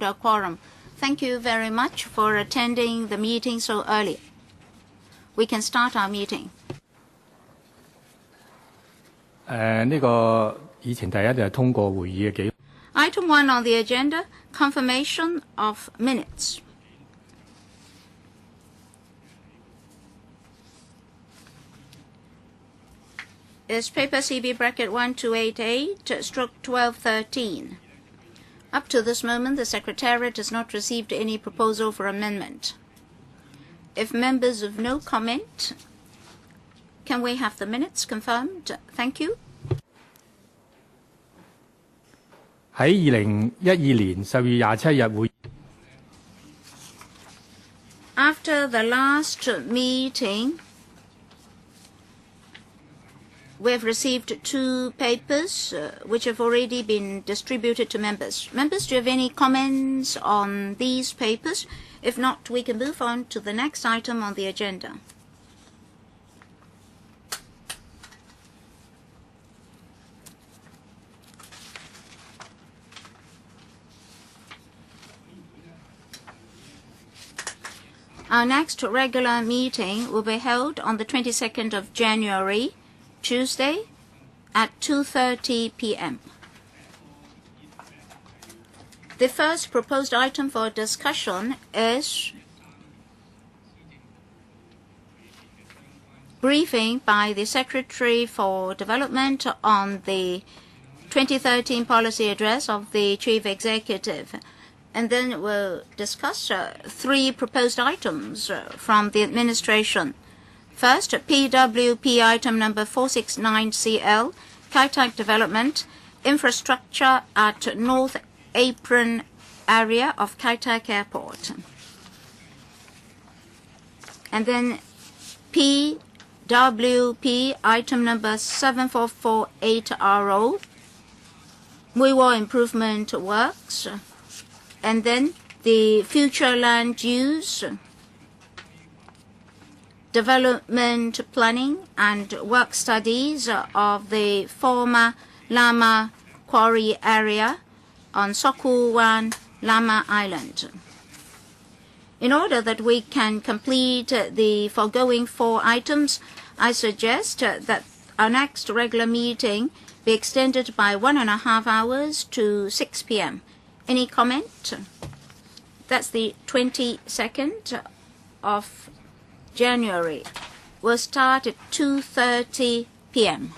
A quorum. Thank you very much for attending the meeting so early. We can start our meeting. 呢個議程第一就係通過會議嘅記錄。Item 1 on the agenda, confirmation of minutes. Is paper CB bracket 1288/1213. Up to this moment, the Secretariat has not received any proposal for amendment. If members have no comment, can we have the minutes confirmed? Thank you. 喺2012年12月27日會 After the last meeting, we have received 2 papers which have already been distributed to members. Members, do you have any comments on these papers? If not, we can move on to the next item on the agenda. Our next regular meeting will be held on the 22nd of January, Tuesday, at 2:30 p.m. The first proposed item for discussion is briefing by the Secretary for Development on the 2013 policy address of the Chief Executive. And then we'll discuss 3 proposed items from the administration. First, PWP item number 469CL, Kai Tak Development, infrastructure at North Apron area of Kai Tak Airport. And then PWP item number 7448RO, Mui Wo improvement works. And then the future land use, development planning and work studies of the former Lama Quarry area on Sichuan, Lama Island. In order that we can complete the foregoing 4 items, I suggest that our next regular meeting be extended by 1.5 hours to 6 p.m. Any comment? That's the 22nd of January. We'll start at 2:30 p.m.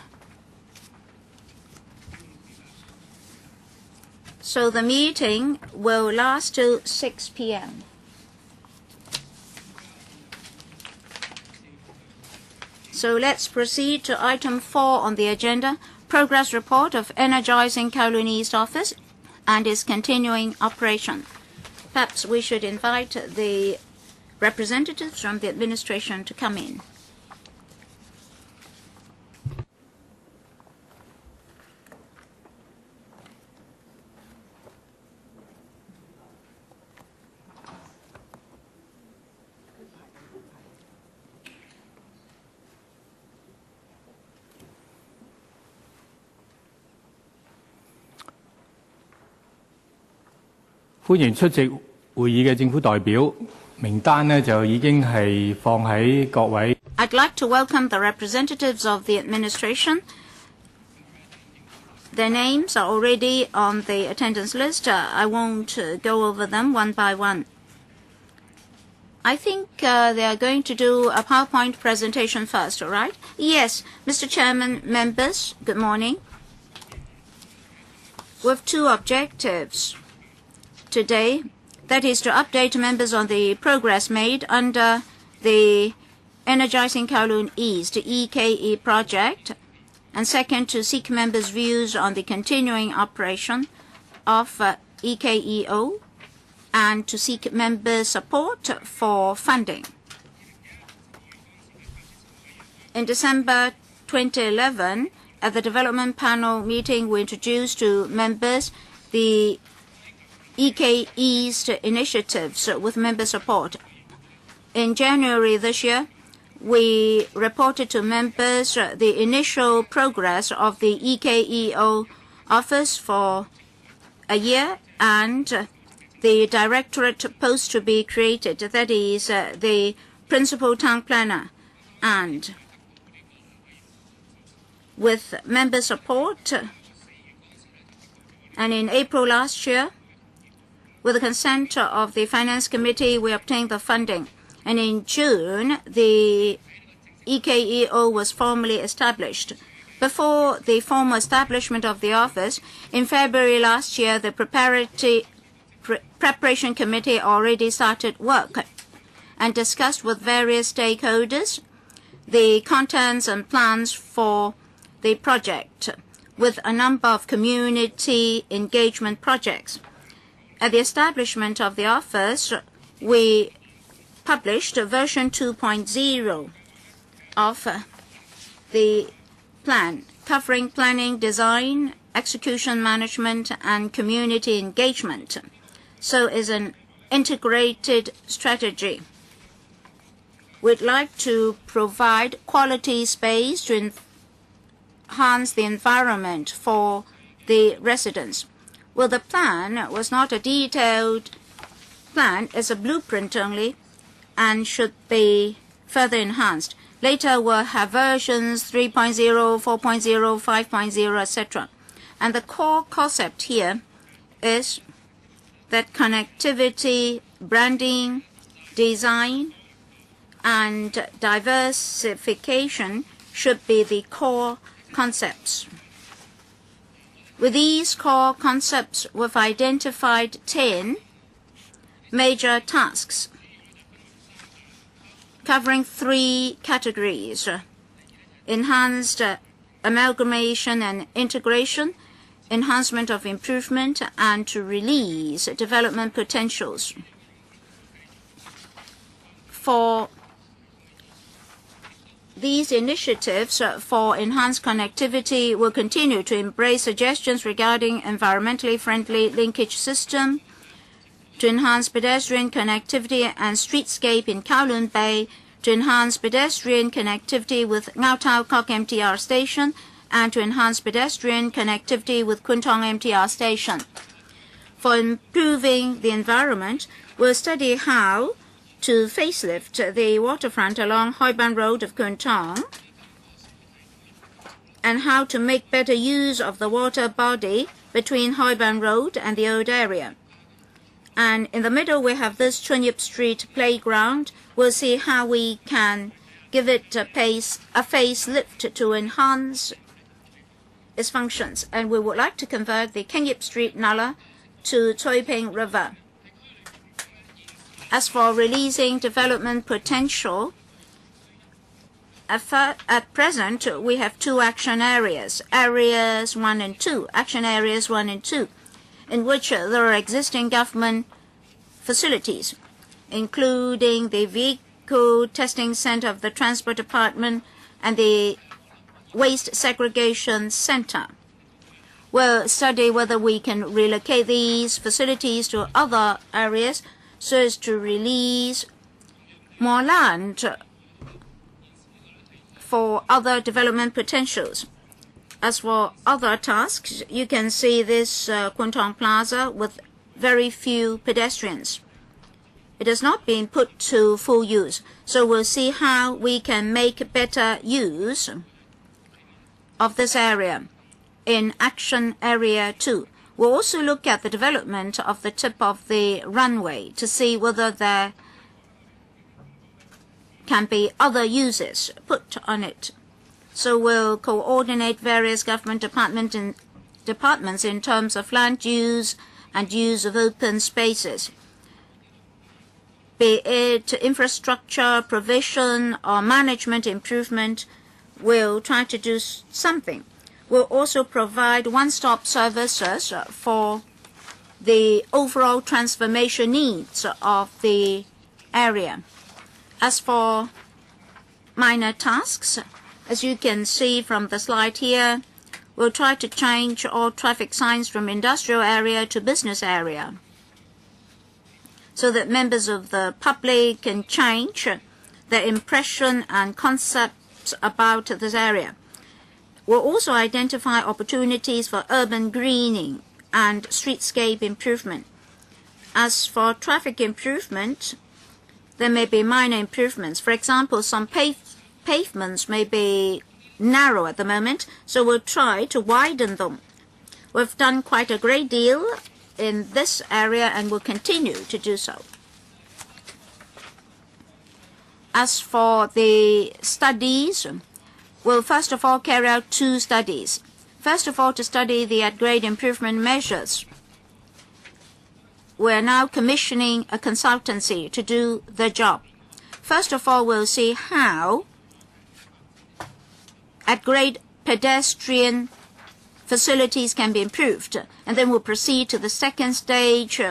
So the meeting will last till 6 p.m. So let's proceed to item 4 on the agenda, progress report of energizing Kowloon East office and its continuing operation. Perhaps we should invite the representatives from the administration to come in.歡迎出席會議嘅政府代表，名單呢就已經係放喺各位。I'd like to welcome the representatives of the administration. Their names are already on the attendance list. I won't go over them one by one. I think they are going to do a PowerPoint presentation first, all right? Yes, Mr. Chairman, members, good morning. We have 2 objectives today. That is to update members on the progress made under the Energizing Kowloon East EKE project, and second, to seek members' views on the continuing operation of EKEO and to seek members' support for funding. In December 2011, at the Development Panel meeting, we introduced to members the EK East initiatives with member support. In January this year, we reported to members the initial progress of the EKEO office for a year and the directorate post to be created, that is the principal town planner, and with member support. And in April last year, with the consent of the Finance Committee, we obtained the funding. And in June, the EKEO was formally established. Before the formal establishment of the office, in February last year, the preparation committee already started work and discussed with various stakeholders the contents and plans for the project, with a number of community engagement projects. At the establishment of the office, we published version 2.0 of the plan, covering planning, design, execution management, and community engagement. So it's an integrated strategy. We'd like to provide quality space to enhance the environment for the residents. Well, the plan was not a detailed plan, it's a blueprint only, and should be further enhanced. Later we'll have versions 3.0, 4.0, 5.0, etc. And the core concept here is that connectivity, branding, design, and diversification should be the core concepts. With these core concepts, we've identified 10 major tasks covering 3 categories: enhanced amalgamation and integration, enhancement of improvement, and to release development potentials. For these initiatives for enhanced connectivity, will continue to embrace suggestions regarding environmentally friendly linkage system, to enhance pedestrian connectivity and streetscape in Kowloon Bay, to enhance pedestrian connectivity with Ngau Tau Kok MTR station, and to enhance pedestrian connectivity with Kwun Tong MTR station. For improving the environment, we'll study how to facelift the waterfront along Hoi Ban Road of Kwun Tong, and how to make better use of the water body between Hoi Ban Road and the old area. And in the middle, we have this Chun Yip Street playground. We'll see how we can give it a facelift to enhance its functions. And we would like to convert the King Yip Street Nala to Toi Ping River. As for releasing development potential, at present, we have 2 action areas, areas 1 and 2, action areas 1 and 2, in which there are existing government facilities, including the Vehicle Testing Center of the Transport Department and the Waste Segregation Center. We'll study whether we can relocate these facilities to other areas so as to release more land for other development potentials. As for other tasks, you can see this Kwun Tong Plaza with very few pedestrians. It has not been put to full use, so we'll see how we can make better use of this area in Action Area 2. We'll also look at the development of the tip of the runway to see whether there can be other uses put on it. So we'll coordinate various government departments in terms of land use and use of open spaces, be it infrastructure provision or management improvement. We'll try to do something. We'll also provide one-stop services for the overall transformation needs of the area. As for minor tasks, as you can see from the slide here, we'll try to change all traffic signs from industrial area to business area so that members of the public can change their impression and concepts about this area. We'll also identify opportunities for urban greening and streetscape improvement. As for traffic improvement, there may be minor improvements. For example, some pavements may be narrow at the moment, so we'll try to widen them. We've done quite a great deal in this area and will continue to do so. As for the studies, we'll first of all carry out 2 studies. First of all, to study the at-grade improvement measures. We're now commissioning a consultancy to do the job. First of all, we'll see how at-grade pedestrian facilities can be improved, and then we'll proceed to the second stage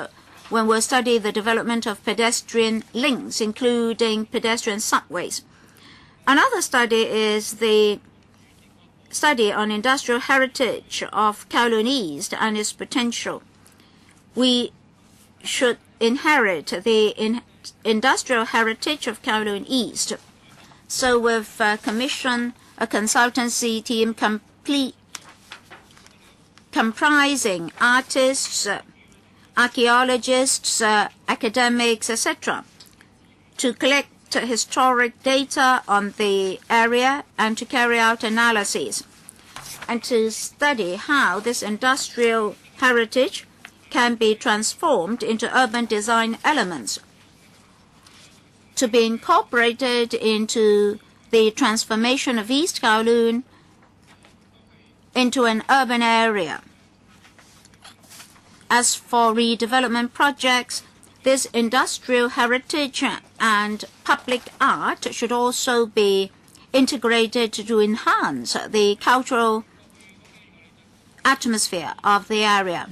when we'll study the development of pedestrian links, including pedestrian subways. Another study is the study on industrial heritage of Kowloon East and its potential. We should inherit the industrial heritage of Kowloon East. So we've commissioned a consultancy team comprising artists, archaeologists, academics, etc., to collect historic data on the area and to carry out analyses and to study how this industrial heritage can be transformed into urban design elements to be incorporated into the transformation of East Kowloon into an urban area. As for redevelopment projects, this industrial heritage and public art should also be integrated to enhance the cultural atmosphere of the area.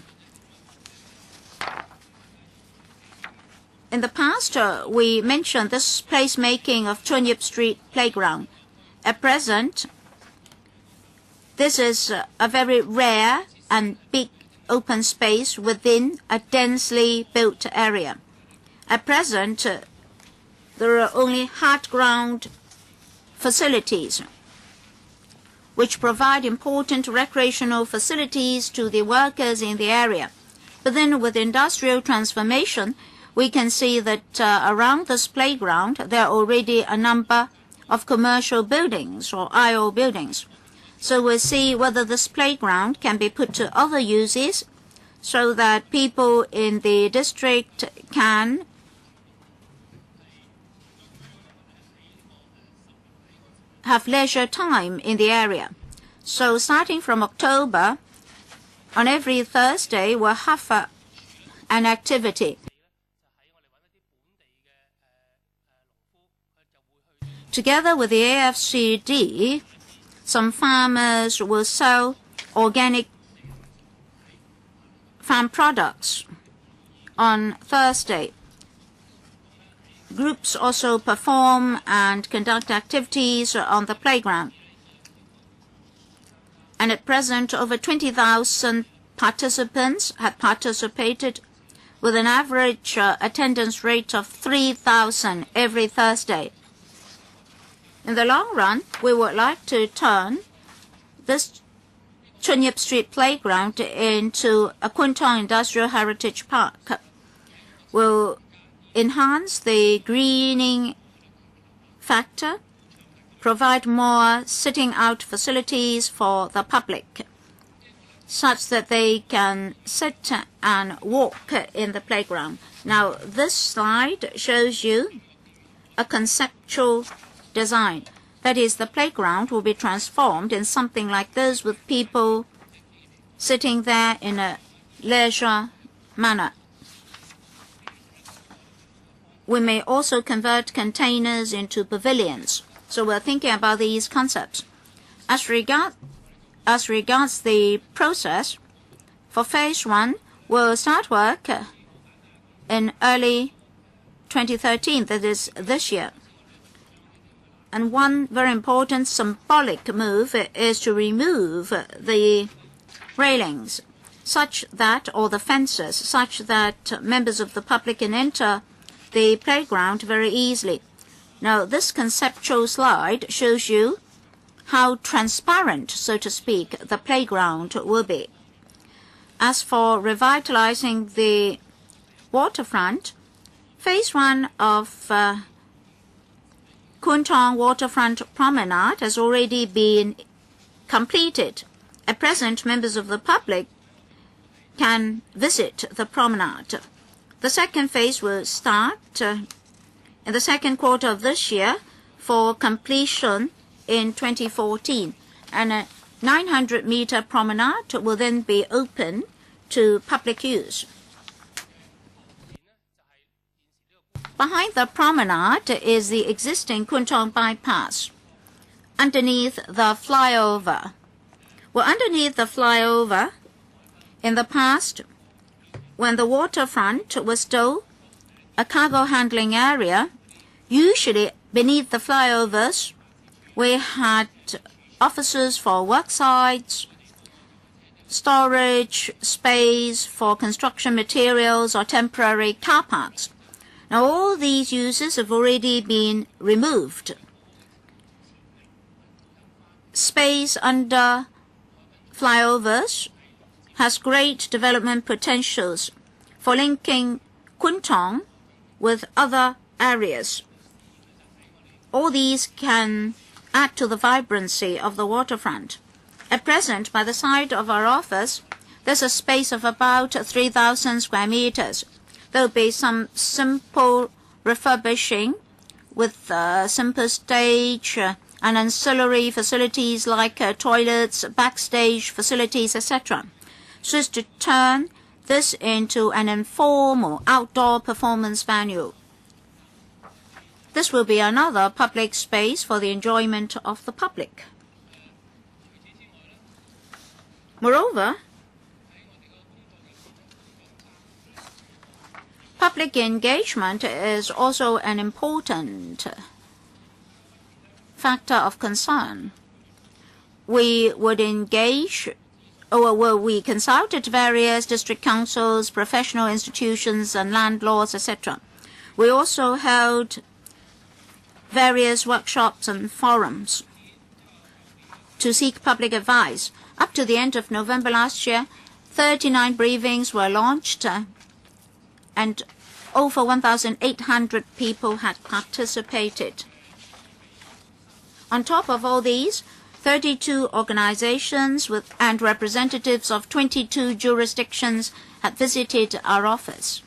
In the past, we mentioned this placemaking of Chunyip Street Playground. At present, this is a very rare and big open space within a densely built area. At present, there are only hard ground facilities which provide important recreational facilities to the workers in the area. But then with industrial transformation, we can see that around this playground there are already a number of commercial buildings or IO buildings. So we'll see whether this playground can be put to other uses so that people in the district can have leisure time in the area. So starting from October, on every Thursday, we'll have an activity. Together with the AFCD, some farmers will sell organic farm products on Thursday. Groups also perform and conduct activities on the playground. And at present, over 20,000 participants have participated with an average attendance rate of 3,000 every Thursday. In the long run, we would like to turn this Chunyip Street Playground into a Kwun Industrial Heritage Park. We'll enhance the greening factor, provide more sitting out facilities for the public, such that they can sit and walk in the playground. Now, this slide shows you a conceptual design. That is, the playground will be transformed in something like this with people sitting there in a leisure manner. We may also convert containers into pavilions. So we're thinking about these concepts. As regards the process, for phase 1, we'll start work in early 2013, that is this year. And one very important symbolic move is to remove the railings such that, or the fences, such that members of the public can enter the playground very easily. Now, this conceptual slide shows you how transparent, so to speak, the playground will be. As for revitalizing the waterfront, Phase 1 of Kwun Tong Waterfront Promenade has already been completed. At present, members of the public can visit the promenade. The second phase will start in the second quarter of this year for completion in 2014. And a 900-meter promenade will then be open to public use. Behind the promenade is the existing Kwun Tong bypass. Underneath the flyover. Well, underneath the flyover, in the past, when the waterfront was still a cargo handling area, usually beneath the flyovers, we had offices for work sites, storage space for construction materials, or temporary car parks. Now, all these uses have already been removed. Space under flyovers has great development potentials for linking Kwun Tong with other areas. All these can add to the vibrancy of the waterfront. At present, by the side of our office, there's a space of about 3,000 square meters. There will be some simple refurbishing with simple stage and ancillary facilities like toilets, backstage facilities, etc. So as to turn this into an informal outdoor performance venue. This will be another public space for the enjoyment of the public. Moreover, public engagement is also an important factor of concern. We would engage, or we consulted various district councils, professional institutions, and landlords, etc. We also held various workshops and forums to seek public advice. Up to the end of November last year, 39 briefings were launched, and over 1,800 people had participated. On top of all these, 32 organizations and representatives of 22 jurisdictions had visited our office.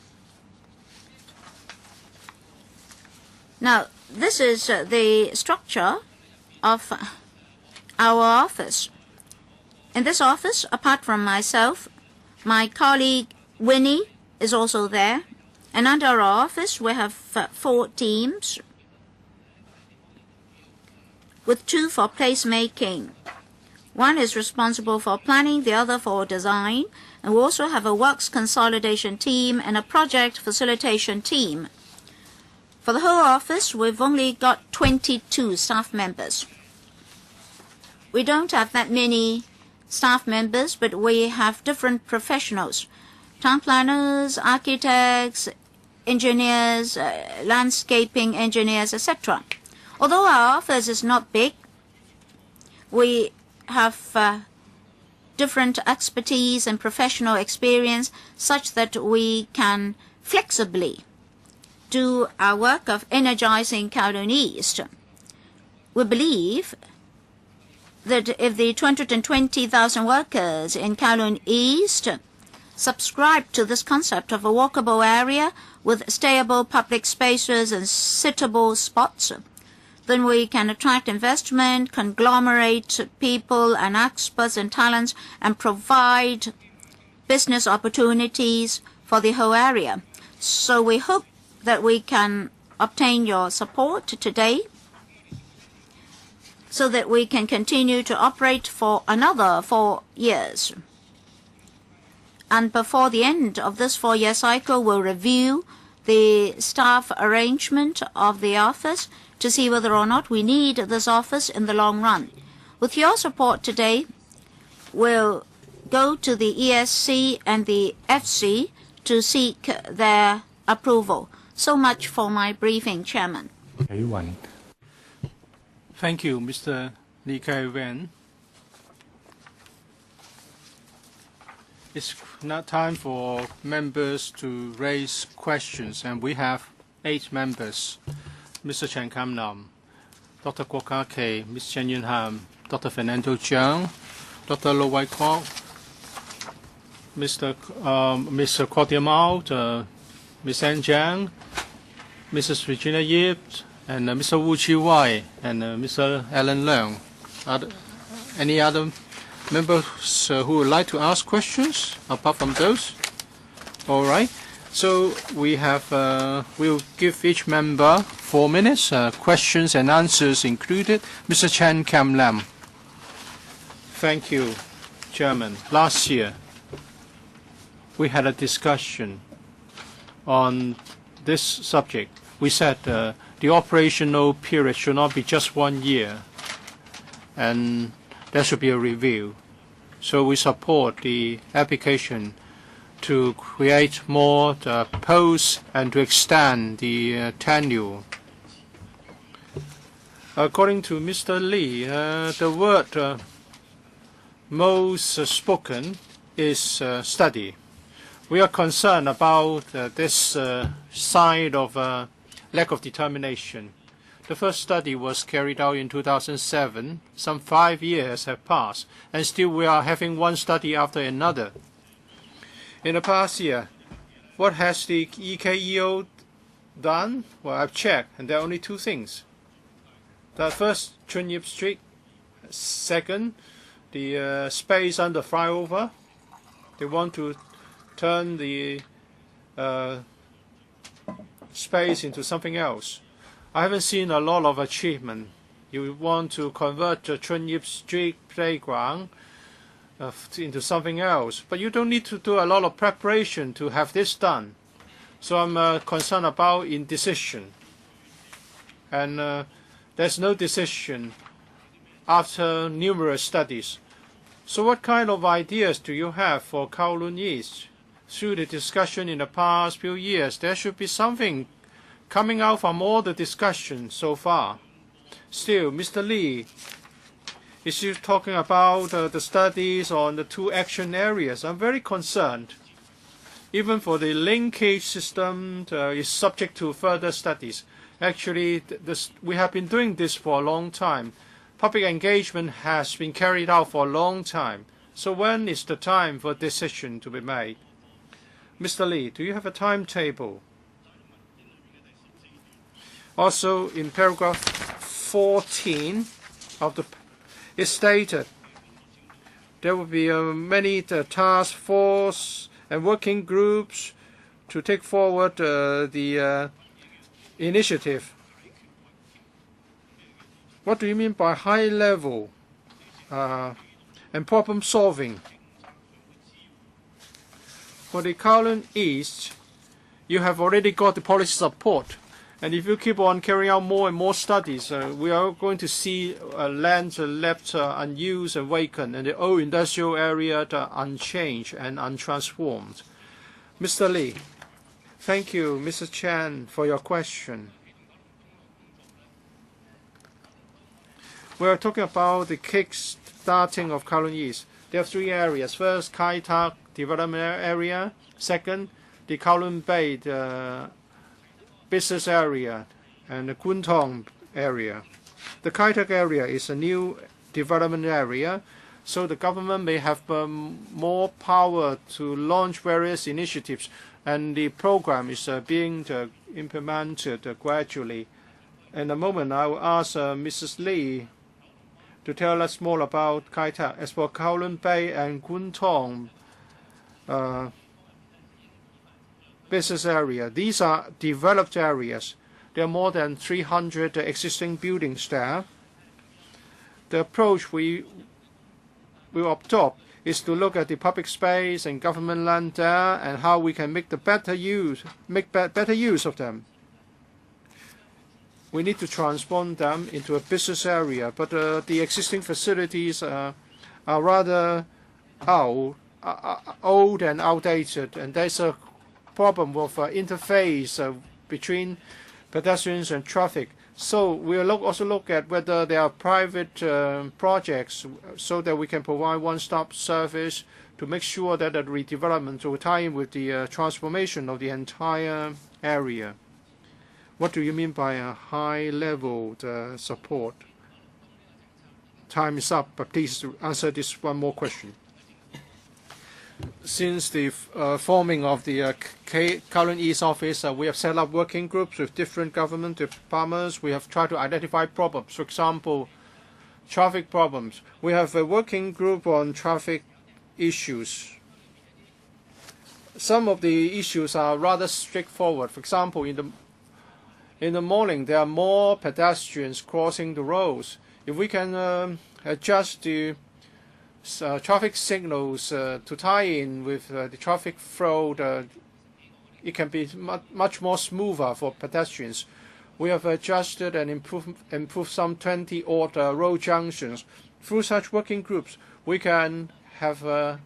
Now, this is the structure of our office. In this office, apart from myself, my colleague Winnie is also there. And under our office, we have 4 teams, with 2 for placemaking. One is responsible for planning, the other for design. And we also have a works consolidation team and a project facilitation team. For the whole office, we've only got 22 staff members. We don't have that many staff members, but we have different professionals. Town planners, architects, engineers, landscaping engineers, etc. Although our office is not big, we have different expertise and professional experience such that we can flexibly do our work of energizing Kowloon East. We believe that if the 220,000 workers in Kowloon East subscribe to this concept of a walkable area with stayable public spaces and sittable spots, then we can attract investment, conglomerate people and experts and talents, and provide business opportunities for the whole area. So we hope that we can obtain your support today so that we can continue to operate for another 4 years. And before the end of this 4-year cycle, we'll review the staff arrangement of the office to see whether or not we need this office in the long run. With your support today, we'll go to the ESC and the FC to seek their approval. So much for my briefing, Chairman. Thank you, Mr. Lee Kai-wen. It's now time for members to raise questions, and we have 8 members: Mr. Chen Kam-nam, Dr. Kwok Ka-kei, Ms. Chen Yun-ham, Dr. Fernando Jiang, Dr. Lo Wai-kwok, Mr. Claudia Mao, Ms. Ann Jiang, Mrs. Regina Yip, and Mr. Wu Chi-wai, and Mr. Alan Leung. Any other members who would like to ask questions apart from those? All right. So we have, we'll give each member 4 minutes, questions and answers included. Mr. Chen Kam-nam. Thank you, Chairman. Last year, we had a discussion on this subject. We said the operational period should not be just 1 year, and there should be a review. So we support the application to create more posts and to extend the tenure. According to Mr. Lee, the word most spoken is study. We are concerned about this side of lack of determination. The first study was carried out in 2007. Some 5 years have passed, and still we are having one study after another. In the past year, what has the EKEO done? Well, I've checked, and there are only 2 things. The first, Chun Yip Street. Second, the space under flyover. They want to turn the space into something else. I haven't seen a lot of achievement. You want to convert the Chun Yip Street playground into something else, but you don't need to do a lot of preparation to have this done. So I'm concerned about indecision. And there's no decision after numerous studies. So what kind of ideas do you have for Kowloon East? Through the discussion in the past few years, there should be something coming out from all the discussion so far. Still, Mr. Lee, is you talking about the studies on the 2 action areas? I'm very concerned. Even for the linkage system is subject to further studies. Actually, we have been doing this for a long time. Public engagement has been carried out for a long time. So when is the time for decision to be made? Mr. Lee, do you have a timetable? Also, in paragraph 14 of the, it's stated there will be many task force and working groups to take forward the initiative. What do you mean by high level and problem solving? For the Kowloon East, you have already got the policy support. And if you keep on carrying out more and more studies, we are going to see land left unused and vacant, and the old industrial area unchanged and untransformed. Mr. Lee, thank you, Mr. Chan, for your question. We are talking about the kick-starting of Kowloon East. There are 3 areas. First, Kai Tak development area. Second, the Kowloon Bay business area and the Kwun Tong area. The Kai Tak area is a new development area, so the government may have more power to launch various initiatives, and the program is being implemented gradually. In a moment, I will ask Mrs. Lee to tell us more about Kai Tak. As for Kowloon Bay and Kwun Tong business area, these are developed areas. There are more than 300 existing buildings there. The approach we will adopt is to look at the public space and government land there and how we can make better use of them. We need to transform them into a business area, but the existing facilities are rather old and outdated, and there's a problem with interface between pedestrians and traffic. So we'll also look at whether there are private projects so that we can provide one-stop service to make sure that the redevelopment will tie in with the transformation of the entire area. What do you mean by a high-level support? Time is up, but please answer this one more question. Since the forming of the Kowloon East office, we have set up working groups with different government departments. We have tried to identify problems. For example, traffic problems. We have a working group on traffic issues. Some of the issues are rather straightforward. For example, in the morning, there are more pedestrians crossing the roads. If we can adjust the traffic signals to tie in with the traffic flow, it can be much more smoother for pedestrians. We have adjusted and improved some 20-odd road junctions. Through such working groups, we can have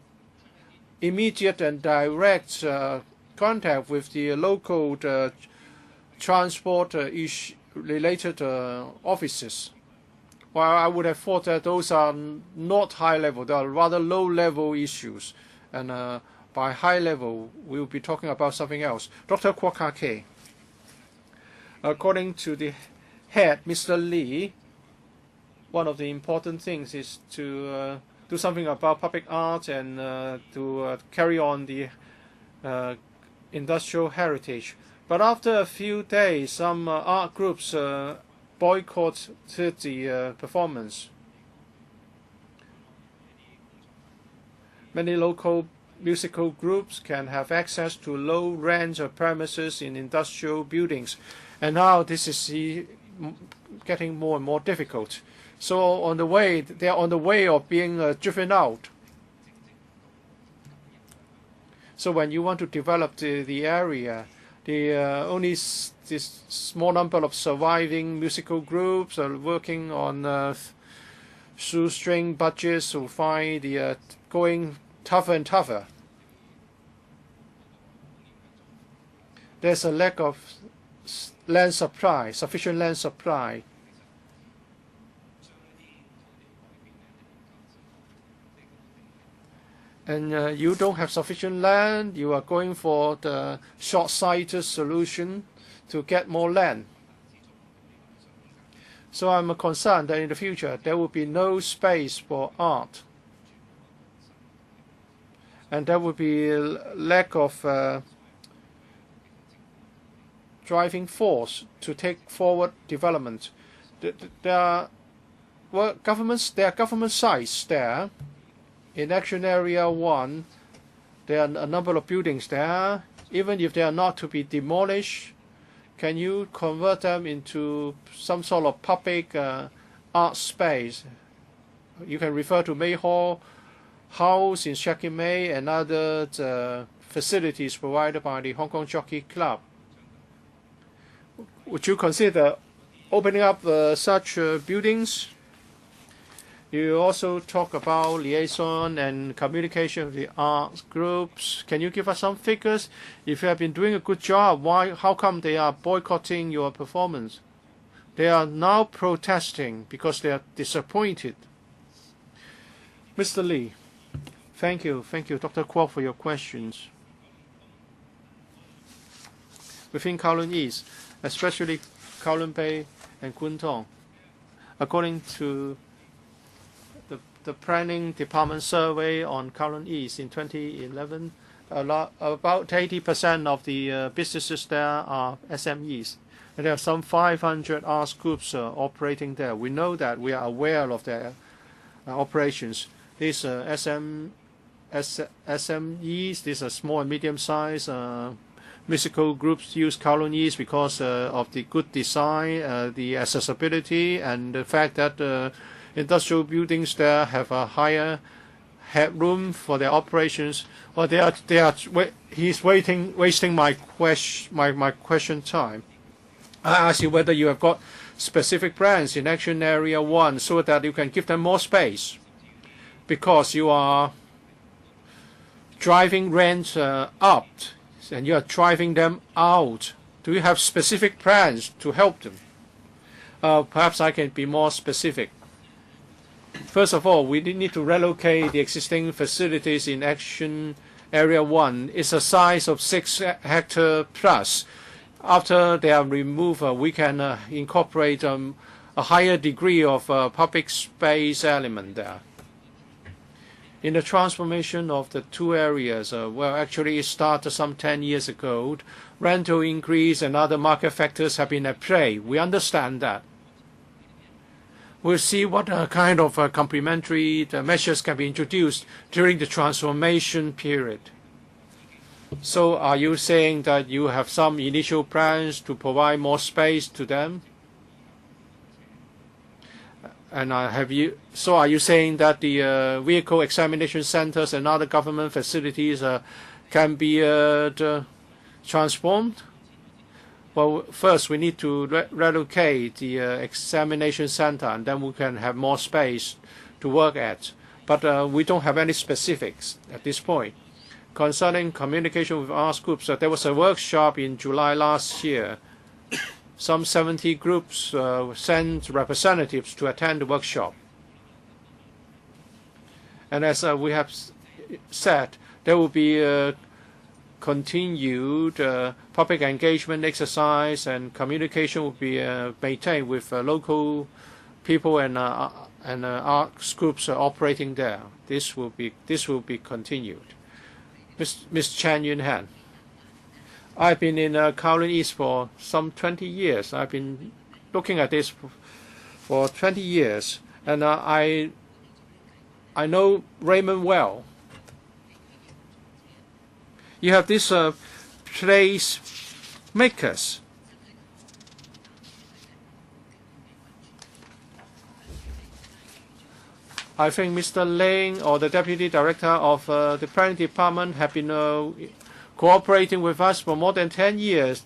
immediate and direct contact with the local transport related offices. Well, I would have thought that those are not high level, they are rather low level issues. And by high level, we will be talking about something else. Dr. Kwok Ka-kee, according to the head, Mr. Lee, one of the important things is to do something about public art and to carry on the industrial heritage. But after a few days, some art groups boycotted the performance. Many local musical groups can have access to low rent premises in industrial buildings, and now this is getting more and more difficult. So they are on the way of being driven out. So when you want to develop the area, only this small number of surviving musical groups are working on shoestring budgets will find the going tougher and tougher. There's a lack of land supply, sufficient land supply. And you don't have sufficient land, you are going for the short-sighted solution to get more land. So I'm concerned that in the future there will be no space for art. And there will be a lack of driving force to take forward development. There are government sites there. In Action Area 1, there are a number of buildings there. Even if they are not to be demolished, can you convert them into some sort of public art space? You can refer to May Hall House in Shek Kip Mei and other facilities provided by the Hong Kong Jockey Club. Would you consider opening up such buildings? You also talk about liaison and communication with the arts groups. Can you give us some figures? If you have been doing a good job, how come they are boycotting your performance? They are now protesting because they are disappointed. Mr. Lee, thank you, Dr. Kwok, for your questions. Within Kowloon East, especially Kowloon Bay and Kwun Tong, according to the Planning Department survey on Kowloon East in 2011, about 80% of the businesses there are SMEs. And there are some 500 arts groups operating there. We know that, we are aware of their operations. These SMEs, these are small and medium-sized musical groups use Kowloon East because of the good design, the accessibility, and the fact that industrial buildings there have a higher headroom for their operations. Well, he's wasting my question time. I ask you whether you have got specific brands in Action Area 1 so that you can give them more space, because you are driving rents up and you are driving them out. Do you have specific plans to help them? Perhaps I can be more specific. First of all, we need to relocate the existing facilities in Action Area 1. It's a size of 6 hectares plus. After they are removed, we can incorporate a higher degree of public space element there. In the transformation of the two areas, well, actually it started some 10 years ago. Rental increase and other market factors have been at play. We understand that. We'll see what kind of complementary measures can be introduced during the transformation period. So are you saying that you have some initial plans to provide more space to them? And are you saying that the vehicle examination centers and other government facilities can be transformed? Well, first we need to relocate the examination center, and then we can have more space to work at. But we don't have any specifics at this point. Concerning communication with arts groups, there was a workshop in July last year. Some 70 groups sent representatives to attend the workshop. And as we have said, there will be continued public engagement exercise, and communication will be maintained with local people and arts groups operating there. This will be continued. Ms. Chen Yunhan. I've been in Kowloon East for some 20 years. I've been looking at this for 20 years, and I know Raymond well. You have these place makers. I think Mr. Ling or the Deputy Director of the Planning Department have been cooperating with us for more than 10 years.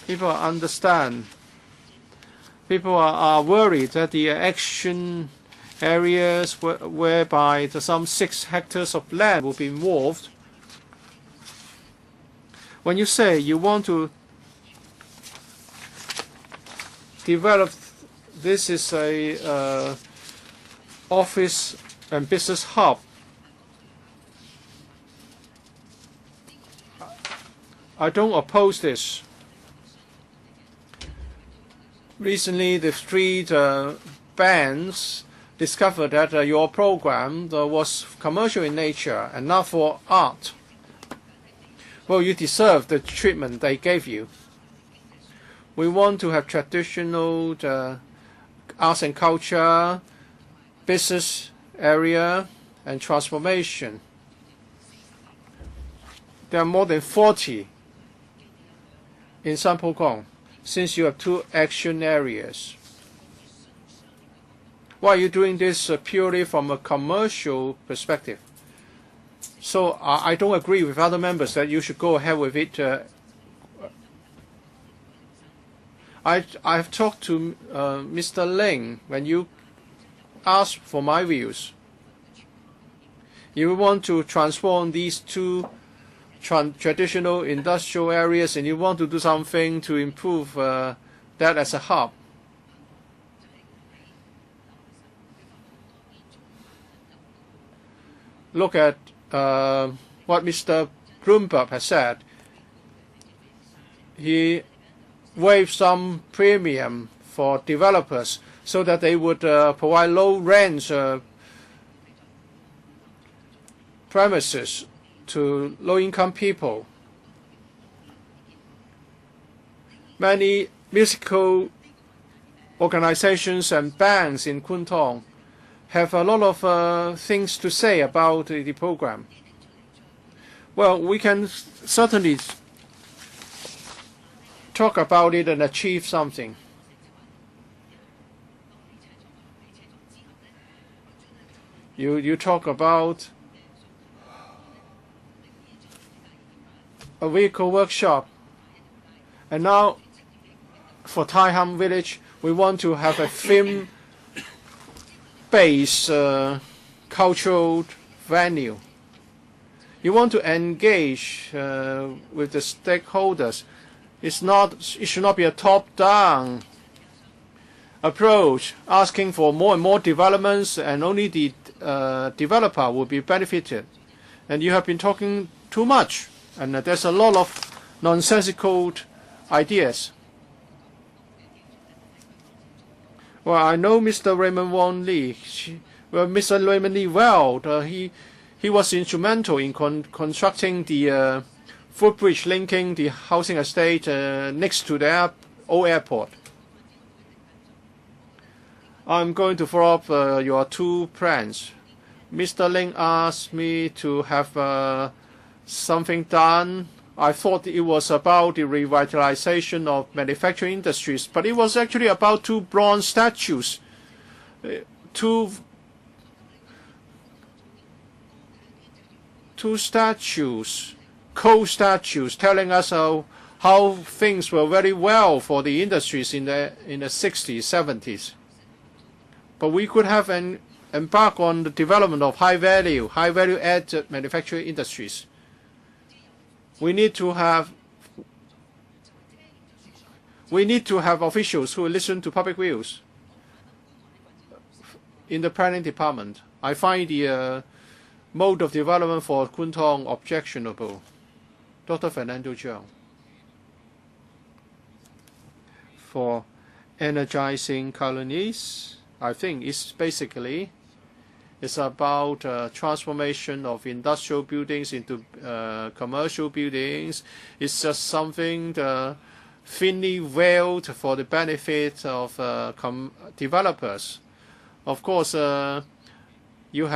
People understand. People are worried that the action areas whereby some 6 hectares of land will be involved. When you say you want to develop, this is a office and business hub, I don't oppose this. Recently, the street bands discovered that your program was commercial in nature and not for art. Well, you deserve the treatment they gave you. We want to have traditional arts and culture, business area, and transformation. There are more than 40 in Sanpokong, since you have 2 action areas. Why are you doing this purely from a commercial perspective? So I don't agree with other members that you should go ahead with it. I've talked to Mr. Ling when you asked for my views. You want to transform these 2 traditional industrial areas, and you want to do something to improve that as a hub. Look at what Mr. Bloomberg has said. He waived some premium for developers so that they would provide low rent premises to low-income people. Many musical organizations and bands in Kwun Tong have a lot of things to say about the program. Well, we can certainly talk about it and achieve something. You talk about a vehicle workshop, and now for Tai Ham Village we want to have a film-based cultural venue. You want to engage with the stakeholders. It should not be a top-down approach, asking for more and more developments, and only the developer will be benefited. And you have been talking too much, and there's a lot of nonsensical ideas. Well, I know Mr. Raymond Wong Lee. Mr. Raymond Lee well. He was instrumental in constructing the footbridge linking the housing estate next to the old airport. I'm going to follow up your two plans. Mr. Ling asked me to have something done. I thought it was about the revitalization of manufacturing industries, but it was actually about two bronze statues, two statues, coal statues, telling us how things were very well for the industries in the 60s, 70s. But we could have embark on the development of high value added manufacturing industries. We need to have officials who listen to public views. In the planning department, I find the mode of development for Kwun Tong objectionable. Dr. Fernando Zhang. For energizing colonies, I think it's about transformation of industrial buildings into commercial buildings. It's just something thinly veiled for the benefit of developers. Of course, you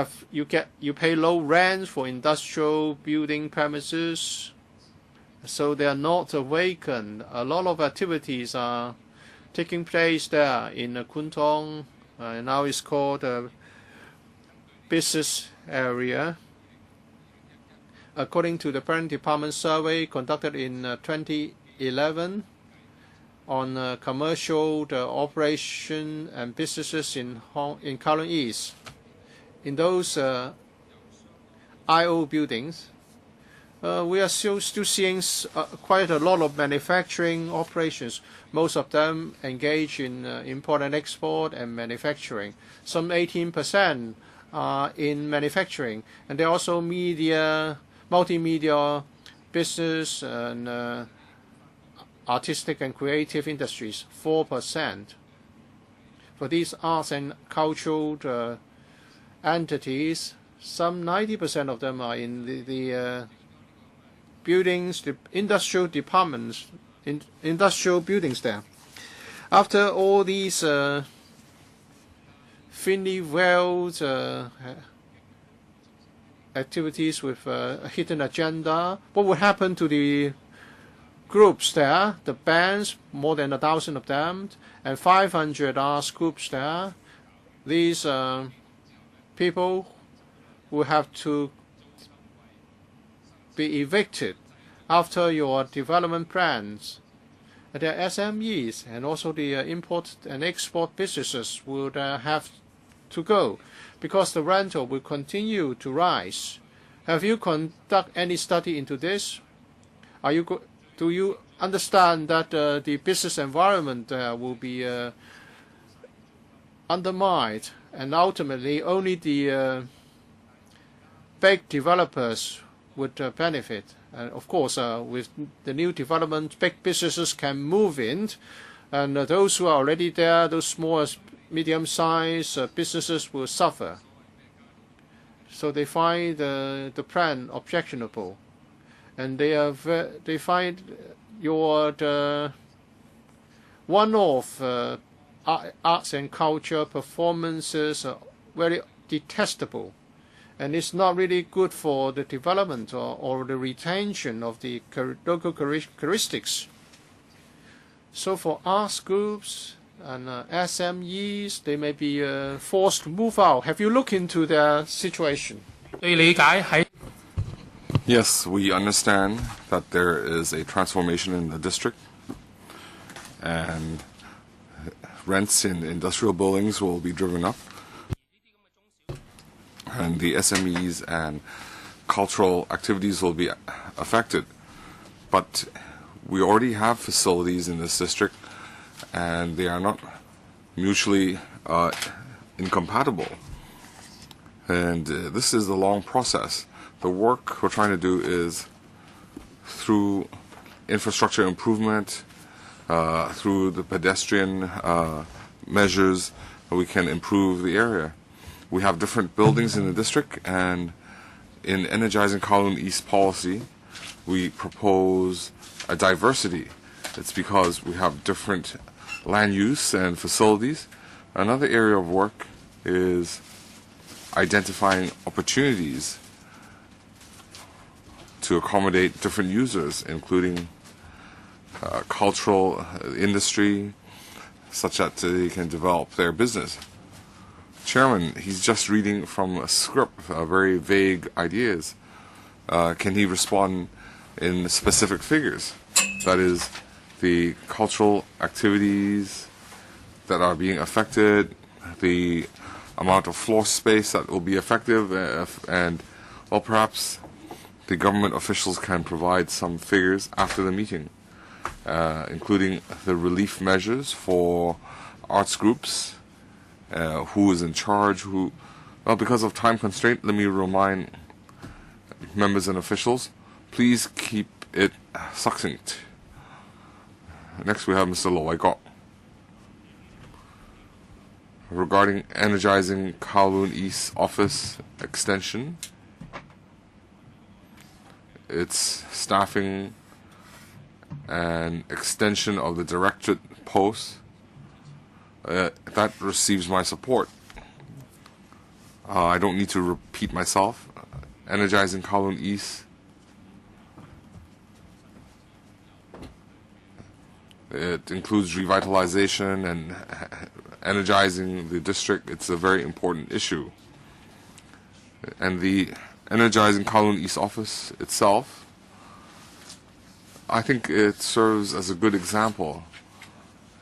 pay low rent for industrial building premises, so they are not vacant. A lot of activities are taking place there in Kwun Tong. Now it's called business area. According to the Planning Department survey conducted in 2011 on commercial operation and businesses in Kowloon East, in those IO buildings, we are still seeing quite a lot of manufacturing operations. Most of them engage in import and export and manufacturing. Some 18% are in manufacturing, and there are also multimedia business and artistic and creative industries, 4%. For these arts and cultural entities, some 90% of them are in the buildings, the industrial departments, industrial buildings there. After all these thinly veiled activities with a hidden agenda, what would happen to the groups there, the bands, more than 1,000 of them, and 500 arts groups there? These people will have to be evicted after your development plans. The SMEs and also the import and export businesses would have to go because the rental will continue to rise. Have you conducted any study into this? Do you understand that the business environment will be undermined, and ultimately only the big developers would benefit? And of course, with the new development, big businesses can move in, and those who are already there, those small, medium-sized businesses will suffer. So they find the plan objectionable, and they find your one-off arts and culture performances very detestable. And it's not really good for the development or the retention of the local characteristics. So for arts groups and SMEs, they may be forced to move out. Have you looked into their situation? Yes, we understand that there is a transformation in the district, and rents in industrial buildings will be driven up, and the SMEs and cultural activities will be affected. But we already have facilities in this district, and they are not mutually incompatible. And this is a long process. The work we're trying to do is through infrastructure improvement, through the pedestrian measures, we can improve the area. We have different buildings in the district, and in energizing Kowloon East policy, we propose a diversity. It's because we have different land use and facilities. Another area of work is identifying opportunities to accommodate different users, including cultural industry, such that they can develop their business. Chairman, he's just reading from a script, very vague ideas. Can he respond in specific figures? That is, the cultural activities that are being affected, the amount of floor space that will be effective, and, well, perhaps the government officials can provide some figures after the meeting, including the relief measures for arts groups, who is in charge, well, because of time constraint, let me remind members and officials, please keep it succinct. Next we have Mr. Wai-chun. Regarding energizing Kowloon East office extension, its staffing and extension of the directorate post, that receives my support. I don't need to repeat myself. Energizing Kowloon East, it includes revitalization and energizing the district. It's a very important issue. And the energizing Kowloon East office itself, I think it serves as a good example.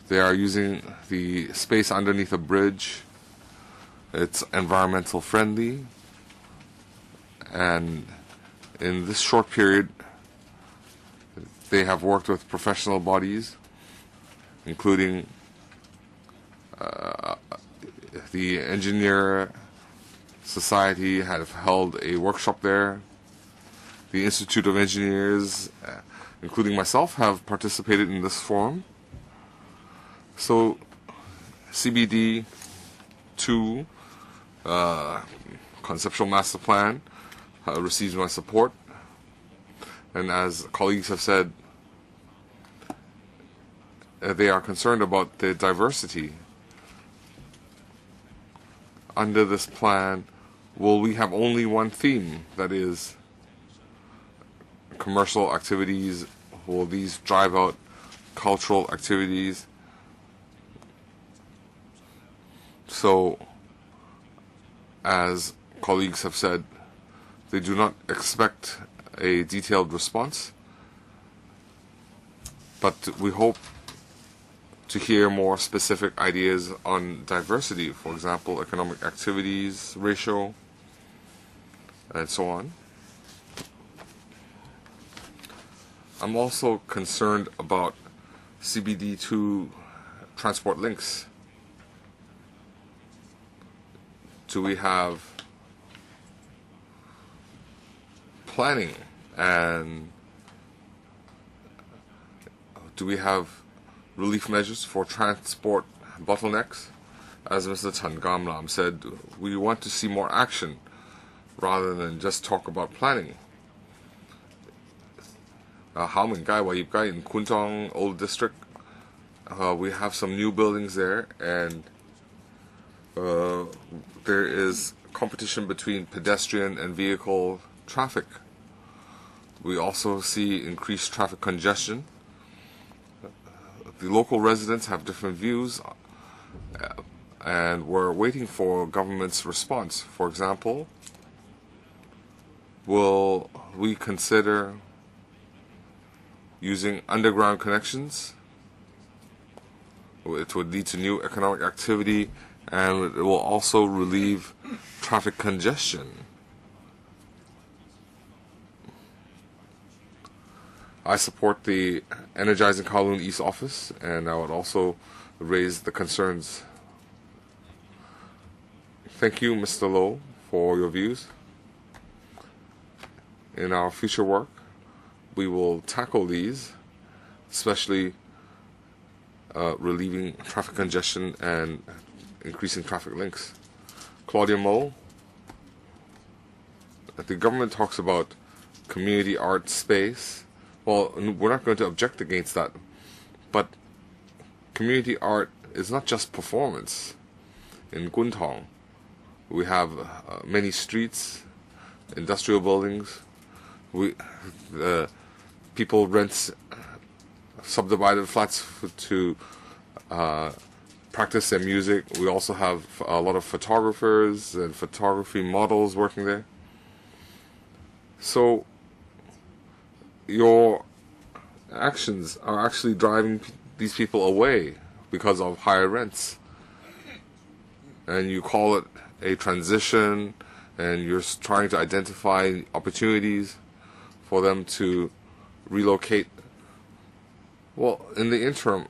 They are using the space underneath a bridge. It's environmental friendly. And in this short period, they have worked with professional bodies, including the Engineer Society have held a workshop there. The Institute of Engineers, including myself, have participated in this forum. So CBD 2 conceptual master plan receives my support, and as colleagues have said, they are concerned about the diversity. Under this plan, will we have only one theme, that is commercial activities? Will these drive out cultural activities? So, as colleagues have said, they do not expect a detailed response, but we hope to hear more specific ideas on diversity, for example, economic activities ratio, and so on. I'm also concerned about CBD2 transport links. Do we have planning, and do we have relief measures for transport bottlenecks? As Mr. Chen Gamlam said, we want to see more action rather than just talk about planning. Haomingai, Wai-chun in Kunzhong Old District, we have some new buildings there, and there is competition between pedestrian and vehicle traffic. We also see increased traffic congestion. The local residents have different views, and we're waiting for government's response. For example, will we consider using underground connections? It would lead to new economic activity, and it will also relieve traffic congestion. I support the Energizing Kowloon East office, and I would also raise the concerns Thank you, Mr. Low, for your views. In our future work, we will tackle these, especially relieving traffic congestion and increasing traffic links. Claudia Mo, the government talks about community art space. Well, we're not going to object against that, but community art is not just performance. In Guntong, we have many streets, industrial buildings. People rent subdivided flats to practice their music. We also have a lot of photographers and photography models working there. So your actions are actually driving these people away because of higher rents. And you call it a transition, and you're trying to identify opportunities for them to relocate. Well, in the interim,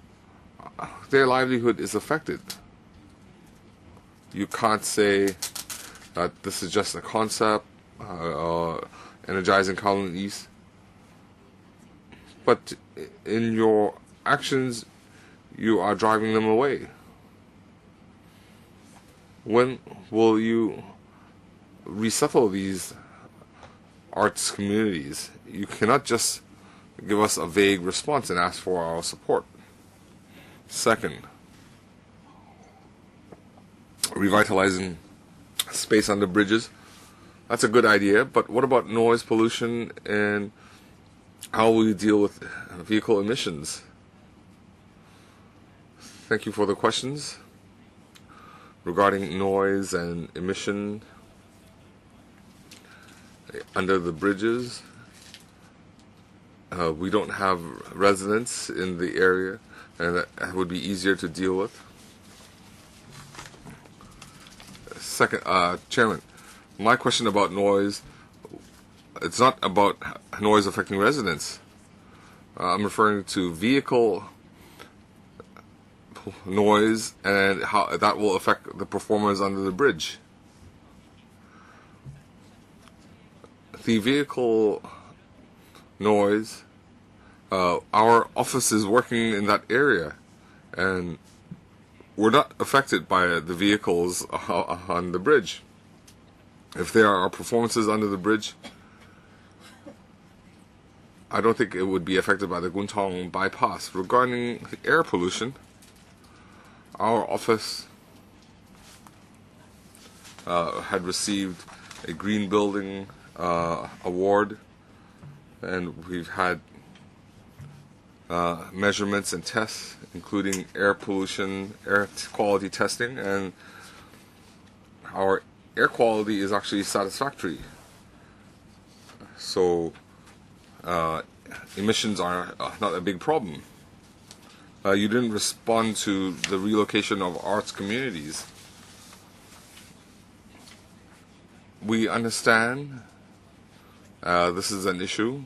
their livelihood is affected. You can't say that this is just a concept, energizing Kowloon East. But in your actions, you are driving them away. When will you resettle these arts communities? You cannot just give us a vague response and ask for our support. Second, revitalizing space under bridges. That's a good idea, but what about noise pollution and how will you deal with vehicle emissions? Thank you for the questions. Regarding noise and emission under the bridges, we don't have residents in the area, and that would be easier to deal with. Second, Chairman, my question about noise, it's not about noise affecting residents. I'm referring to vehicle noise and how that will affect the performers under the bridge. The vehicle noise, our office is working in that area, and we're not affected by the vehicles on the bridge. If there are performances under the bridge, I don't think it would be affected by the Guntong bypass. Regarding air pollution, our office had received a green building award, and we've had measurements and tests, including air pollution, air quality testing, and our air quality is actually satisfactory. So emissions are not a big problem. You didn't respond to the relocation of arts communities. We understand this is an issue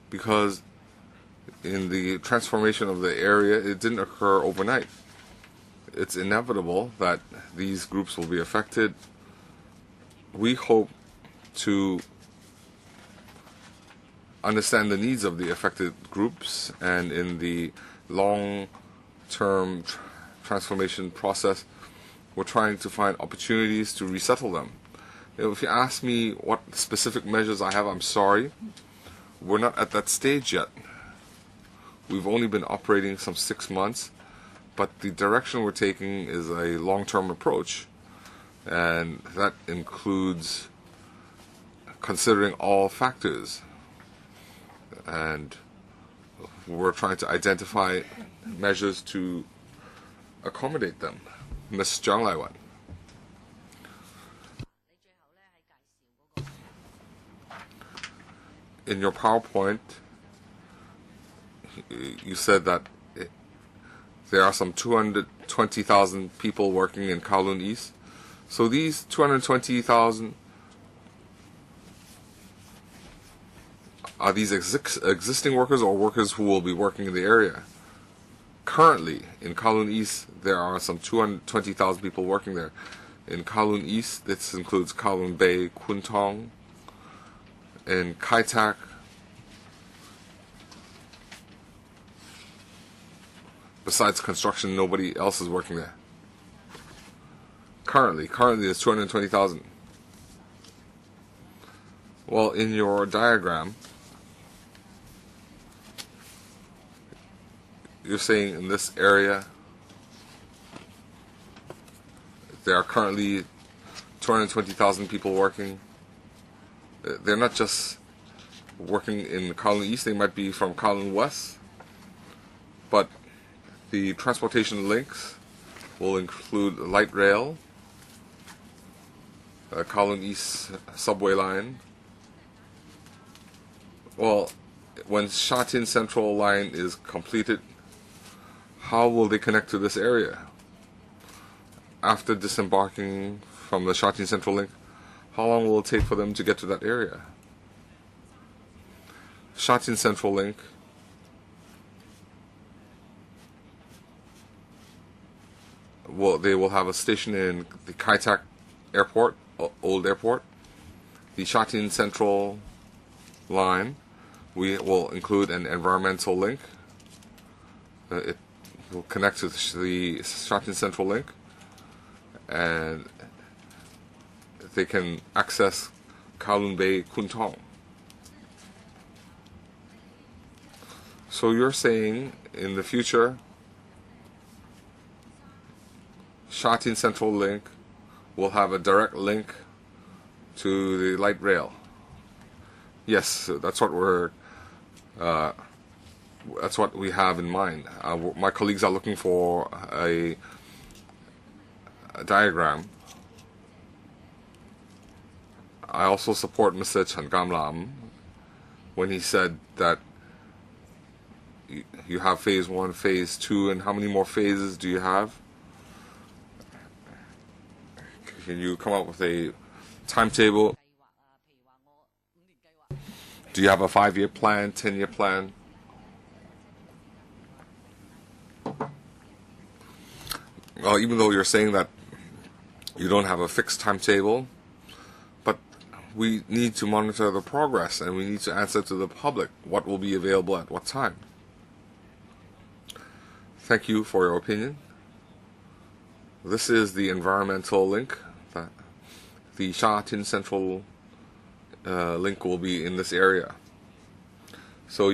because in the transformation of the area, it didn't occur overnight. It's inevitable that these groups will be affected. We hope to understand the needs of the affected groups, and in the long-term transformation process, we're trying to find opportunities to resettle them. If you ask me what specific measures I have, I'm sorry. We're not at that stage yet. We've only been operating some 6 months, but the direction we're taking is a long-term approach, and that includes considering all factors. And we're trying to identify measures to accommodate them. Ms. Zhang Laiwan. In your PowerPoint, you said that there are some 220,000 people working in Kowloon East. So these 220,000, are these existing workers or workers who will be working in the area? Currently, in Kowloon East, there are some 220,000 people working there. In Kowloon East, this includes Kowloon Bay, Kwun Tong, and Kai Tak. Besides construction, nobody else is working there. Currently there's 220,000. Well, in your diagram, you're saying in this area there are currently 220,000 people working. They're not just working in Kowloon East, they might be from Kowloon West, but the transportation links will include light rail, Kowloon East subway line. Well, when Sha Tin Central line is completed, how will they connect to this area? After disembarking from the Sha Tin Central link, how long will it take for them to get to that area? Sha Tin Central link they will have a station in the Kai Tak airport, old airport. The Sha Tin Central line, we will include an environmental link. It will connect to the Sha Tin Central link, and they can access Kowloon Bay, Kwun Tong. So you're saying in the future, Sha Tin Central link will have a direct link to the light rail. Yes, that's what we have in mind. My colleagues are looking for a diagram. I also support Mr. Chen Gamlam when he said that you have phase 1, phase 2, and how many more phases do you have? Can you come up with a timetable? Do you have a 5-year plan, 10-year plan? Well, even though you're saying that you don't have a fixed timetable, but we need to monitor the progress and we need to answer to the public what will be available at what time. Thank you for your opinion. This is the environmental link. The Sha Tin Central link will be in this area, so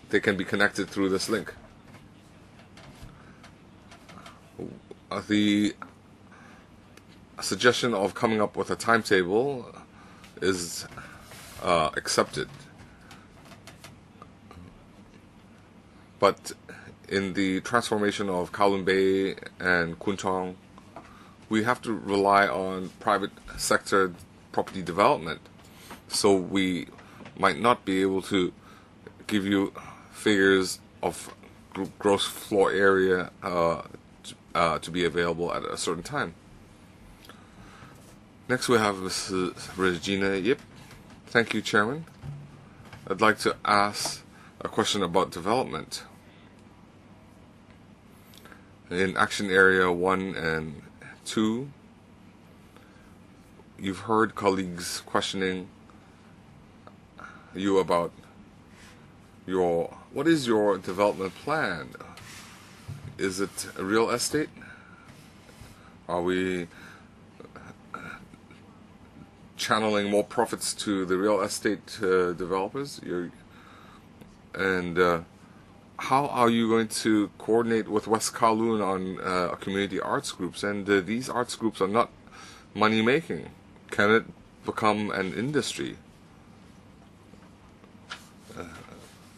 they can be connected through this link. The suggestion of coming up with a timetable is accepted, but in the transformation of Kowloon Bay and Kwun Tong, we have to rely on private sector property development. So we might not be able to give you figures of gross floor area to be available at a certain time. Next we have Mrs. Regina Yip. Thank you, Chairman. I'd like to ask a question about development. In Action Area 1 and 2, you've heard colleagues questioning you about what is your development plan? Is it real estate? Are we channeling more profits to the real estate developers? How are you going to coordinate with West Kowloon on community arts groups? And these arts groups are not money making. Can it become an industry?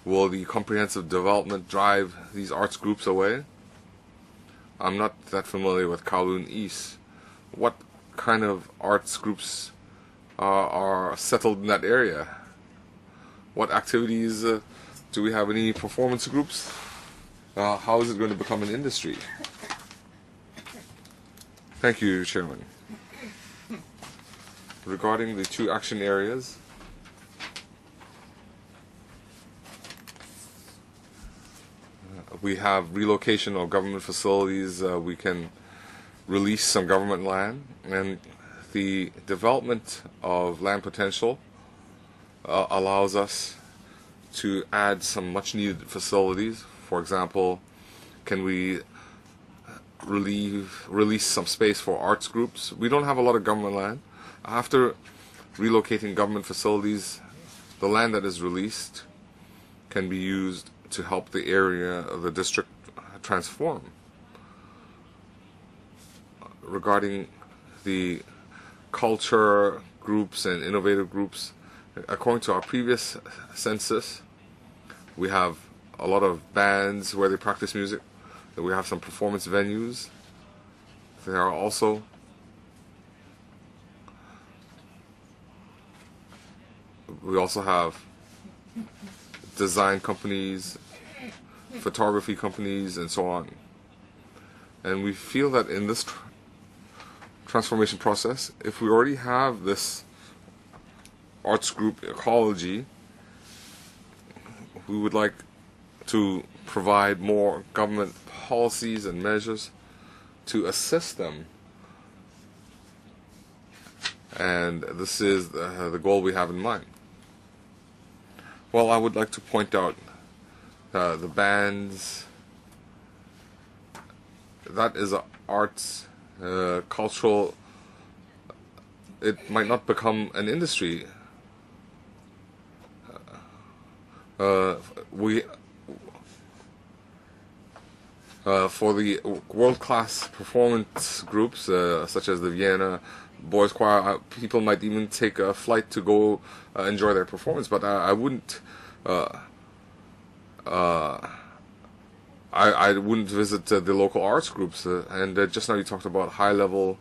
Will the comprehensive development drive these arts groups away? I'm not that familiar with Kowloon East. What kind of arts groups are settled in that area? What activities do we have? Any performance groups? How is it going to become an industry? Thank you, Chairman. Regarding the 2 action areas, we have relocation of government facilities. We can release some government land, and the development of land potential allows us to add some much needed facilities. For example, can we release some space for arts groups? We don't have a lot of government land. After relocating government facilities, the land that is released can be used to help the area of the district transform. Regarding the culture groups and innovative groups, according to our previous census, we have a lot of bands where they practice music. We have some performance venues. There are also we also have design companies, photography companies, and so on. And we feel that in this transformation process, if we already have this arts group ecology, we would like to provide more government policies and measures to assist them. And this is the goal we have in mind. Well, I would like to point out the bands. That is arts, cultural. It might not become an industry. For the world-class performance groups, such as the Vienna Boys Choir, people might even take a flight to go enjoy their performance. But I wouldn't. I wouldn't visit the local arts groups. And just now you talked about high-level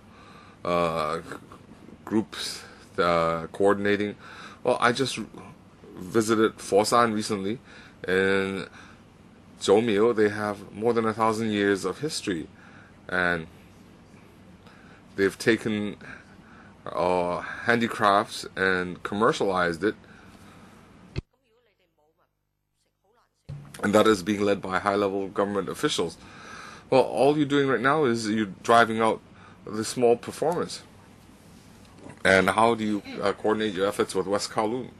groups coordinating. Well, I just visited Foshan recently, and Zhoumiu, they have more than 1,000 years of history, and they've taken handicrafts and commercialized it, and that is being led by high-level government officials. Well, all you're doing right now is you're driving out the small performers. And how do you coordinate your efforts with West Kowloon?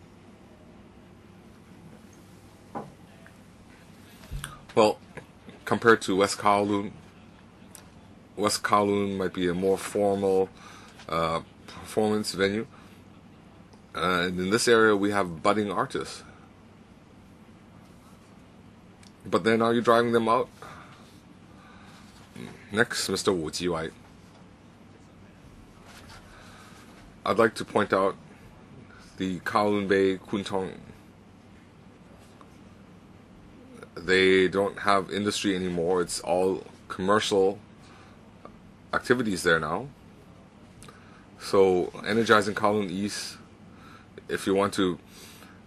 Well, compared to West Kowloon might be a more formal performance venue. And in this area, we have budding artists. But then, are you driving them out? Next, Mr. Wu Jiwai. I'd like to point out the Kowloon Bay Kuntong. They don't have industry anymore. It's all commercial activities there now. So energizing Kowloon East, if you want to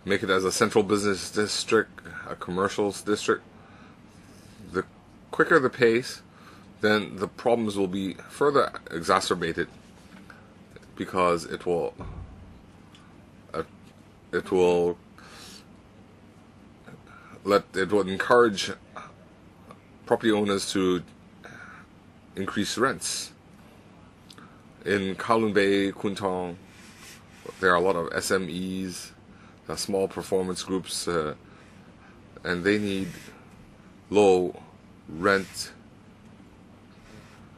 make it as a central business district, a commercials district, the quicker the pace, then the problems will be further exacerbated, because it will encourage property owners to increase rents. In Kowloon Bay, Kuntong, there are a lot of SMEs, small performance groups, and they need low rent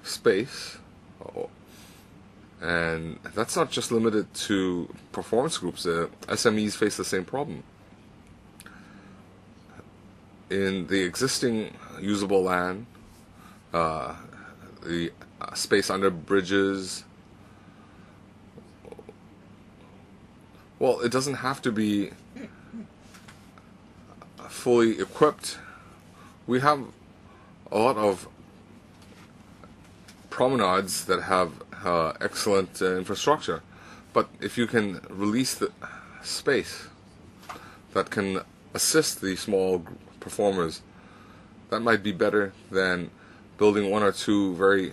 space. And that's not just limited to performance groups. SMEs face the same problem. In the existing usable land, the space under bridges, well, it doesn't have to be fully equipped. We have a lot of promenades that have excellent infrastructure, but if you can release the space that can assist the small performers, that might be better than building one or two very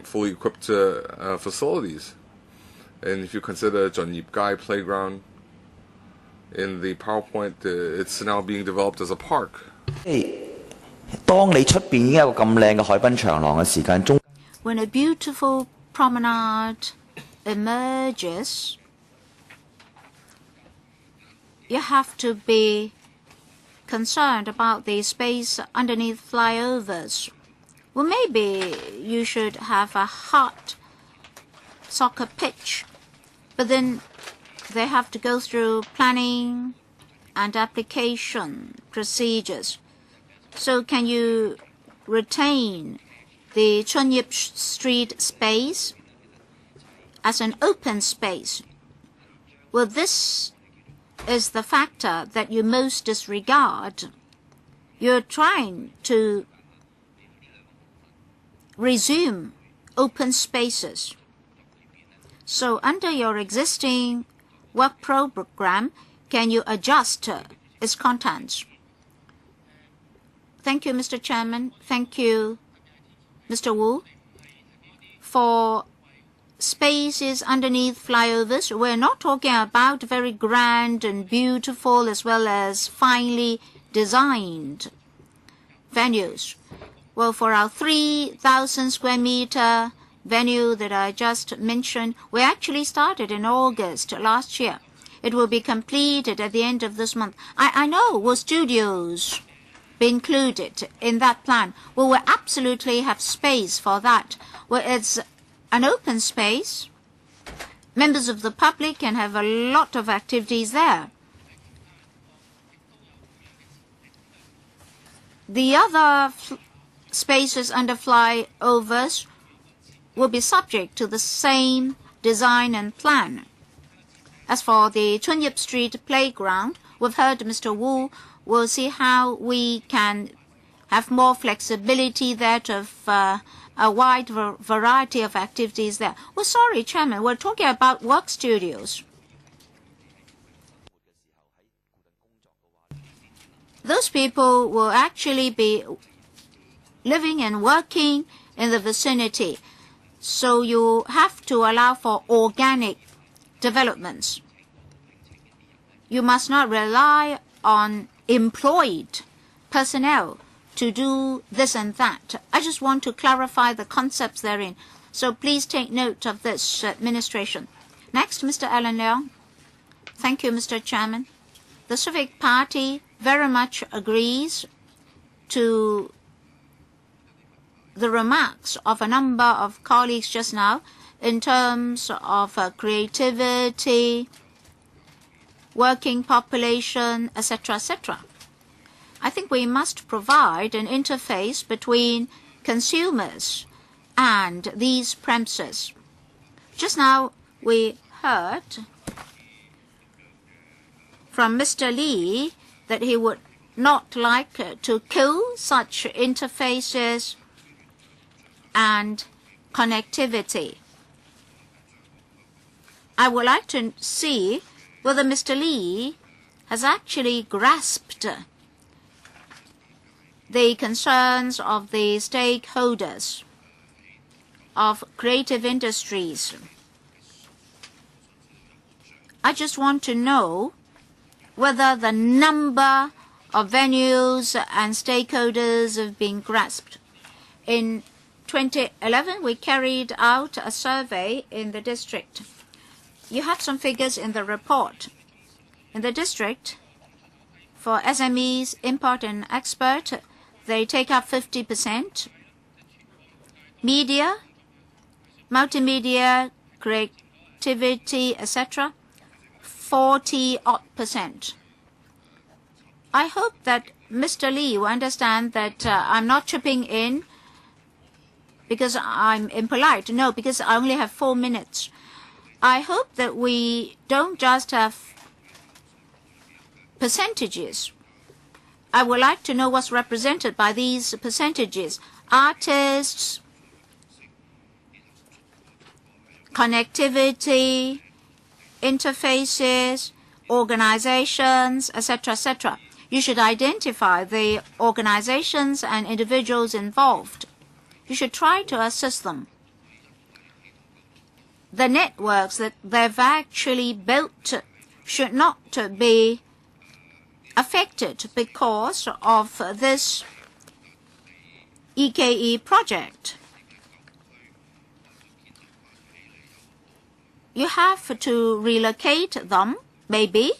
fully equipped facilities. And if you consider Zhonyip Gai Playground, in the PowerPoint, it's now being developed as a park. when a beautiful promenade emerges, you have to be concerned about the space underneath flyovers. Well, maybe you should have a hard soccer pitch, but then they have to go through planning and application procedures. So can you retain the Chunyip Street space as an open space? Well, this is the factor that you most disregard. You're trying to resume open spaces. So under your existing work program, can you adjust its contents? Thank you, Mr. Chairman. Thank you, Mr. Wu. For spaces underneath flyovers, we're not talking about very grand and beautiful as well as finely designed venues. Well, for our 3,000 square meter venue that I just mentioned, we actually started in August last year. It will be completed at the end of this month. I know, will studios be included in that plan? Well, we absolutely have space for that. Well, it's an open space. Members of the public can have a lot of activities there. The other spaces under flyovers will be subject to the same design and plan. As for the Chunyip Street playground, we've heard Mr. Wu. We'll see how we can have more flexibility there of a wide variety of activities there. Well, sorry, Chairman, we're talking about work studios. Those people will actually be living and working in the vicinity. So you have to allow for organic developments. You must not rely on employed personnel to do this and that. I just want to clarify the concepts therein. So please take note of this, administration. Next, Mr. Alan Leong. Thank you, Mr. Chairman. The Civic Party very much agrees to the remarks of a number of colleagues just now in terms of creativity, working population, etc., etc. I think we must provide an interface between consumers and these premises. Just now we heard from Mr. Lee that he would not like to kill such interfaces and connectivity. I would like to see whether Mr. Lee has actually grasped the concerns of the stakeholders of creative industries. I just want to know whether the number of venues and stakeholders have been grasped. In 2011, we carried out a survey in the district. You have some figures in the report. In the district, for SMEs, import and export, they take up 50%. Media, multimedia, creativity, etc., 40-odd%. I hope that Mr. Lee will understand that I'm not chipping in because I'm impolite. No, because I only have 4 minutes. I hope that we don't just have percentages. I would like to know what's represented by these percentages. Artists, connectivity, interfaces, organizations, etc., etc. You should identify the organizations and individuals involved. You should try to assist them. The networks that they've actually built should not be affected because of this EKE project. you have to relocate them, maybe,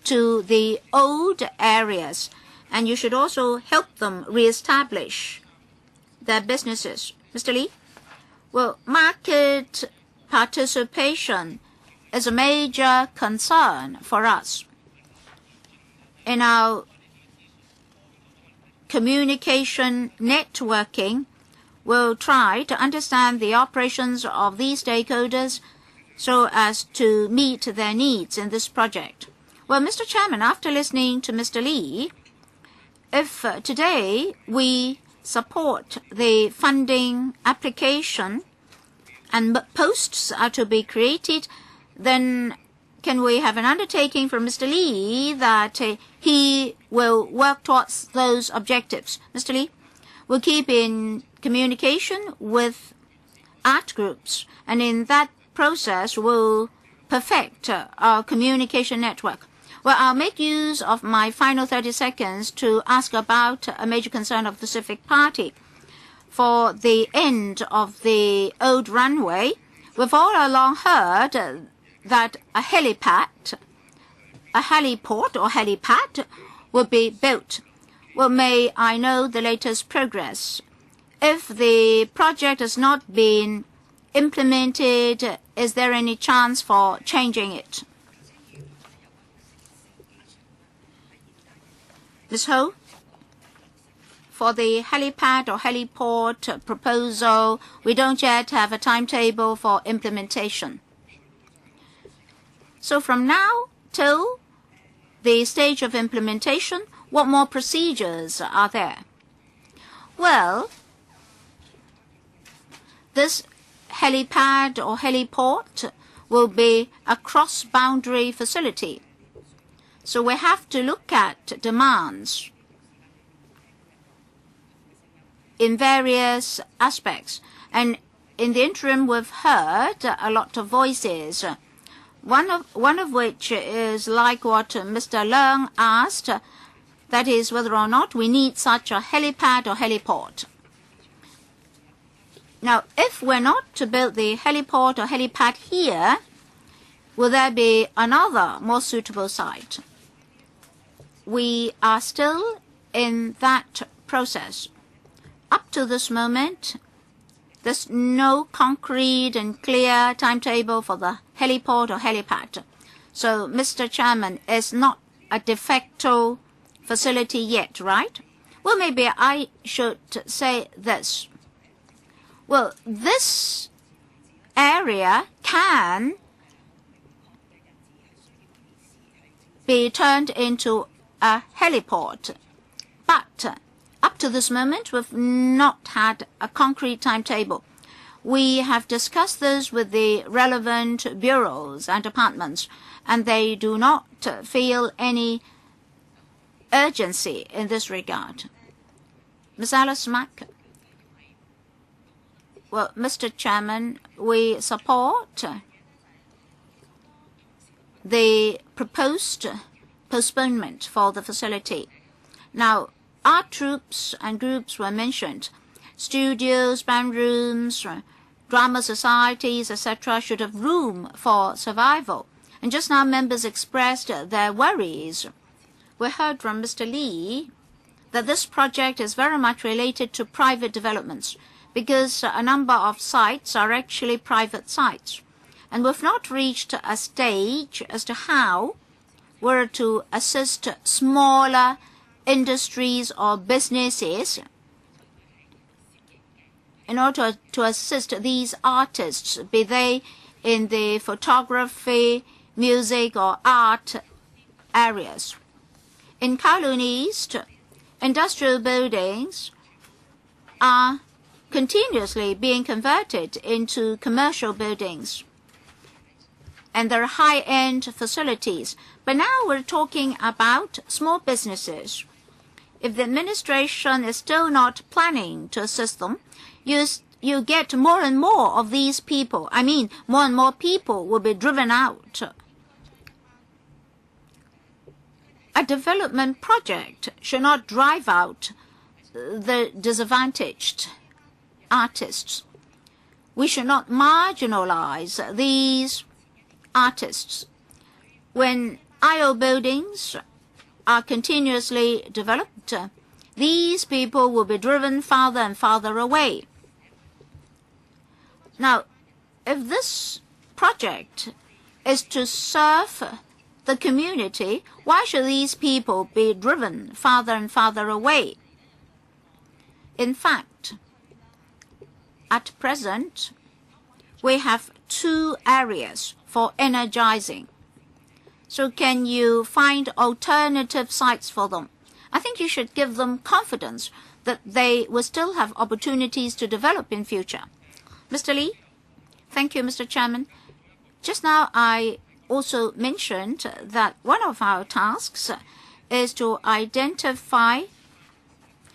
to the old areas, and you should also help them reestablish their businesses. Mr. Lee? Well, market participation is a major concern for us. In our communication networking, we'll try to understand the operations of these stakeholders so as to meet their needs in this project. Well, Mr. Chairman, after listening to Mr. Lee, if today we support the funding application and posts are to be created, then can we have an undertaking from Mr. Lee that he will work towards those objectives? Mr. Lee, we'll keep in communication with art groups, and in that process we'll perfect our communication network. Well, I'll make use of my final 30 seconds to ask about a major concern of the Civic Party. For the end of the old runway, we've all along heard that a heliport or helipad will be built. Well, may I know the latest progress? If the project has not been implemented, is there any chance for changing it? Ms. Ho, for the helipad or heliport proposal, we don't yet have a timetable for implementation. So from now till the stage of implementation, what more procedures are there? Well, this helipad or heliport will be a cross-boundary facility. So we have to look at demands in various aspects. And in the interim, we've heard a lot of voices, one of which is like what Mr. Leung asked, that is whether or not we need such a helipad or heliport. Now, if we're not to build the heliport or helipad here, will there be another more suitable site? We are still in that process. Up to this moment, there's no concrete and clear timetable for the heliport or helipad. So, Mr. Chairman, it's not a de facto facility yet, right? Well, maybe I should say this. Well, this area can be turned into a heliport, but up to this moment we've not had a concrete timetable. We have discussed this with the relevant bureaus and departments, and they do not feel any urgency in this regard. Ms. Alice Mack. Well, Mr. Chairman, we support the proposed postponement for the facility. Now, art troops and groups were mentioned. Studios, band rooms, drama societies, etc. should have room for survival. And just now members expressed their worries. We heard from Mr. Lee that this project is very much related to private developments because a number of sites are actually private sites. And we've not reached a stage as to how we're to assist smaller industries or businesses in order to assist these artists, be they in the photography, music, or art areas. In Kowloon East, industrial buildings are continuously being converted into commercial buildings, and they're high-end facilities. But now we're talking about small businesses. If the administration is still not planning to assist them, you get more and more of these people. I mean, more and more people will be driven out. A development project should not drive out the disadvantaged artists. We should not marginalize these artists. When idle buildings are continuously developed, these people will be driven farther and farther away. Now, if this project is to serve the community, why should these people be driven farther and farther away? In fact, at present, we have 2 areas for energizing. So can you find alternative sites for them? I think you should give them confidence that they will still have opportunities to develop in future. Mr. Lee? Thank you, Mr. Chairman. Just now I also mentioned that one of our tasks is to identify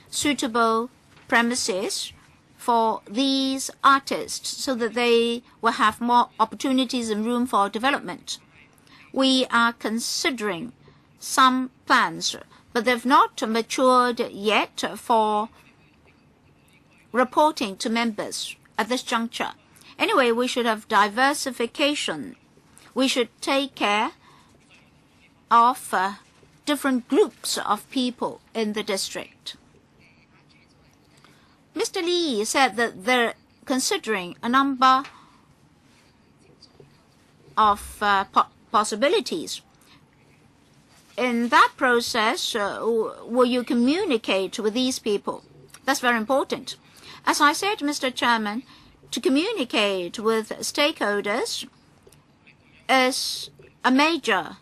suitable premises for these artists so that they will have more opportunities and room for development. We are considering some plans, but they've not matured yet for reporting to members at this juncture. Anyway, we should have diversification. We should take care of different groups of people in the district. Mr. Lee said that they're considering a number of possibilities. In that process, will you communicate with these people? That's very important. As I said, Mr. Chairman, to communicate with stakeholders is a major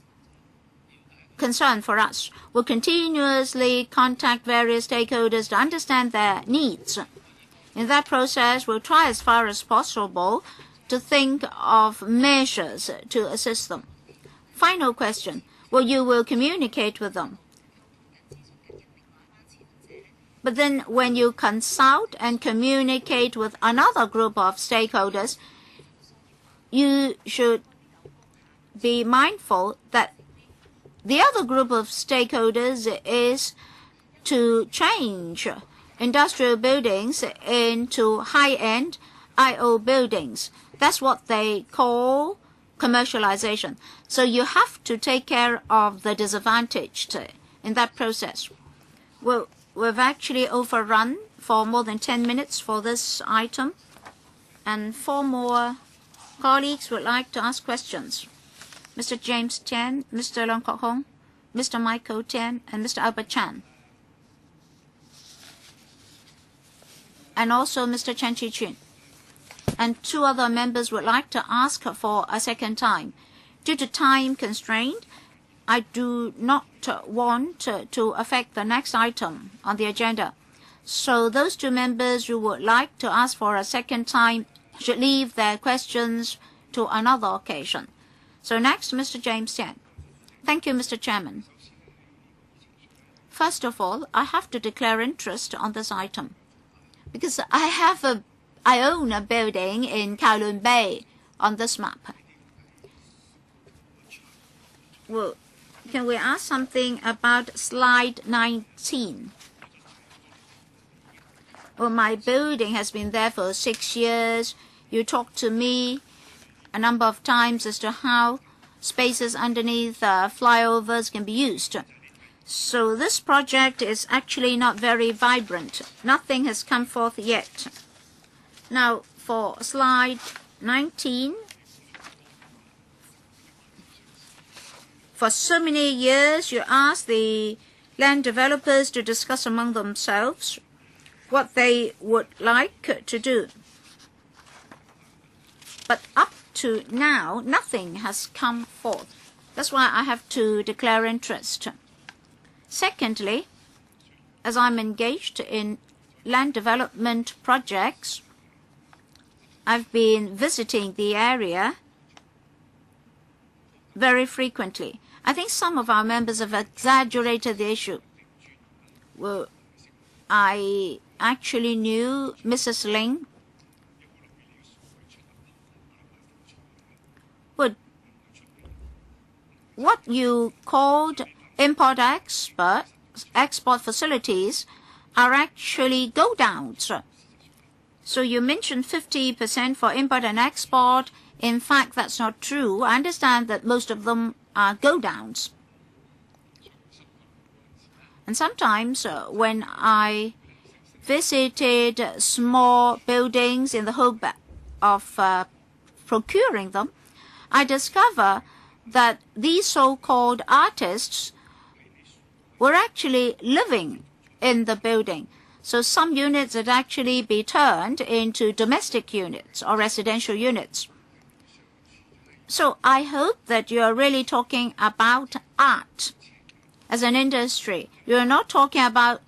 concern for us. We'll continuously contact various stakeholders to understand their needs. In that process, we'll try as far as possible to think of measures to assist them. Final question. Well, you will communicate with them. But then when you consult and communicate with another group of stakeholders, you should be mindful that the other group of stakeholders is to change industrial buildings into high-end IO buildings. That's what they call commercialization. So you have to take care of the disadvantaged in that process. Well, we've actually overrun for more than 10 minutes for this item, and 4 more colleagues would like to ask questions. Mr. James Tian, Mr. Leung Kok Hong, Mr. Michael Tian, and Mr. Albert Chan. And also Mr. Chen Chi-chun. And 2 other members would like to ask for a second time. Due to time constraint, I do not want to affect the next item on the agenda. So those 2 members who would like to ask for a second time should leave their questions to another occasion. So next, Mr. James Tian. Thank you, Mr. Chairman. First of all, I have to declare interest on this item because I own a building in Kowloon Bay on this map. Well, can we ask something about slide 19? Well, my building has been there for 6 years. You talked to me a number of times as to how spaces underneath flyovers can be used. So this project is actually not very vibrant. Nothing has come forth yet. Now, for slide 19, for so many years, you asked the land developers to discuss among themselves what they would like to do. But up to now, nothing has come forth. That's why I have to declare interest. Secondly, as I'm engaged in land development projects, I've been visiting the area very frequently. I think some of our members have exaggerated the issue. Well, I actually knew Mrs. Ling. But what you called import-export facilities are actually go-downs. So you mentioned 50% for import and export In fact, that's not true. I understand that most of them are go-downs. And sometimes when I visited small buildings in the hope of procuring them, I discover that these so-called artists were actually living in the building. So some units had actually be turned into domestic units or residential units. So I hope that you are really talking about art as an industry. You are not talking about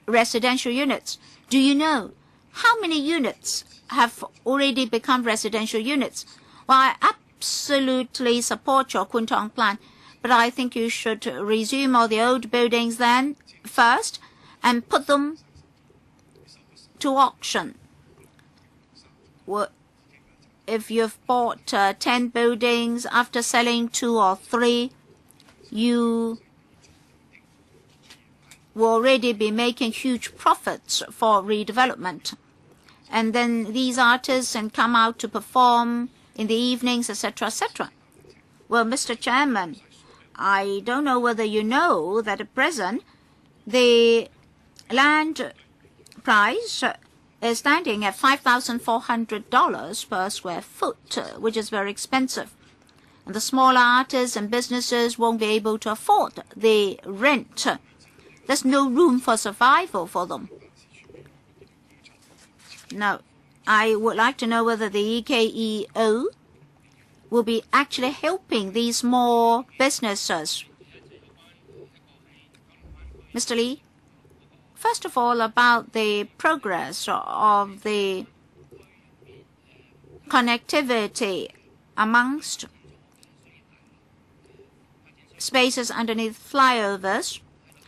residential units. Do you know how many units have already become residential units? Well, I absolutely support your Kwun Tong plan, but I think you should resume all the old buildings then first and put them to auction. Well, if you've bought 10 buildings, after selling 2 or 3, you will already be making huge profits for redevelopment. And then these artists can come out to perform in the evenings, etc., etc. Well, Mr. Chairman, I don't know whether you know that at present the land price is standing at $5,400 per square foot, which is very expensive. And the smaller artists and businesses won't be able to afford the rent. There's no room for survival for them. Now, I would like to know whether the EKEO will be actually helping these small businesses. Mr. Lee, first of all, about the progress of the connectivity amongst spaces underneath flyovers,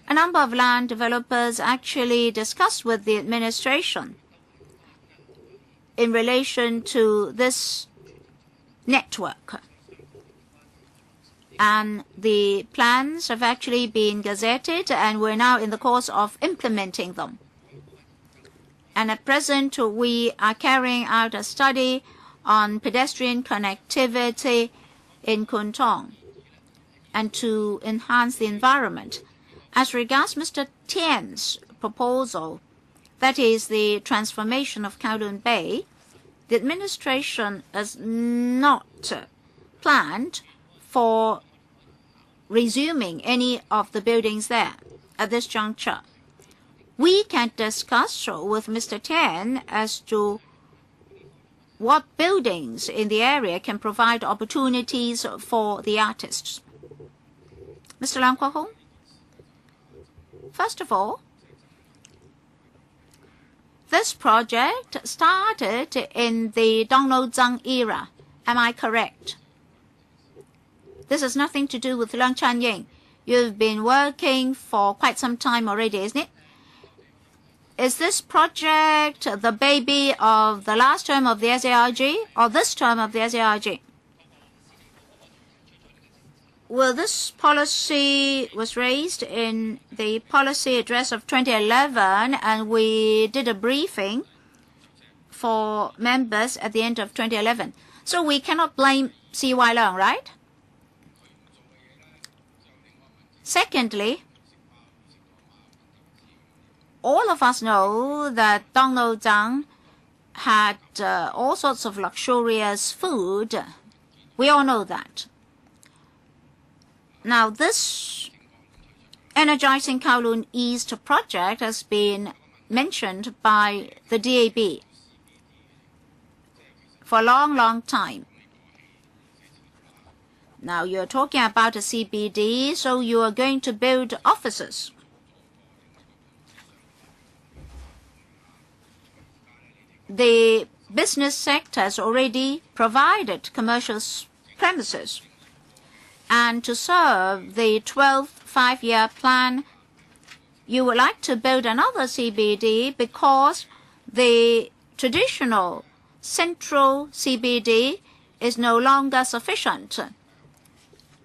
a number of land developers actually discussed with the administration in relation to this network. And the plans have actually been gazetted, and we're now in the course of implementing them. And at present, we are carrying out a study on pedestrian connectivity in Kwun Tong and to enhance the environment. As regards Mr. Tian's proposal, that is the transformation of Kowloon Bay, the administration has not planned for resuming any of the buildings there at this juncture. We can discuss with Mr. Tian as to what buildings in the area can provide opportunities for the artists. Mr. Lam Kwok Hong? First of all, this project started in the Dong No Zhang era. Am I correct? This has nothing to do with Leung Chan-ying. You've been working for quite some time already, isn't it? Is this project the baby of the last term of the SARG or this term of the SARG? Well, this policy was raised in the policy address of 2011, and we did a briefing for members at the end of 2011. So we cannot blame C.Y. Leung, right? Secondly, all of us know that Dong No Zhang had all sorts of luxurious food. We all know that. Now, this Energizing Kowloon East project has been mentioned by the DAB for a long, long time. Now, you're talking about a CBD, so you are going to build offices. The business sector has already provided commercial premises. And to serve the 12th five-year plan, you would like to build another CBD because the traditional central CBD is no longer sufficient.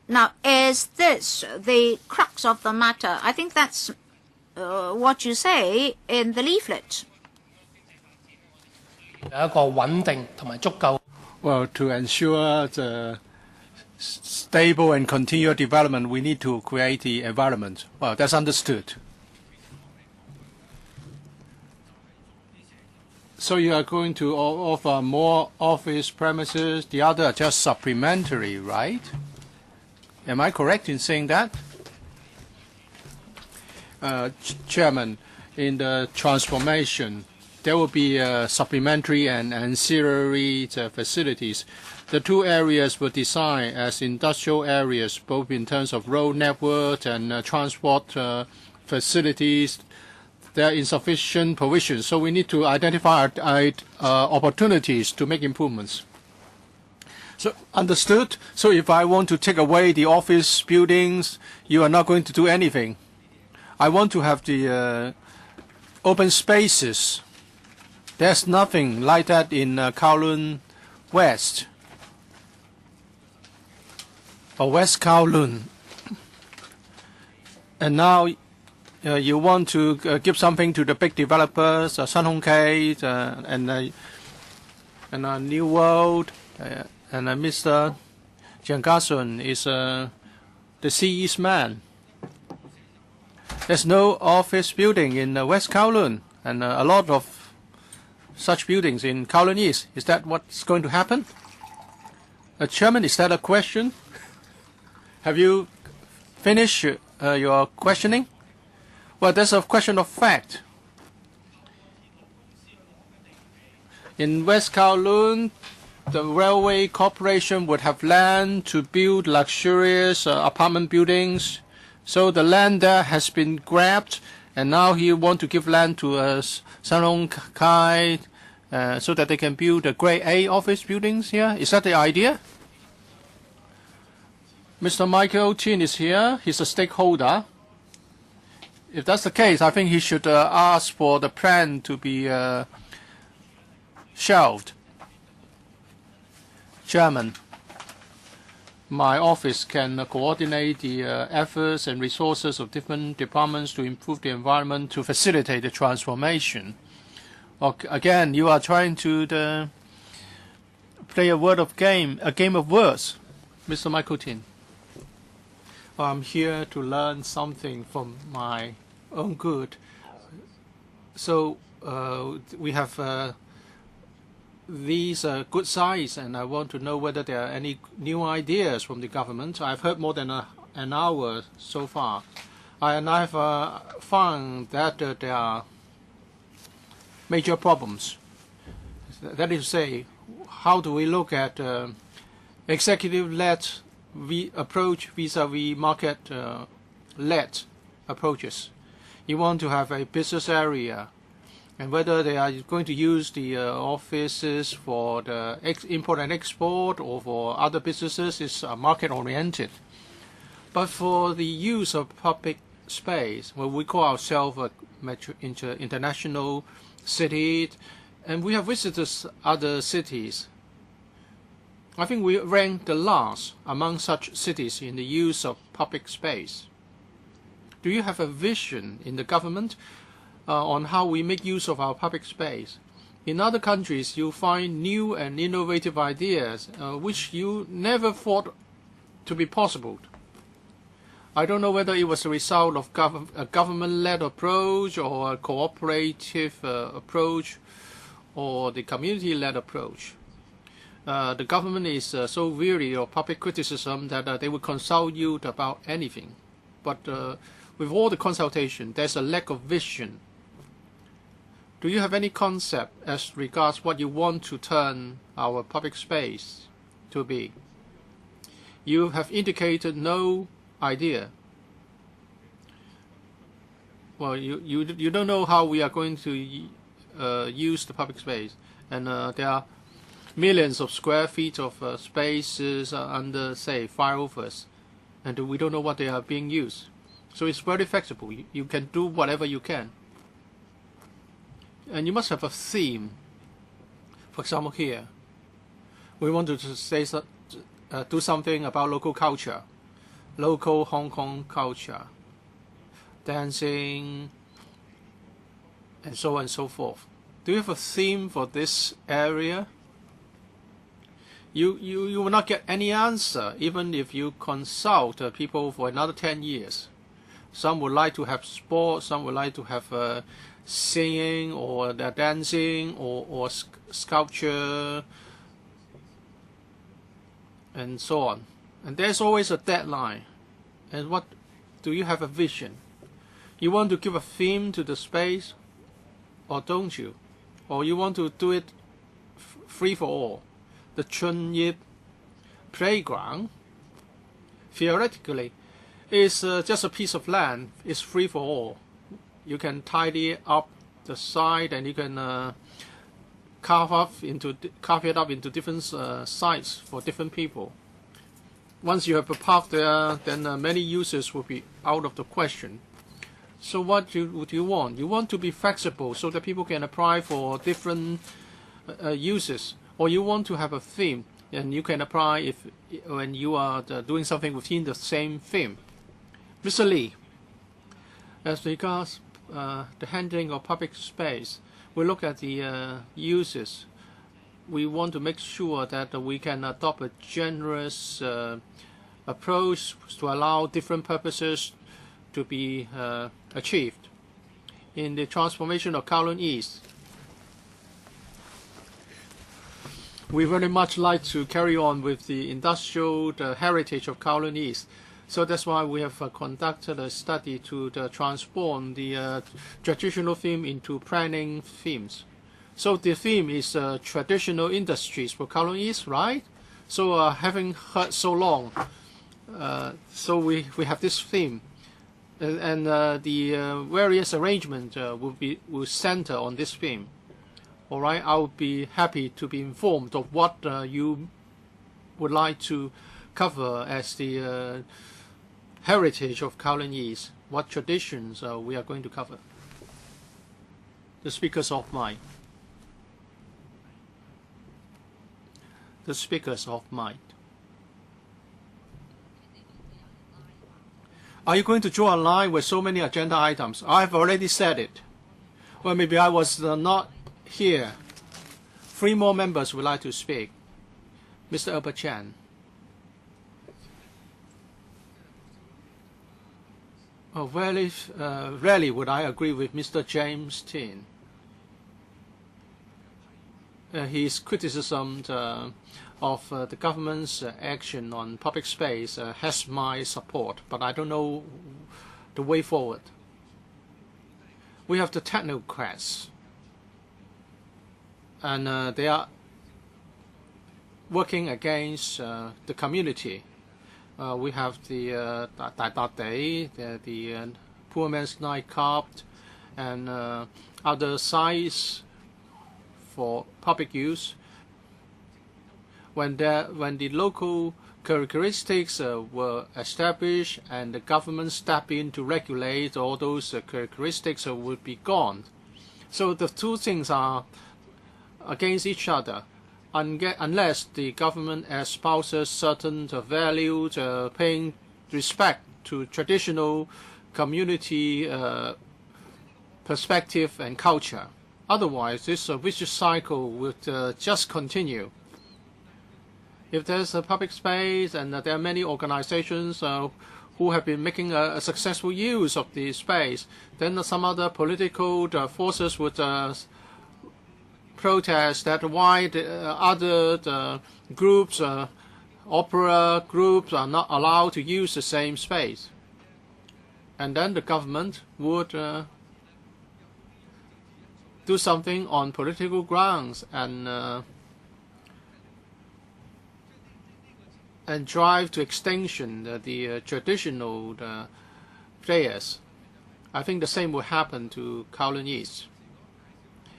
Now, is this the crux of the matter? I think that's what you say in the leaflet. Well, to ensure the stable and continual development, we need to create the environment. Well, that's understood. So you are going to offer more office premises. The other are just supplementary, right? Am I correct in saying that? Chairman, in the transformation, there will be supplementary and ancillary facilities. The two areas were designed as industrial areas, both in terms of road network and transport facilities. There are insufficient provisions, so we need to identify opportunities to make improvements. So understood. So if I want to take away the office buildings, you are not going to do anything. I want to have the open spaces. There's nothing like that in Kowloon West or West Kowloon. And now you want to give something to the big developers, Sun Hung Kai and New World, and Mr. Jiang Gasun is the CE's man. There's no office building in West Kowloon, and a lot of such buildings in Kowloon East. Is that what's going to happen? Chairman, is that a question? Have you finished your questioning? Well, that's a question of fact. In West Kowloon, the railway corporation would have land to build luxurious apartment buildings. So the land there has been grabbed, and now he want to give land to Sun Hung Kai so that they can build the Grade A office buildings here. Is that the idea? Mr. Michael Chin is here. He's a stakeholder. If that's the case, I think he should ask for the plan to be shelved. Chairman, my office can coordinate the efforts and resources of different departments to improve the environment to facilitate the transformation. Again, you are trying to play a game of words, Mr. Michael Tin. I'm here to learn something from my own good. So we have these good sides, and I want to know whether there are any new ideas from the government. I've heard more than an hour so far, and I've found that there are major problems. That is to say, how do we look at executive-led approach vis-à-vis market-led approaches? You want to have a business area, and whether they are going to use the offices for the import and export or for other businesses is market-oriented. But for the use of public space, well, we call ourselves a international city, and we have visited other cities. I think we rank the last among such cities in the use of public space. Do you have a vision in the government on how we make use of our public space? In other countries, you find new and innovative ideas which you never thought to be possible. I don't know whether it was a result of a government-led approach or a cooperative approach or the community-led approach. The government is so weary of public criticism that they will consult you about anything. But with all the consultation, there's a lack of vision. Do you have any concept as regards what you want to turn our public space to be? You have indicated no idea. Well, you don't know how we are going to use the public space, and there are millions of square feet of spaces under, say, flyovers, and we don't know what they are being used. So it's very flexible. You can do whatever you can. And you must have a theme. For example, here, we want to do something about local culture, local Hong Kong culture, dancing, and so on and so forth. Do you have a theme for this area? you will not get any answer, even if you consult people for another 10 years. Some would like to have sport, some would like to have singing or dancing or sculpture and so on. And there's always a deadline. And what do you have a vision? You want to give a theme to the space, or don't you? Or you want to do it free for all? The Chunyip playground, theoretically, is just a piece of land. It's free for all. You can tidy up the side, and you can carve it up into different sites for different people. Once you have a park there, then many uses will be out of the question. So what would you want? You want to be flexible so that people can apply for different uses, or you want to have a theme and you can apply when you are doing something within the same theme. Mr. Lee, as regards the handling of public space, we look at the uses. We want to make sure that we can adopt a generous approach to allow different purposes to be achieved. In the transformation of Kowloon East, we very much like to carry on with the industrial heritage of Kowloon East. So that's why we have conducted a study to transform the traditional theme into planning themes. So the theme is traditional industries for Kowloon East, right? So having heard so long, so we have this theme. And the various arrangements will center on this theme. All right, I would be happy to be informed of what you would like to cover as the heritage of Kowloon East. What traditions we are going to cover. The speakers of mind. The speakers of mind. Are you going to draw a line with so many agenda items? I've already said it. Well, maybe I was not here. 3 more members would like to speak. Mr. Albert Chan. Oh, rarely would I agree with Mr. James Tin. His criticism of the government's action on public space has my support, but I don't know the way forward. We have the technocrats, and they are working against the community. We have the Dai Da Day, the Poor Man's Nightclub, and other sites for public use. When the local characteristics were established and the government stepped in to regulate, all those characteristics would be gone. So the two things are against each other, unless the government espouses certain values, paying respect to traditional community perspective and culture. Otherwise, this vicious cycle would just continue. If there's a public space and there are many organizations who have been making a successful use of the space, then some other political forces would protest that why the other groups, opera groups, are not allowed to use the same space. And then the government would do something on political grounds and drive to extinction the traditional players. I think the same will happen to Kowloon East.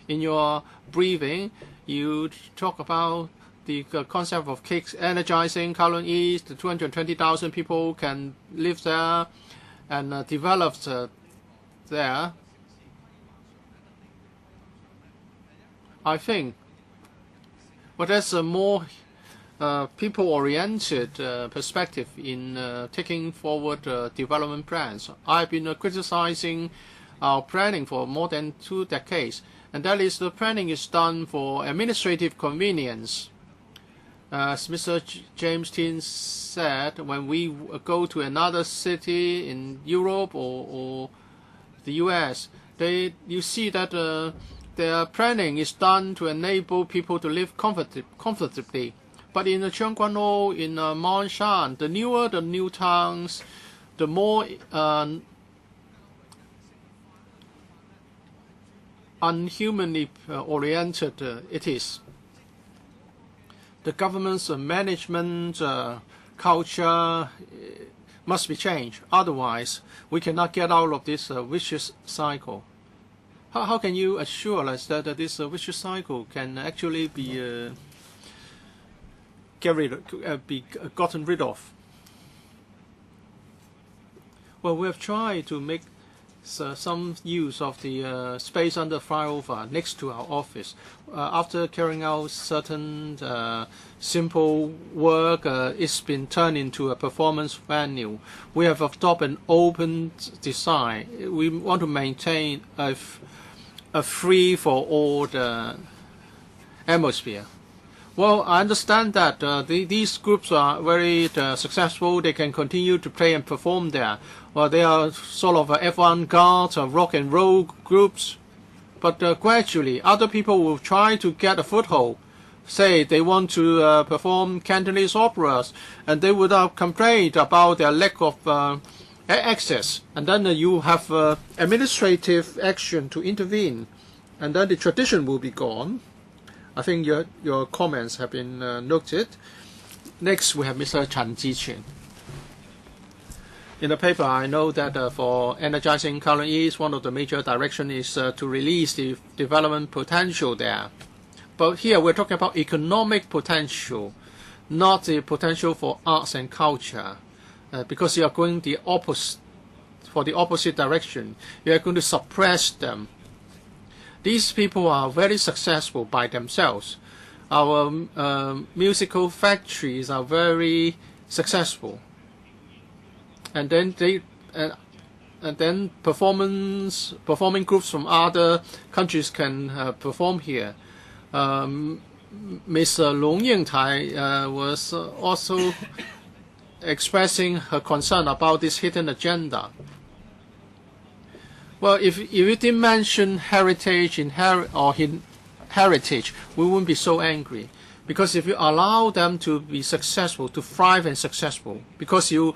In your briefing, you talk about the concept of energizing Kowloon East. 220,000 people can live there and develop there. I think, but that's a more people-oriented perspective in taking forward development plans. I've been criticizing our planning for more than 2 decades, and that is the planning is done for administrative convenience. As Mr. James Tin said, when we go to another city in Europe or the US, you see that their planning is done to enable people to live comfortably. But in the Chengguanou, in Ma'anshan, the newer the new towns, the more unhumanly oriented it is. The government's management culture must be changed. Otherwise, we cannot get out of this vicious cycle. How can you assure us that this vicious cycle can actually be gotten rid of? Well, we have tried to make some use of the space under flyover next to our office. After carrying out certain simple work, it's been turned into a performance venue. We have adopted an open design. We want to maintain a free-for-all atmosphere. Well, I understand that these groups are very successful. They can continue to play and perform there. Well, they are sort of avant-garde rock and roll groups. But gradually, other people will try to get a foothold. Say they want to perform Cantonese operas, and they would have complained about their lack of access. And then you have administrative action to intervene, and then the tradition will be gone. I think your comments have been noted. Next, we have Mr. Chan Jiqun. In the paper, I know that for energizing Kowloon East, one of the major directions is to release the development potential there. But here we're talking about economic potential, not the potential for arts and culture, because you are going for the opposite direction. You are going to suppress them. These people are very successful by themselves. Our musical factories are very successful. And then performing groups from other countries can perform here. Ms. Long Yingtai was also expressing her concern about this hidden agenda. Well, if you didn't mention heritage heritage, we wouldn't be so angry. Because if you allow them to be successful, to thrive and successful, because you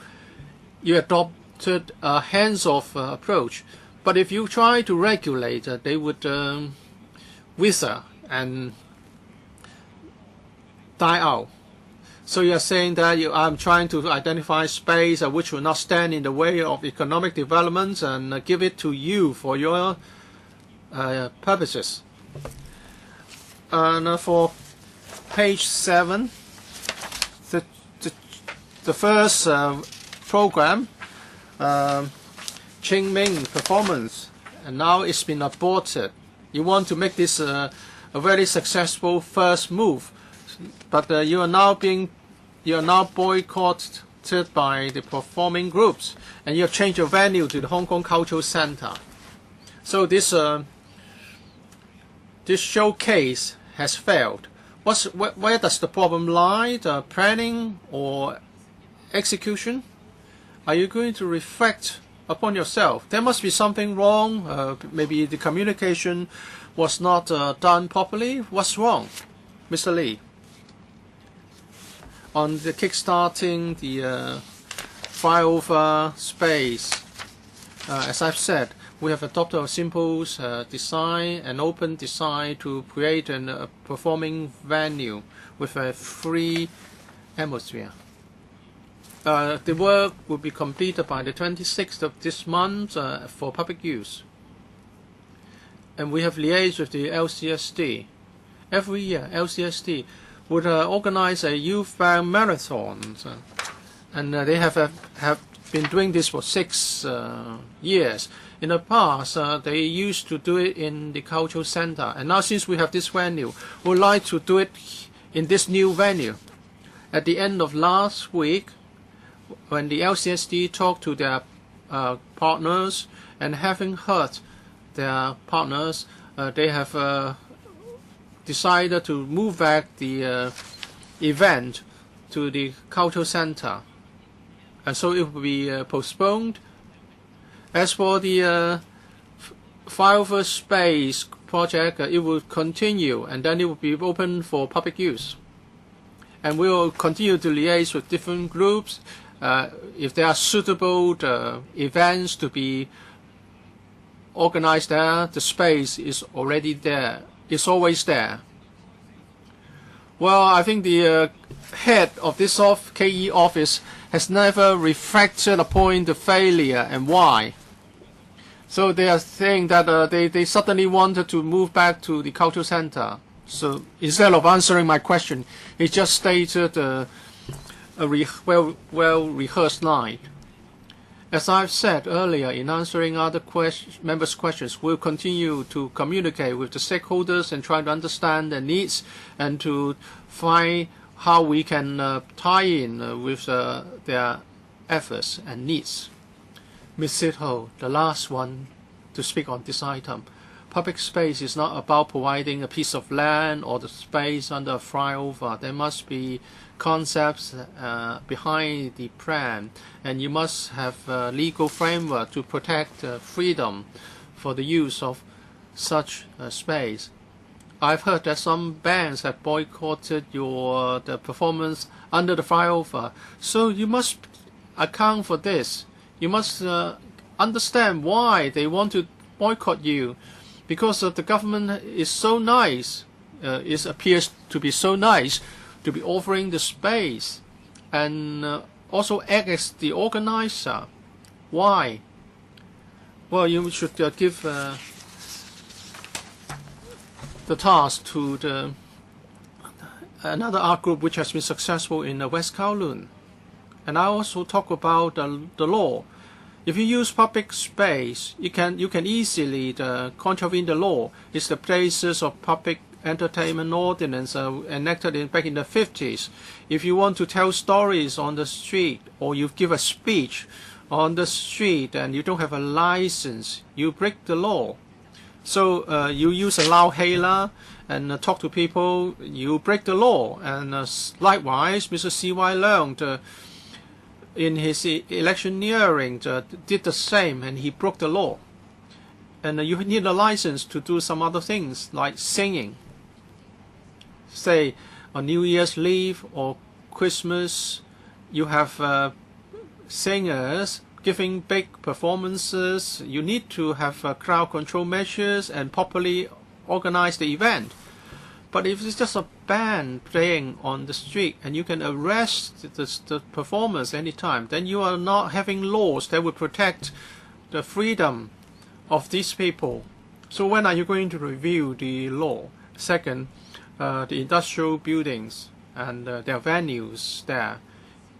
adopted a hands-off approach. But if you try to regulate, they would wither and die out. So you are saying that I'm trying to identify space which will not stand in the way of economic development and give it to you for your purposes. And for page 7, the first program, Qingming performance, and now it's been aborted. You want to make this a very successful first move, but you are now boycotted by the performing groups, and you have changed your venue to the Hong Kong Cultural Center. So this showcase has failed. Where does the problem lie? The planning or execution? Are you going to reflect upon yourself? There must be something wrong. Maybe the communication was not done properly. What's wrong, Mr. Lee? On the kickstarting the flyover space, as I've said, we have adopted a simple design, an open design to create a performing venue with a free atmosphere. The work will be completed by the 26th of this month for public use. And we have liaised with the LCSD. Every year, LCSD would organize a youth band marathon. And they have been doing this for 6 years. In the past, they used to do it in the cultural center. And now since we have this venue, we would like to do it in this new venue. At the end of last week, when the LCSD talked to their partners, and having heard their partners, they have decided to move back the event to the cultural center, and so it will be postponed. As for the flyover space project, it will continue, and then it will be open for public use. And we will continue to liaise with different groups if there are suitable events to be organized there. The space is already there. It's always there. Well, I think the head of this KE office has never reflected upon the failure and why. So they are saying that they suddenly wanted to move back to the cultural center. So instead of answering my question, he just stated a well-rehearsed line. As I've said earlier, in answering other members' questions, we'll continue to communicate with the stakeholders and try to understand their needs and to find how we can tie in with their efforts and needs. Ms. Sitho, the last one to speak on this item. Public space is not about providing a piece of land or the space under a flyover. There must be concepts behind the plan, and you must have a legal framework to protect freedom for the use of such space. I've heard that some bands have boycotted the performance under the flyover, so you must account for this. You must understand why they want to boycott you. Because the government is so nice, it appears to be so nice to be offering the space and also act as the organizer. Why? Well, you should give the task to another art group which has been successful in West Kowloon. And I also talk about the law. If you use public space, you can easily contravene the law. It's the Places of Public Entertainment Ordinance enacted back in the 50s. If you want to tell stories on the street or you give a speech on the street and you don't have a license, you break the law. So you use a loud hailer and talk to people, you break the law. And likewise, Mr. C.Y. Leung, in his electioneering, did the same, and he broke the law. And you need a license to do some other things, like singing. Say, on New Year's Eve or Christmas, you have singers giving big performances. You need to have crowd control measures and properly organize the event. But if it's just a band playing on the street and you can arrest the performers anytime, then you are not having laws that will protect the freedom of these people. So when are you going to review the law? Second, the industrial buildings and their venues there.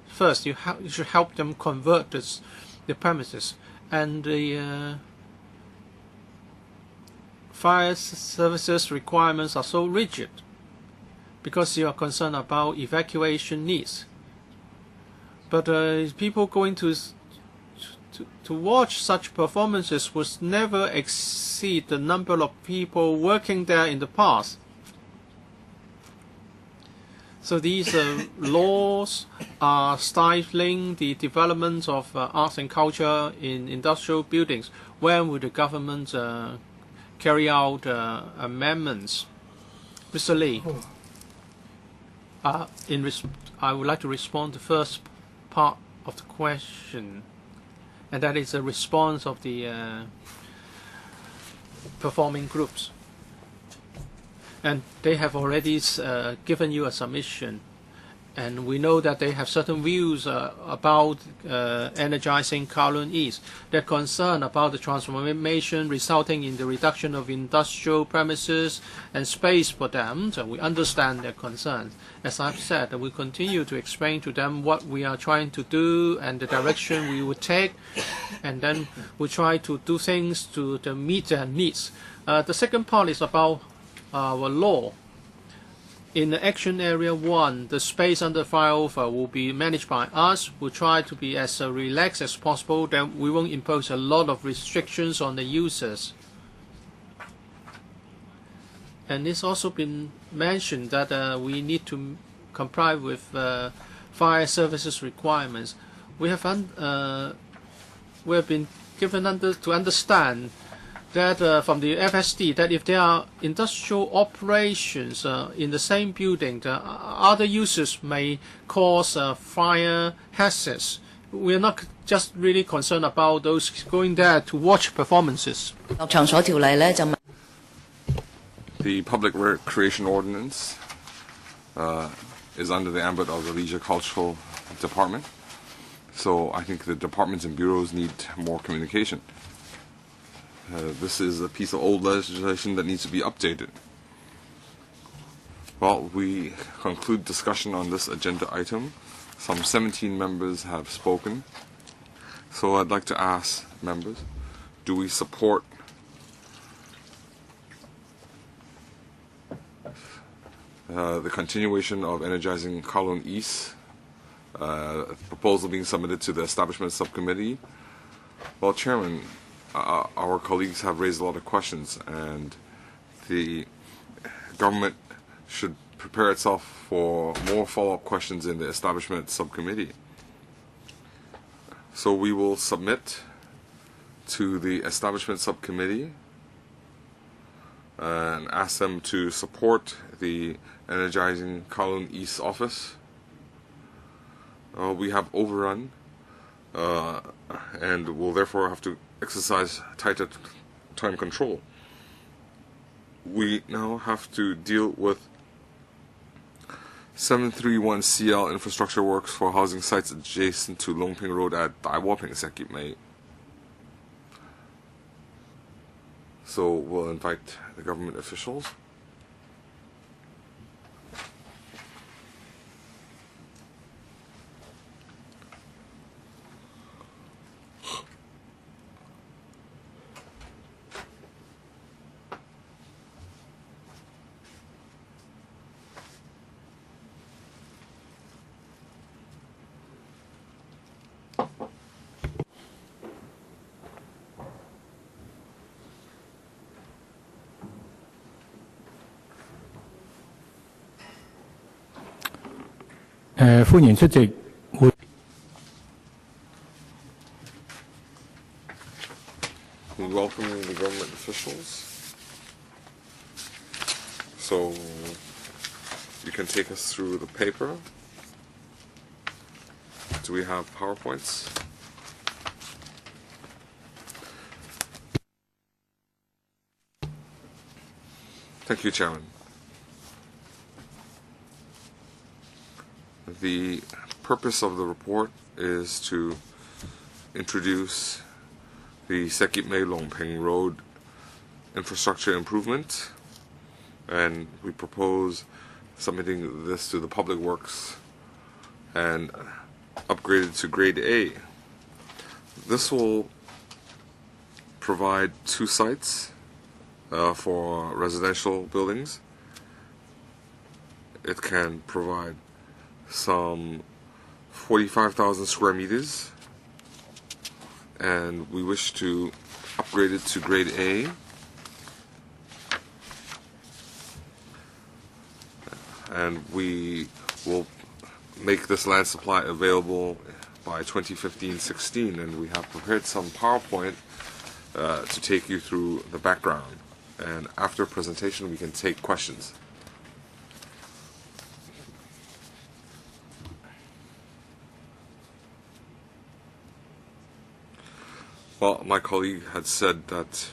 First, you should help them convert the premises. And the fire services requirements are so rigid because you are concerned about evacuation needs. But people going to watch such performances would never exceed the number of people working there in the past. So these laws are stifling the development of arts and culture in industrial buildings. When will the government carry out amendments? Mr. Lee, I would like to respond to the first part of the question, and that is a response of the performing groups. And they have already given you a submission. And we know that they have certain views about energizing Kowloon East. They're concerned about the transformation resulting in the reduction of industrial premises and space for them. So we understand their concerns. As I've said, we continue to explain to them what we are trying to do and the direction we would take. And then we try to do things to meet their needs. The second part is about our law. In the Action Area 1, the space under flyover will be managed by us. We'll try to be as relaxed as possible. Then we won't impose a lot of restrictions on the users. And it's also been mentioned that we need to comply with fire services requirements. We have been given to understand that from the FSD that if there are industrial operations in the same building, other users may cause fire hazards. We are not just really concerned about those going there to watch performances. The Public Recreation Ordinance is under the ambit of the Leisure Cultural Department. So I think the departments and bureaus need more communication. This is a piece of old legislation that needs to be updated. Well, we conclude discussion on this agenda item. Some 17 members have spoken. So I'd like to ask members, do we support the continuation of energizing Kowloon East, proposal being submitted to the Establishment Subcommittee? Well, Chairman, our colleagues have raised a lot of questions, and the government should prepare itself for more follow-up questions in the Establishment Subcommittee. So we will submit to the Establishment Subcommittee and ask them to support the Energizing Kowloon East office. We have overrun and will therefore have to exercise tighter time control. We now have to deal with 731CL infrastructure works for housing sites adjacent to Longping Road at Dai Waping, Sekip Mei. So we'll invite the government officials. We welcome the government officials. So you can take us through the paper. Do we have PowerPoints? Thank you, Chairman. The purpose of the report is to introduce the Sekip Mei Longping Road infrastructure improvement, and we propose submitting this to the Public Works and upgrade it to grade A. This will provide 2 sites for residential buildings. It can provide some 45,000 square meters, and we wish to upgrade it to grade A. And we will make this land supply available by 2015-16, and we have prepared some PowerPoint to take you through the background, and after presentation we can take questions. Well, my colleague had said that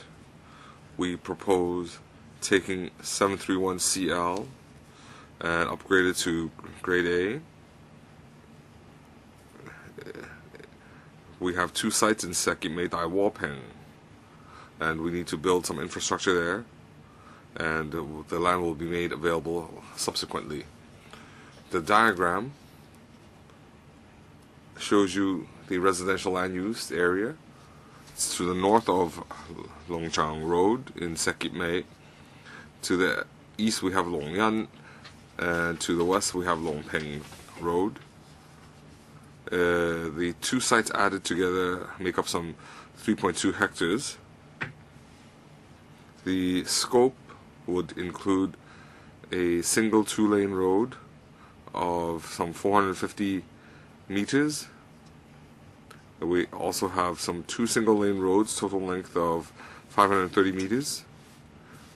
we propose taking 731CL and upgrade it to grade A. We have 2 sites in Sekip Mei Dai Waping, and we need to build some infrastructure there, and the land will be made available subsequently. The diagram shows you the residential land use area. It's to the north of Longchang Road in Sekip Mei. To the east we have Longyan, and to the west we have Longping Road. The 2 sites added together make up some 3.2 hectares. The scope would include a single 2-lane road of some 450 meters. We also have some 2 single-lane roads, total length of 530 meters.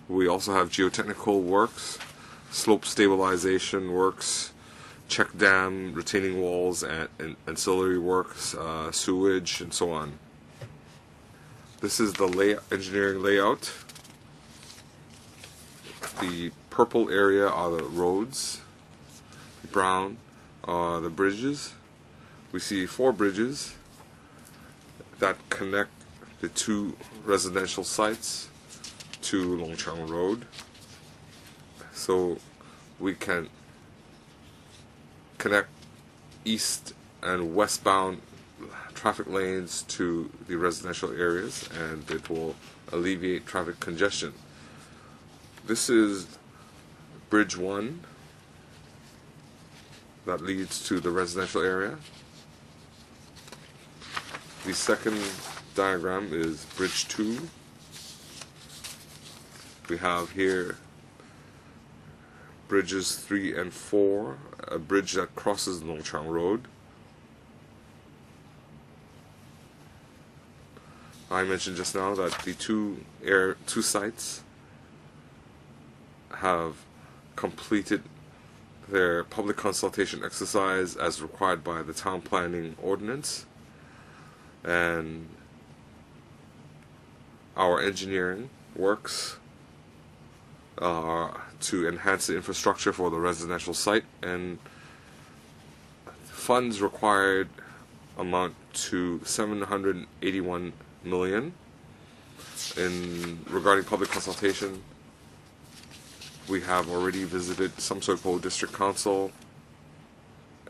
We also have geotechnical works, slope stabilization works, check dam, retaining walls, and ancillary works, sewage, and so on. This is the engineering layout. The purple area are the roads, brown are the bridges. We see 4 bridges that connect the 2 residential sites to Longchang Road. So we can connect east and westbound traffic lanes to the residential areas, and it will alleviate traffic congestion. This is Bridge 1 that leads to the residential area. The second diagram is Bridge 2. We have here Bridges 3 and 4, a bridge that crosses Longchang Road. I mentioned just now that the two sites have completed their public consultation exercise as required by the town planning ordinance, and our engineering works to enhance the infrastructure for the residential site, and funds required amount to 781 million. Regarding public consultation, we have already visited Samsoipo District Council,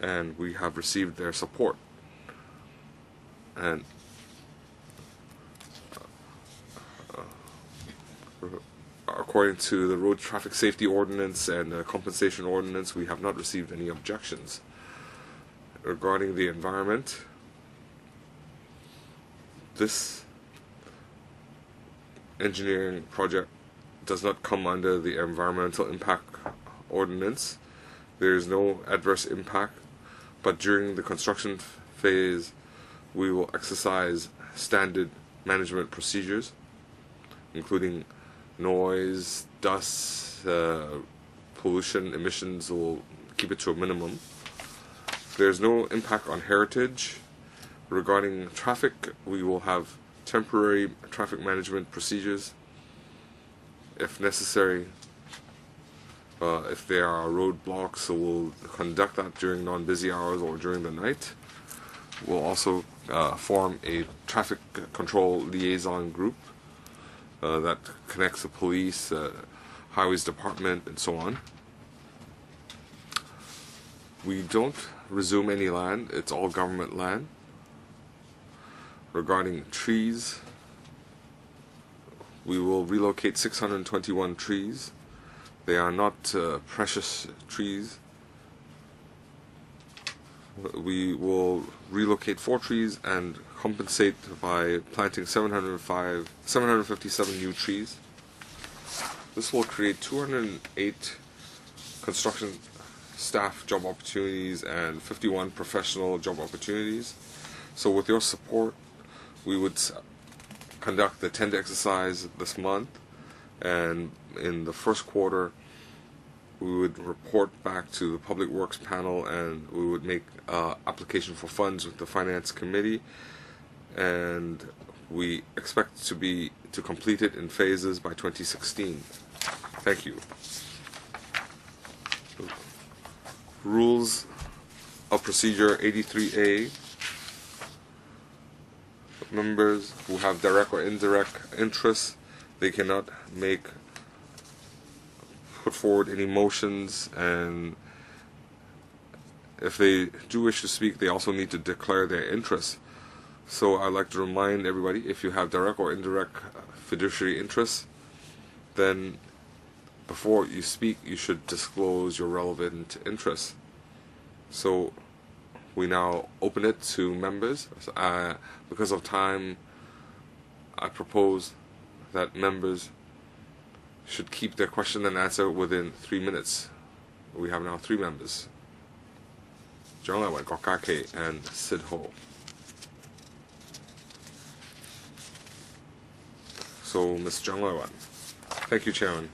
and we have received their support. And according to the Road Traffic Safety Ordinance and the Compensation Ordinance, we have not received any objections. Regarding the environment, this engineering project does not come under the Environmental Impact Ordinance. There is no adverse impact, but during the construction phase, we will exercise standard management procedures, including noise, dust, pollution, emissions. Will keep it to a minimum. There's no impact on heritage. Regarding traffic, we will have temporary traffic management procedures if necessary. If there are roadblocks, we'll conduct that during non-busy hours or during the night. We'll also form a traffic control liaison group that connects the police, highways department, and so on. We don't resume any land. It's all government land. Regarding trees, we will relocate 621 trees. They are not precious trees. We will relocate 4 trees and compensate by planting 757 new trees. This will create 208 construction staff job opportunities and 51 professional job opportunities. So with your support, we would conduct the tender exercise this month, and in the first quarter we would report back to the Public Works panel, and we would make application for funds with the Finance Committee, and we expect to complete it in phases by 2016. Thank you. Rules of Procedure 83A. Members who have direct or indirect interests, they cannot put forward any motions, and if they do wish to speak, they also need to declare their interests. So I'd like to remind everybody, if you have direct or indirect fiduciary interests, then before you speak, you should disclose your relevant interests. So we now open it to members. Because of time, I propose that members should keep their question and answer within 3 minutes. We have now 3 members. Zhang Laiwan, Kokake, and Sid Ho. So, Ms. Zhang Laiwan. Thank you, Chairman.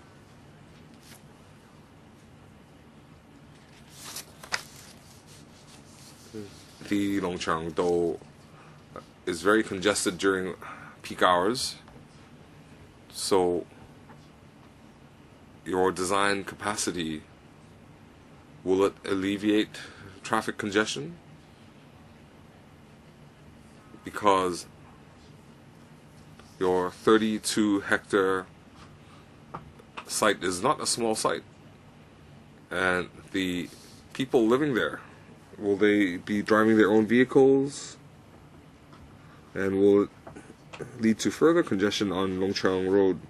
The Longchang-do is very congested during peak hours, so your design capacity, will it alleviate traffic congestion? Because your 32-hectare site is not a small site, and the people living there, will they be driving their own vehicles, and will it lead to further congestion on Longchang Road?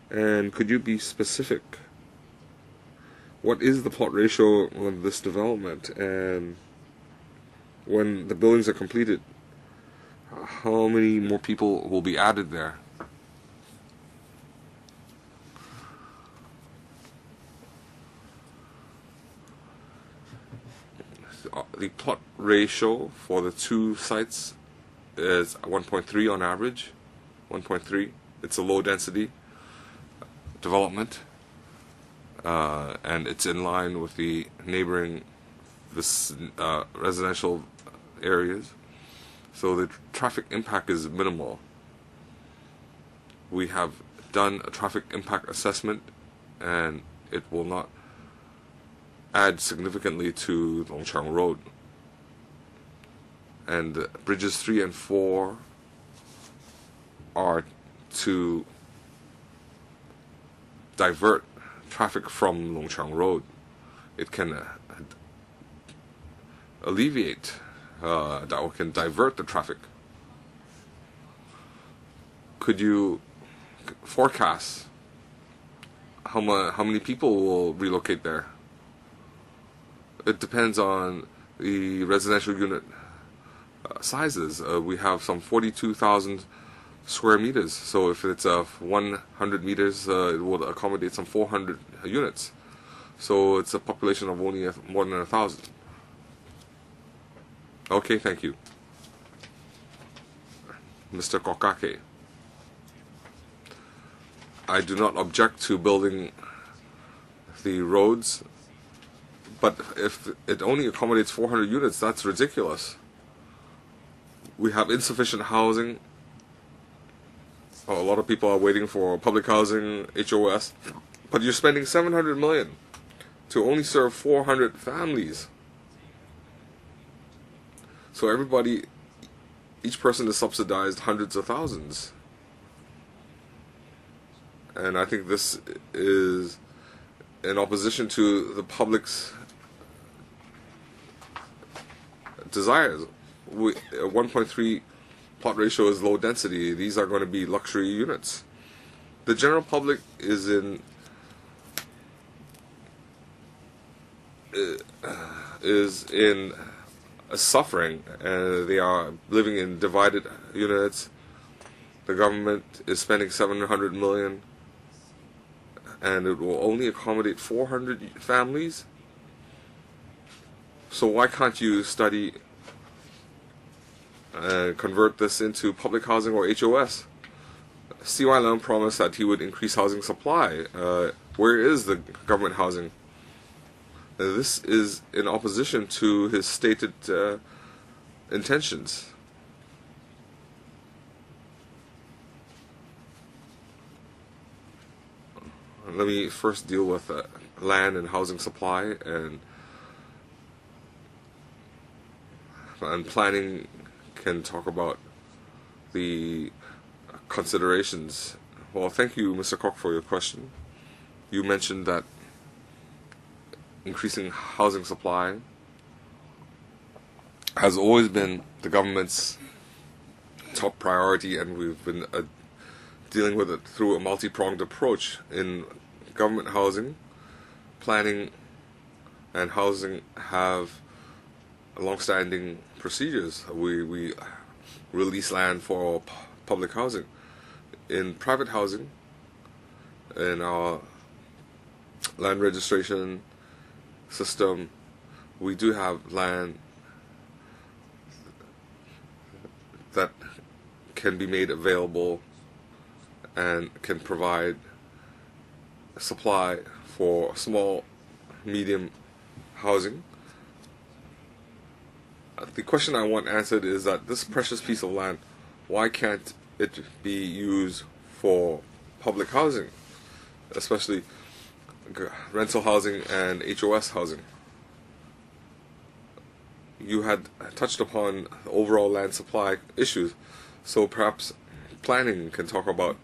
And could you be specific? What is the plot ratio of this development, and when the buildings are completed, how many more people will be added there? The plot ratio for the two sites is 1.3 on average. 1.3. It's a low density development, and it's in line with the neighboring residential areas. So the traffic impact is minimal. We have done a traffic impact assessment, and it will not add significantly to Longchang Road. And bridges 3 and 4 are to divert traffic from Longchang Road. It can alleviate, that can divert the traffic. Could you forecast how many people will relocate there? It depends on the residential unit sizes. We have some 42,000 square meters. So if it's 100 meters, it will accommodate some 400 units. So it's a population of only more than 1,000. Okay, thank you. Mr. Kokake. I do not object to building the roads, but if it only accommodates 400 units, that's ridiculous. We have insufficient housing. A lot of people are waiting for public housing, HOS, but you're spending $700 million to only serve 400 families. So everybody, each person is subsidized hundreds of thousands. And I think this is in opposition to the public's desires. 1.3 plot ratio is low density. These are going to be luxury units. The general public is in suffering, and they are living in divided units. The government is spending $700 million, and it will only accommodate 400 families. So why can't you study and convert this into public housing or HOS? C.Y. Leung promised that he would increase housing supply. Where is the government housing? This is in opposition to his stated intentions. Let me first deal with land and housing supply, and planning can talk about the considerations. Well, thank you, Mr. Kok, for your question. You mentioned that increasing housing supply has always been the government's top priority, and we've been dealing with it through a multi-pronged approach. In government housing, planning and housing have long-standing procedures. We release land for public housing. In private housing, in our land registration system, we do have land that can be made available and can provide supply for small, medium housing. The question I want answered is that this precious piece of land, why can't it be used for public housing, especially rental housing and HOS housing? You had touched upon overall land supply issues, so perhaps planning can talk about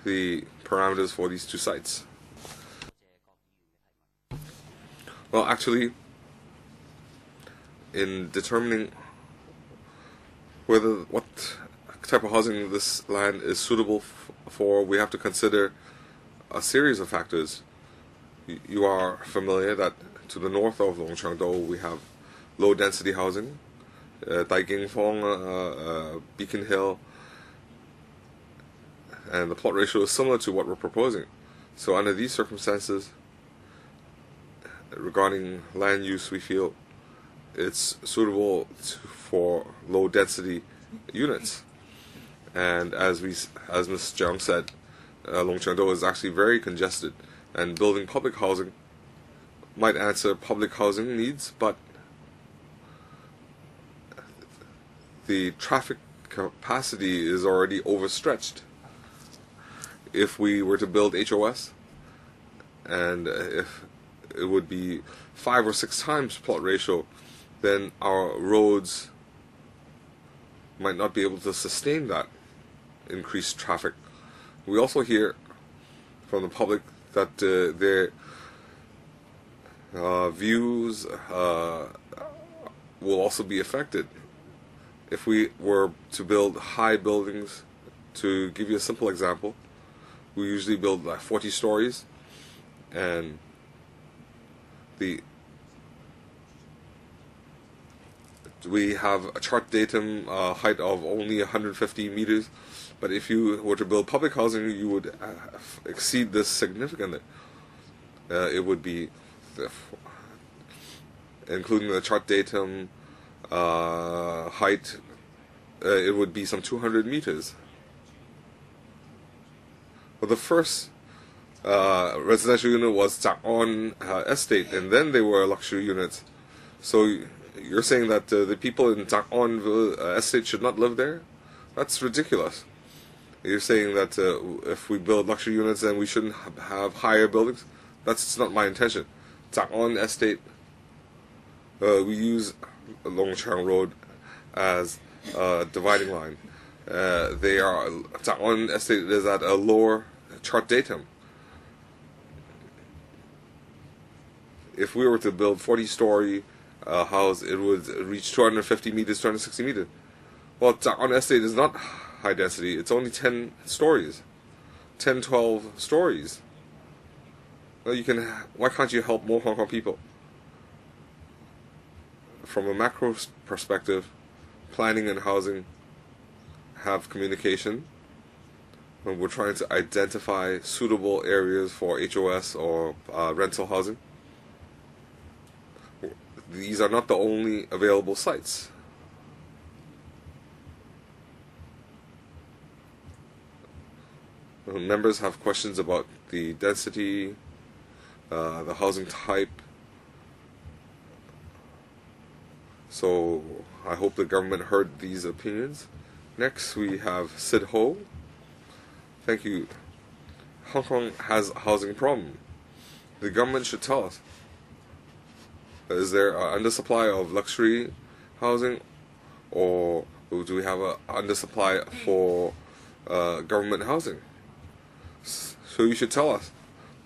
the parameters for these two sites. Well, actually, in determining what type of housing this land is suitable for, we have to consider a series of factors. You are familiar that to the north of Longchangdo we have low density housing, Daigingfong, Beacon Hill, and the plot ratio is similar to what we're proposing. So under these circumstances, regarding land use, we feel it's suitable for low density units. And as Ms. Jiang said, Longchangdo is actually very congested, and building public housing might answer public housing needs, but the traffic capacity is already overstretched. If we were to build HOS, and if it would be 5 or 6 times plot ratio, then our roads might not be able to sustain that increased traffic. We also hear from the public that their views will also be affected. If we were to build high buildings, to give you a simple example, we usually build like 40 stories, and we have a chart datum height of only 150 meters, but if you were to build public housing, you would exceed this significantly. It would be, including the chart datum height, it would be some 200 meters. Well, the first residential unit was Chak-on estate, and then they were luxury units. So you're saying that the people in Chak-on estate should not live there? That's ridiculous. You're saying that if we build luxury units, then we shouldn't have higher buildings? That's not my intention. Chak-on estate, we use Longchang Road as a dividing line. Chak-on estate is at a lower chart datum. If we were to build 40-story house, it would reach 250 meters, 260 meters. Well, Chak-on estate is not high density. It's only 10 stories, 10, 12 stories. Well, why can't you help more Hong Kong people? From a macro perspective, planning and housing have communication. When we're trying to identify suitable areas for HOS or rental housing, these are not the only available sites. Members have questions about the density, the housing type. So I hope the government heard these opinions. Next we have Sid Ho. Thank you. Hong Kong has a housing problem. The government should tell us. Is there an undersupply of luxury housing, or do we have an undersupply for government housing? So you should tell us.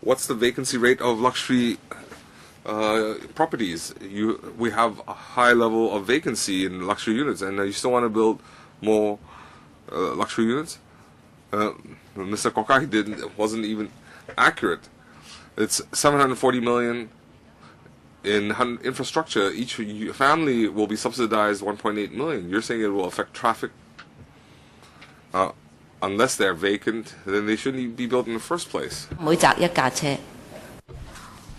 What's the vacancy rate of luxury properties? We have a high level of vacancy in luxury units, and you still want to build more luxury units? Mr. Kokai wasn't even accurate. It's 740 million in infrastructure. Each family will be subsidized 1.8 million. You're saying it will affect traffic? Unless they're vacant, then they shouldn't be built in the first place.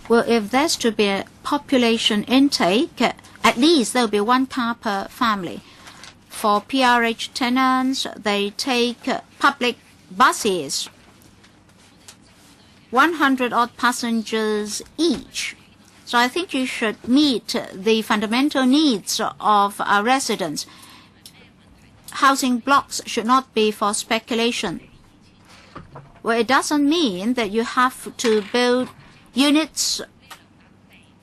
Well, if there's to be a population intake, at least there'll be 1 car per family. For PRH tenants, they take public buses, 100-odd passengers each. So I think you should meet the fundamental needs of our residents. Housing blocks should not be for speculation. Well, it doesn't mean that you have to build units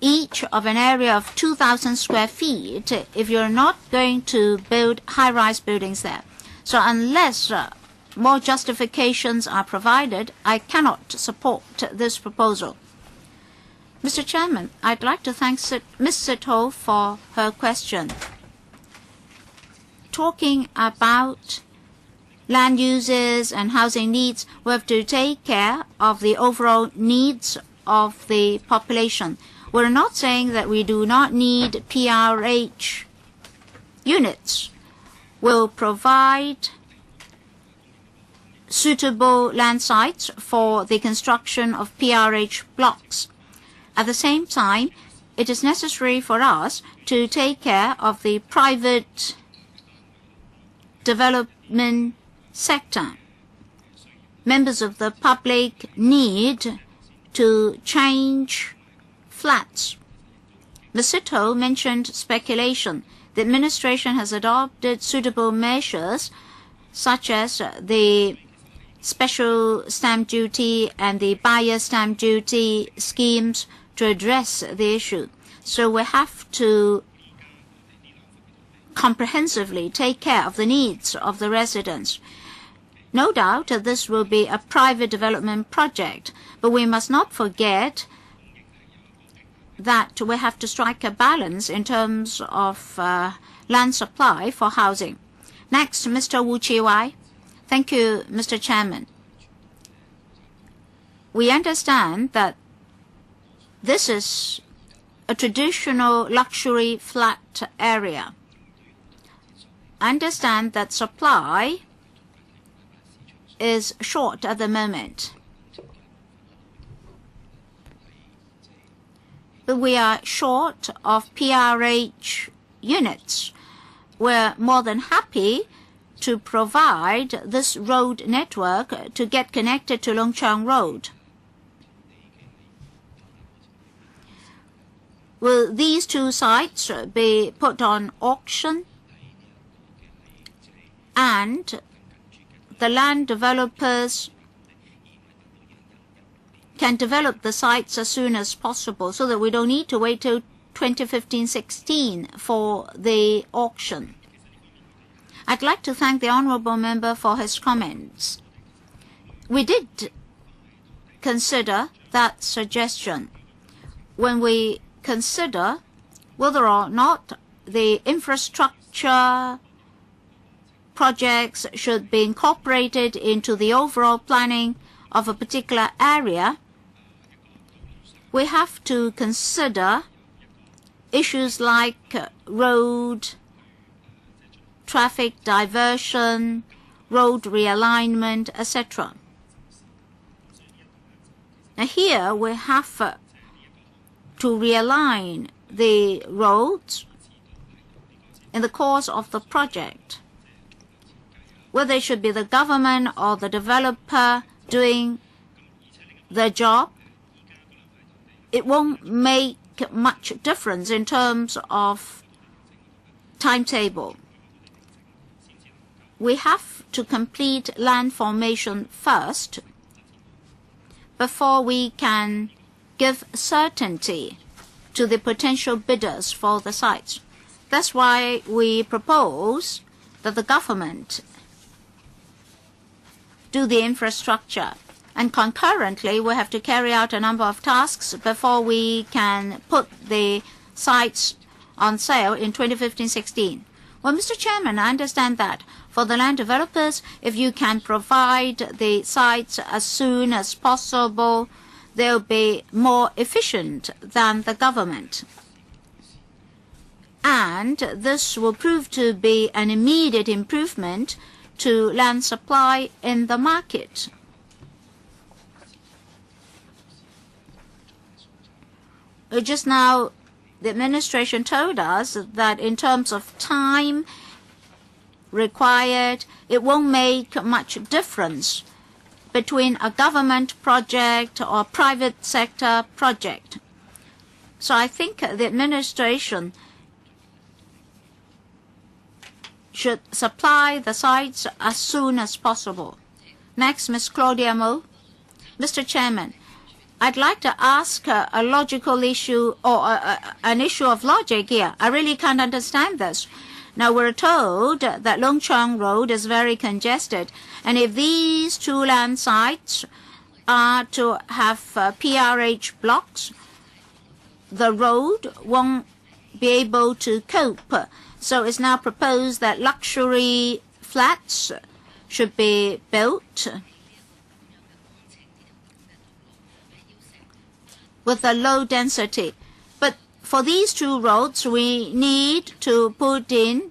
each of an area of 2,000 square feet if you're not going to build high-rise buildings there. So unless more justifications are provided, I cannot support this proposal. Mr. Chairman, I'd like to thank Ms. Sito for her question. Talking about land uses and housing needs, we have to take care of the overall needs of the population. We're not saying that we do not need PRH units. We'll provide suitable land sites for the construction of PRH blocks. At the same time, it is necessary for us to take care of the private development sector. Members of the public need to change flats. Ms. Sito mentioned speculation. The administration has adopted suitable measures such as the special stamp duty and the buyer stamp duty schemes to address the issue. So we have to comprehensively take care of the needs of the residents. No doubt this will be a private development project, but we must not forget that we have to strike a balance in terms of land supply for housing. Next, Mr. Wu Chi-wai. Thank you, Mr. Chairman. We understand that this is a traditional luxury flat area. I understand that supply is short at the moment. But we are short of PRH units. We're more than happy to provide this road network to get connected to Longchang Road. Will these 2 sites be put on auction? And the land developers can develop the sites as soon as possible so that we don't need to wait till 2015-16 for the auction. I'd like to thank the honourable member for his comments. We did consider that suggestion when we consider whether or not the infrastructure projects should be incorporated into the overall planning of a particular area. We have to consider issues like road traffic diversion, road realignment, etc. Now here we have to realign the roads in the course of the project. Whether it should be the government or the developer doing the job, it won't make much difference in terms of timetable. We have to complete land formation first before we can give certainty to the potential bidders for the sites. That's why we propose that the government do the infrastructure. And concurrently, we have to carry out a number of tasks before we can put the sites on sale in 2015-16. Well, Mr. Chairman, I understand that for the land developers, if you can provide the sites as soon as possible, they'll be more efficient than the government. And this will prove to be an immediate improvement to land supply in the market. Just now, the administration told us that in terms of time required, it won't make much difference between a government project or private sector project. So I think the administration should supply the sites as soon as possible. Next, Ms. Claudia Mo. Mr. Chairman, I'd like to ask a logical issue or an issue of logic here. I really can't understand this. Now, we're told that Longchang Road is very congested, and if these two land sites are to have PRH blocks, the road won't be able to cope. So it's now proposed that luxury flats should be built with a low density. But for these two roads, we need to put in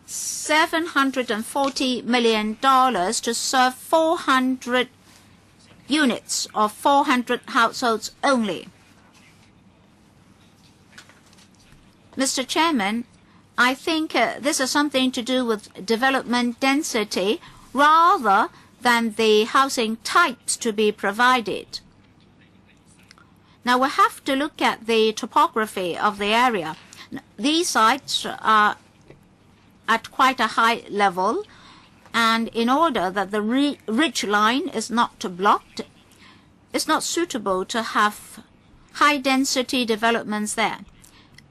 $740 million to serve 400 units of 400 households only. Mr. Chairman, I think this is something to do with development density rather than the housing types to be provided. Now we have to look at the topography of the area. These sites are at quite a high level, and in order that the ridge line is not blocked, it's not suitable to have high density developments there.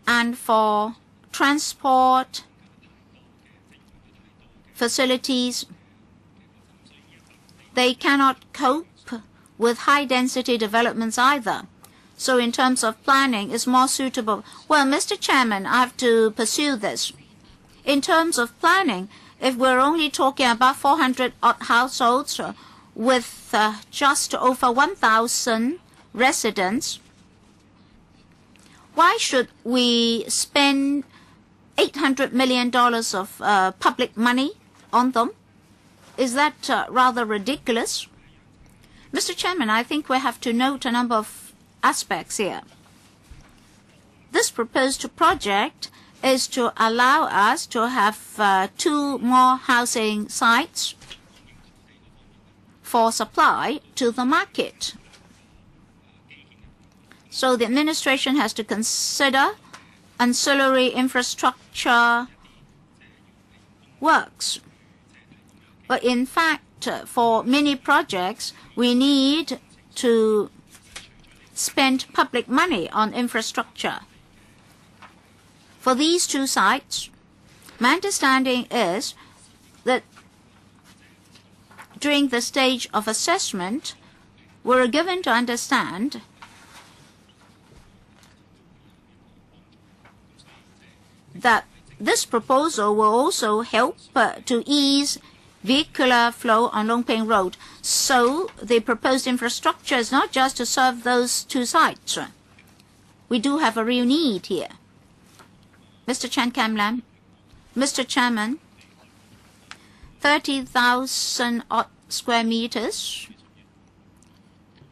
And for transport facilities, they cannot cope with high density developments either. So in terms of planning, it's more suitable. Well, Mr. Chairman, I have to pursue this. In terms of planning, if we're only talking about 400 odd households with just over 1,000 residents, why should we spend $800 million of public money on them? Is that rather ridiculous? Mr. Chairman, I think we have to note a number of aspects here. This proposed project is to allow us to have 2 more housing sites for supply to the market. So the administration has to consider ancillary infrastructure works. But in fact, for many projects, we need to spend public money on infrastructure. For these 2 sites, my understanding is that during the stage of assessment, we were given to understand that this proposal will also help to ease vehicular flow on Longping Road. So the proposed infrastructure is not just to serve those 2 sites. We do have a real need here. Mr. Chan Kam Lam. Mr. Chairman, 30,000 odd square meters,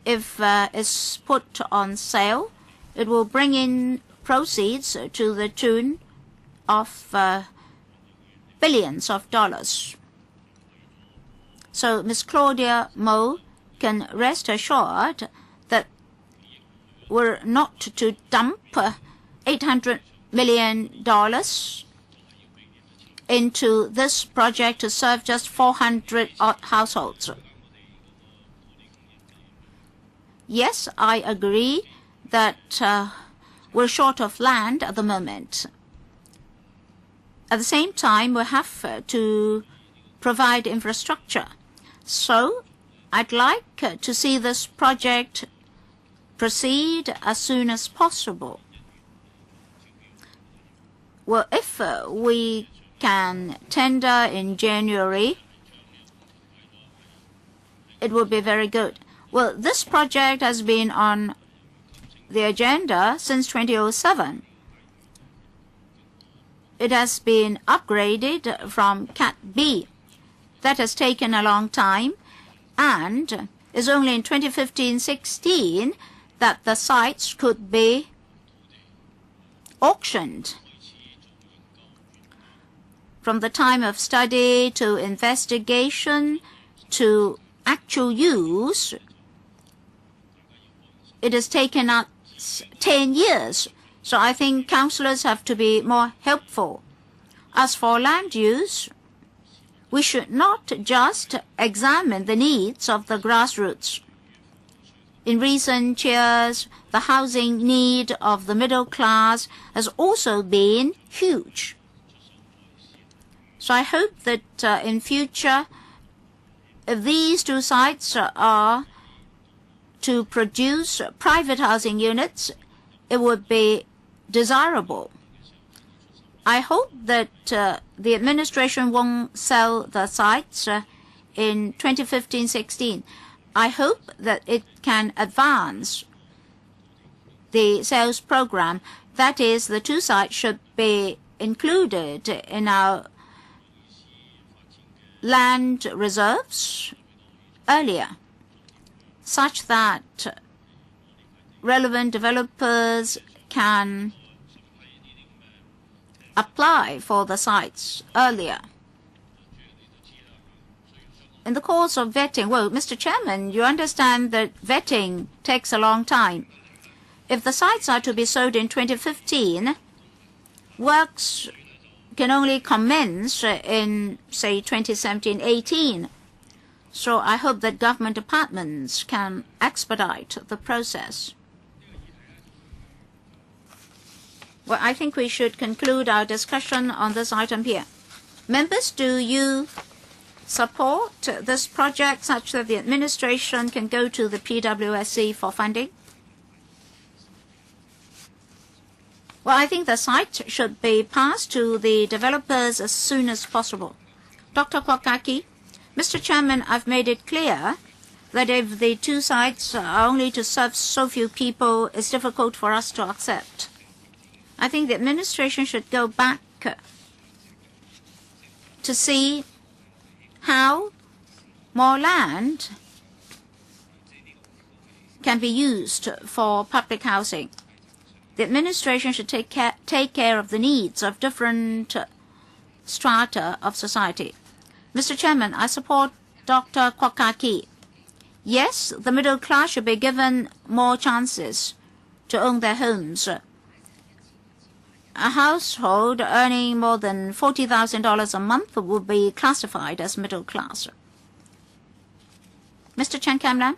if it's put on sale, it will bring in proceeds to the tune of billions of dollars. So Ms. Claudia Mo can rest assured that we're not to dump $800 million into this project to serve just 400 odd households. Yes, I agree that we're short of land at the moment. At the same time, we have to provide infrastructure. So I'd like to see this project proceed as soon as possible. Well, if we can tender in January, it would be very good. Well, this project has been on the agenda since 2007. It has been upgraded from Cat B. That has taken a long time, and It's only in 2015-16 that the sites could be auctioned. From the time of study to investigation to actual use, it has taken us 10 years. So I think councillors have to be more helpful. As for land use, we should not just examine the needs of the grassroots. In recent years, the housing need of the middle class has also been huge. So I hope that in future, if these two sites are to produce private housing units, it would be desirable. I hope that the administration won't sell the sites in 2015-16. I hope that it can advance the sales program. That is, the two sites should be included in our land reserves earlier, such that relevant developers can apply for the sites earlier. In the course of vetting, well, Mr. Chairman, you understand that vetting takes a long time. If the sites are to be sold in 2015, works can only commence in, say, 2017-18. So I hope that government departments can expedite the process. Well, I think we should conclude our discussion on this item here. Members, do you support this project such that the administration can go to the PWSC for funding? Well, I think the site should be passed to the developers as soon as possible. Dr. Kwokaki, Mr. Chairman, I've made it clear that if the two sites are only to serve so few people, it's difficult for us to accept. I think the administration should go back to see how more land can be used for public housing. The administration should take care of the needs of different strata of society. Mr. Chairman, I support Dr. Kwokaki. Yes, the middle class should be given more chances to own their homes. A household earning more than $40,000 a month would be classified as middle class. Mr. Chen Kamlan?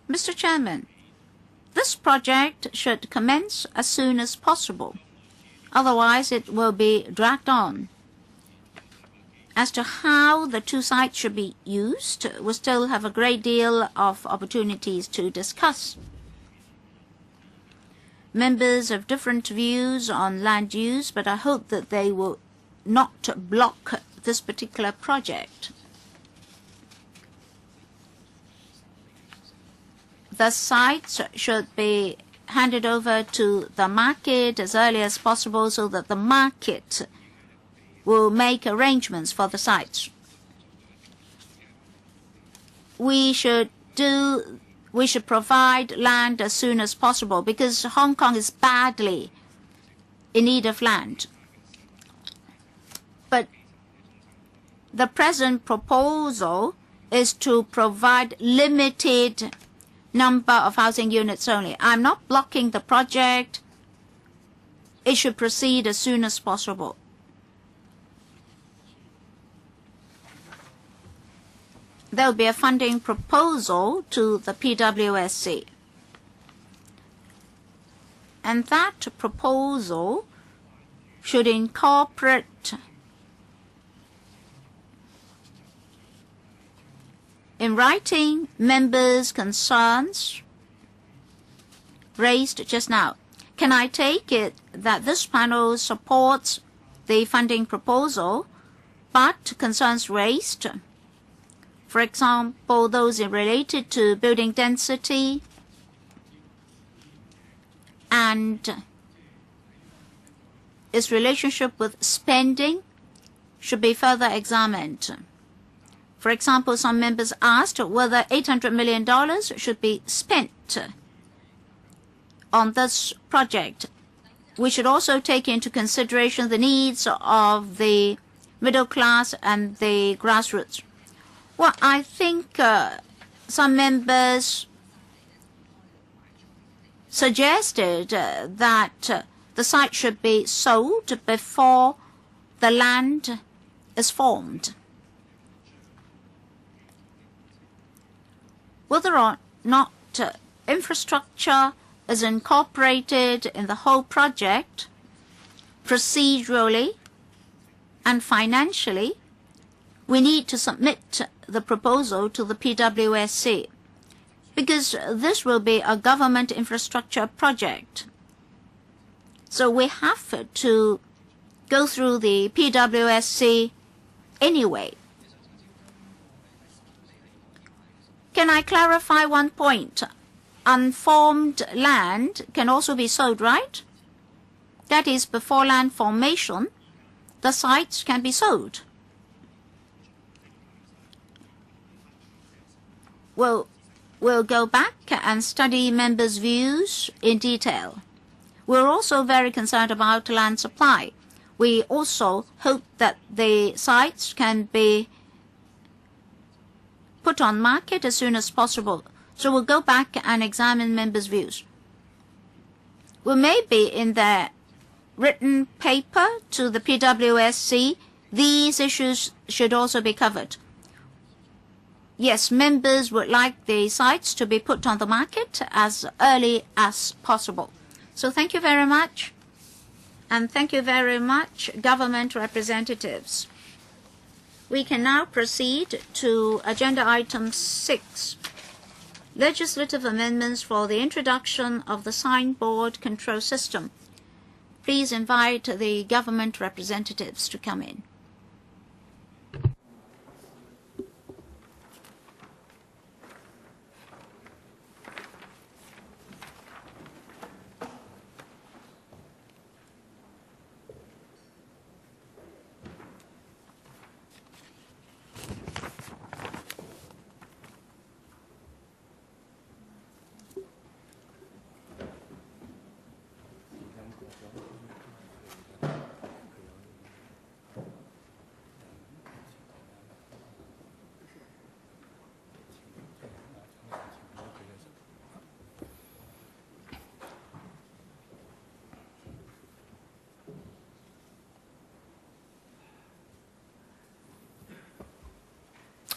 Mr. Chairman, this project should commence as soon as possible. Otherwise, it will be dragged on. As to how the two sites should be used, we still have a great deal of opportunities to discuss. Members have different views on land use, but I hope that they will not block this particular project. The sites should be handed over to the market as early as possible so that the market will make arrangements for the sites. We should provide land as soon as possible because Hong Kong is badly in need of land. But the present proposal is to provide limited number of housing units only. I'm not blocking the project. It should proceed as soon as possible. There will be a funding proposal to the PWSC. And that proposal should incorporate in writing members' concerns raised just now. Can I take it that this panel supports the funding proposal, but concerns raised, for example, those related to building density and its relationship with spending, should be further examined? For example, some members asked whether $800 million should be spent on this project. We should also take into consideration the needs of the middle class and the grassroots. Well, I think some members suggested that the site should be sold before the land is formed. Whether or not infrastructure is incorporated in the whole project, procedurally and financially, we need to submit the proposal to the PWSC, because this will be a government infrastructure project. So we have to go through the PWSC anyway. Can I clarify one point? Unformed land can also be sold, right? That is, before land formation, the sites can be sold. Well, we'll go back and study members' views in detail. We're also very concerned about land supply. We also hope that the sites can be put on market as soon as possible. So we'll go back and examine members' views. Well, maybe in their written paper to the PWSC, these issues should also be covered. Yes, members would like the sites to be put on the market as early as possible. So thank you very much. And thank you very much, government representatives. We can now proceed to agenda item 6, legislative amendments for the introduction of the signboard control system. Please invite the government representatives to come in.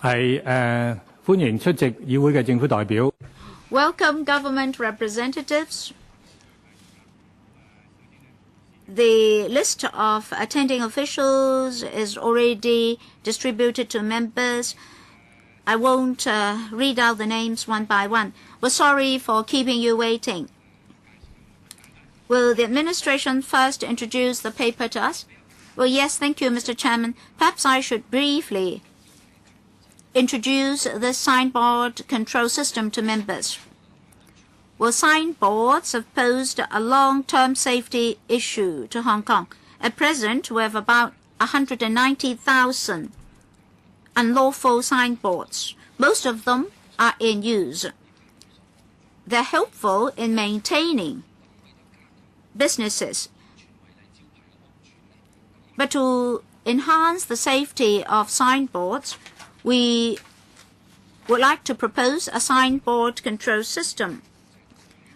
歡迎出席議會嘅政府代表。Welcome, government representatives. The list of attending officials is already distributed to members. I won't read out the names one by one. We're sorry for keeping you waiting. Will the administration first introduce the paper to us? Well, yes, thank you, Mr. Chairman. Perhaps I should briefly introduce the signboard control system to members. Well, signboards have posed a long-term safety issue to Hong Kong. At present, we have about 190,000 unlawful signboards. Most of them are in use. They're helpful in maintaining businesses. But to enhance the safety of signboards, we would like to propose a signboard control system.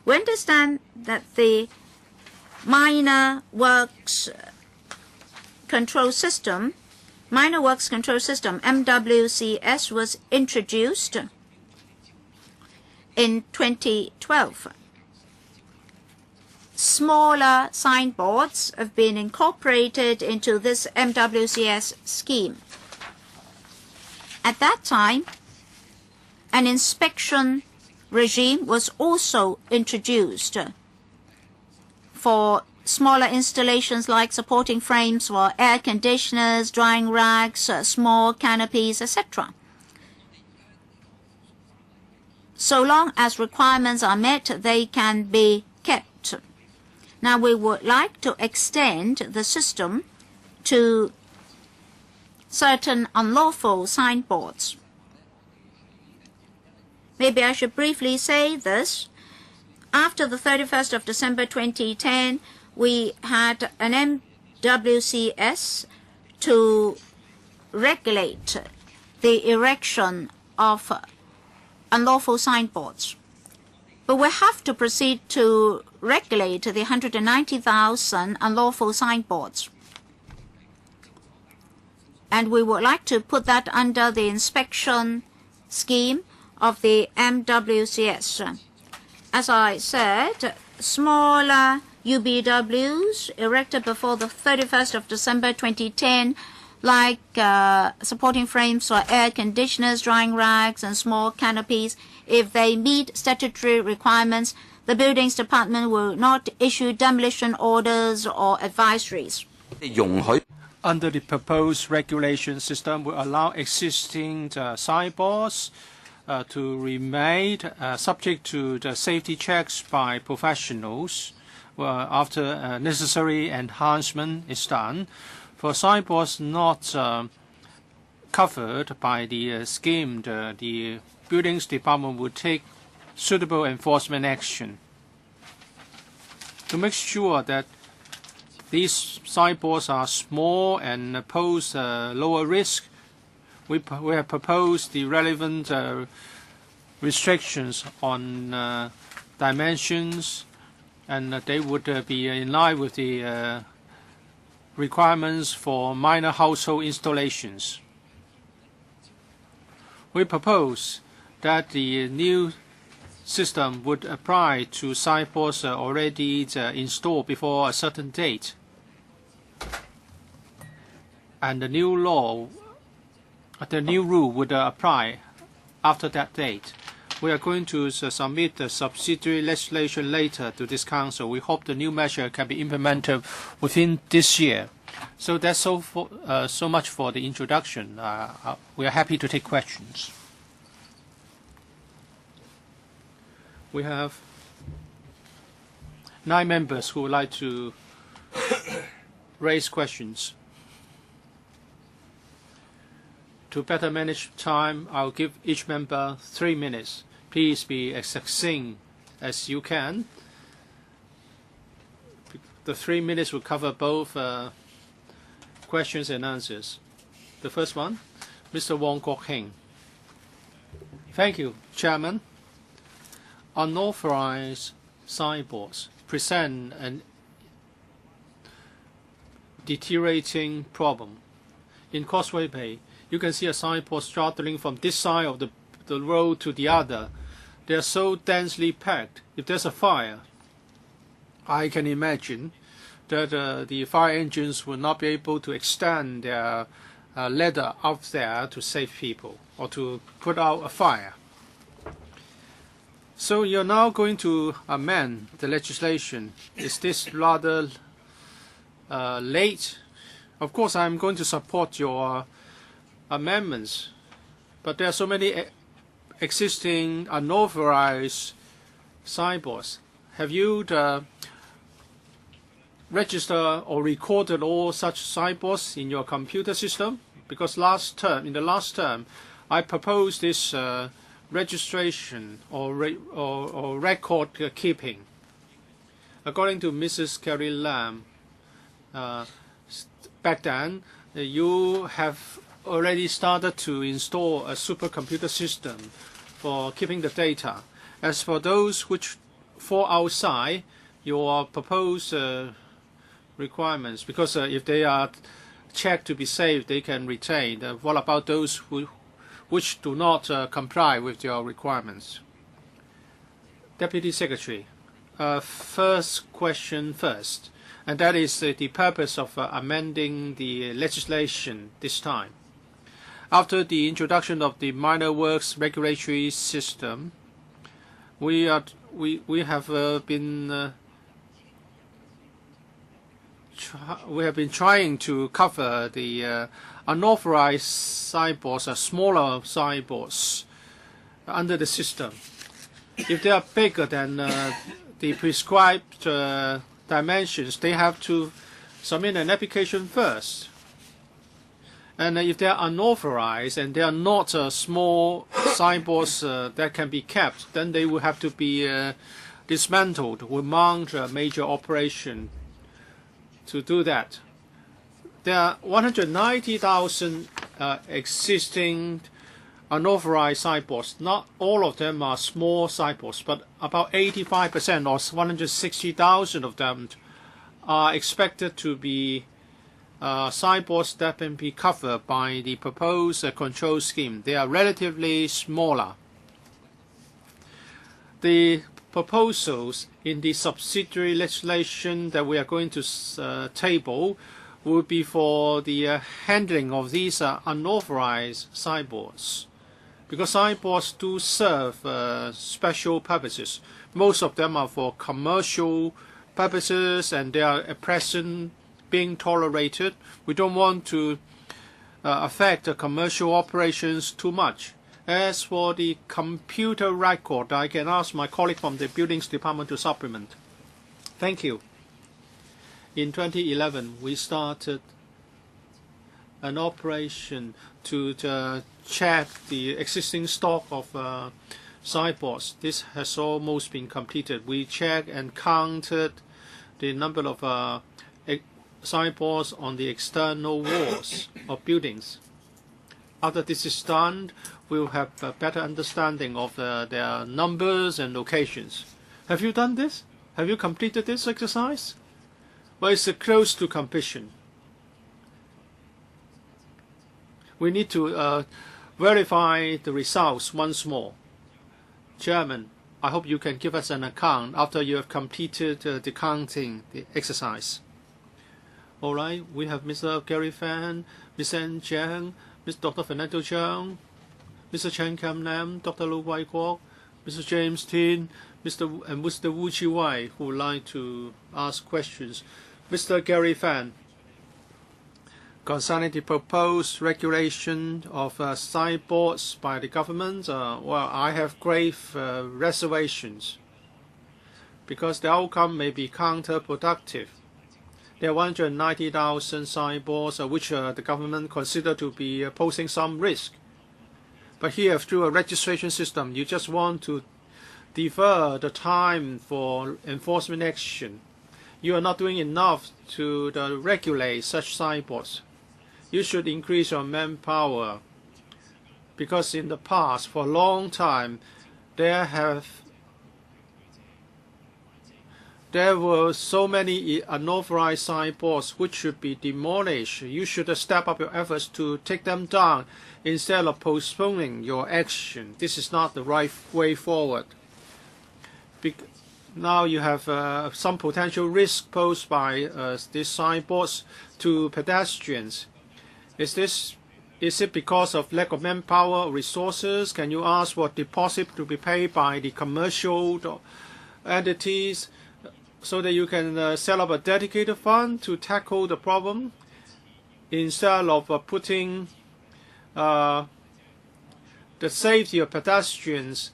We understand that the minor works control system, MWCS, was introduced in 2012. Smaller signboards have been incorporated into this MWCS scheme. At that time, an inspection regime was also introduced for smaller installations like supporting frames for air conditioners, drying racks, small canopies, etc. So long as requirements are met, they can be kept. Now we would like to extend the system to certain unlawful signboards. Maybe I should briefly say this. After the 31st of December 2010, we had an MWCS to regulate the erection of unlawful signboards. But we have to proceed to regulate the 190,000 unlawful signboards. And we would like to put that under the inspection scheme of the MWCS. As I said, smaller UBWs erected before the 31st of December 2010, like supporting frames for air conditioners, drying racks, and small canopies, if they meet statutory requirements, the Buildings Department will not issue demolition orders or advisories. Under the proposed regulation system, will allow existing signboards to remain subject to the safety checks by professionals after necessary enhancement is done. For signboards not covered by the scheme, the Buildings Department will take suitable enforcement action. To make sure that these signboards are small and pose lower risk, we have proposed the relevant restrictions on dimensions, and they would be in line with the requirements for minor household installations. We propose that the new system would apply to signboards already installed before a certain date. And the new rule would apply after that date. We are going to submit the subsidiary legislation later to this council. We hope the new measure can be implemented within this year. So that's so much for the introduction. We are happy to take questions. We have 9 members who would like to raise questions. To better manage time, I'll give each member 3 minutes. Please be as succinct as you can. The 3 minutes will cover both questions and answers. The first one, Mr. Wong Kok-heng. Thank you, Chairman. Unauthorized signboards present a deteriorating problem. In Causeway Bay, you can see a signboard straddling from this side of the road to the other. They are so densely packed. If there's a fire, I can imagine that the fire engines will not be able to extend their ladder up there to save people or to put out a fire. So you're now going to amend the legislation. Is this rather late? Of course, I'm going to support your amendments, but there are so many existing unauthorized signboards. Have you registered or recorded all such signboards in your computer system? Because in the last term, I proposed this registration or record keeping. According to Mrs. Carrie Lam, back then you have already started to install a supercomputer system for keeping the data. As for those which fall outside your proposed requirements, because if they are checked to be safe, they can retain. What about those which do not comply with your requirements? Deputy Secretary, first question first, and that is the purpose of amending the legislation this time. After the introduction of the minor works regulatory system, we have been trying to cover the unauthorized signboards, smaller signboards, under the system. If they are bigger than the prescribed dimensions, they have to submit an application first. And if they are unauthorized and they are not small signboards that can be kept, then they will have to be dismantled. We mount a major operation to do that. There are 190,000 existing unauthorized signboards. Not all of them are small signboards, but about 85% or 160,000 of them are expected to be signboards that can be covered by the proposed control scheme. They are relatively smaller. The proposals in the subsidiary legislation that we are going to table will be for the handling of these unauthorized signboards, because signboards do serve special purposes. Most of them are for commercial purposes, and they are at present being tolerated. We don't want to affect the commercial operations too much. As for the computer record, I can ask my colleague from the Buildings Department to supplement. Thank you. In 2011, we started an operation to check the existing stock of signboards. This has almost been completed. We checked and counted the number of signboards on the external walls of buildings. After this is done, we'll have a better understanding of their numbers and locations. Have you done this? Have you completed this exercise? Well, it's close to completion. We need to verify the results once more. Chairman, I hope you can give us an account after you have completed the counting, the exercise. All right, we have Mr. Gary Fan, Ms. Ann Jiang, Dr. Fernando Cheung, Mr. Chen Kam Lam, Dr. Lu Wai Kwok, Mr. James Tin, Mr. Wu Chi Wai, who would like to ask questions. Mr. Gary Fan, concerning the proposed regulation of signboards by the government, well, I have grave reservations, because the outcome may be counterproductive. There are 190,000 signboards which the government consider to be posing some risk. But here, through a registration system, you just want to defer the time for enforcement action. You are not doing enough to regulate such signboards. You should increase your manpower, because in the past, for a long time, there were so many unauthorized signboards which should be demolished. You should step up your efforts to take them down instead of postponing your action. This is not the right way forward. Now you have some potential risk posed by these signboards to pedestrians. Is it because of lack of manpower or resources? Can you ask for deposit to be paid by the commercial entities, so that you can set up a dedicated fund to tackle the problem, instead of putting the safety of pedestrians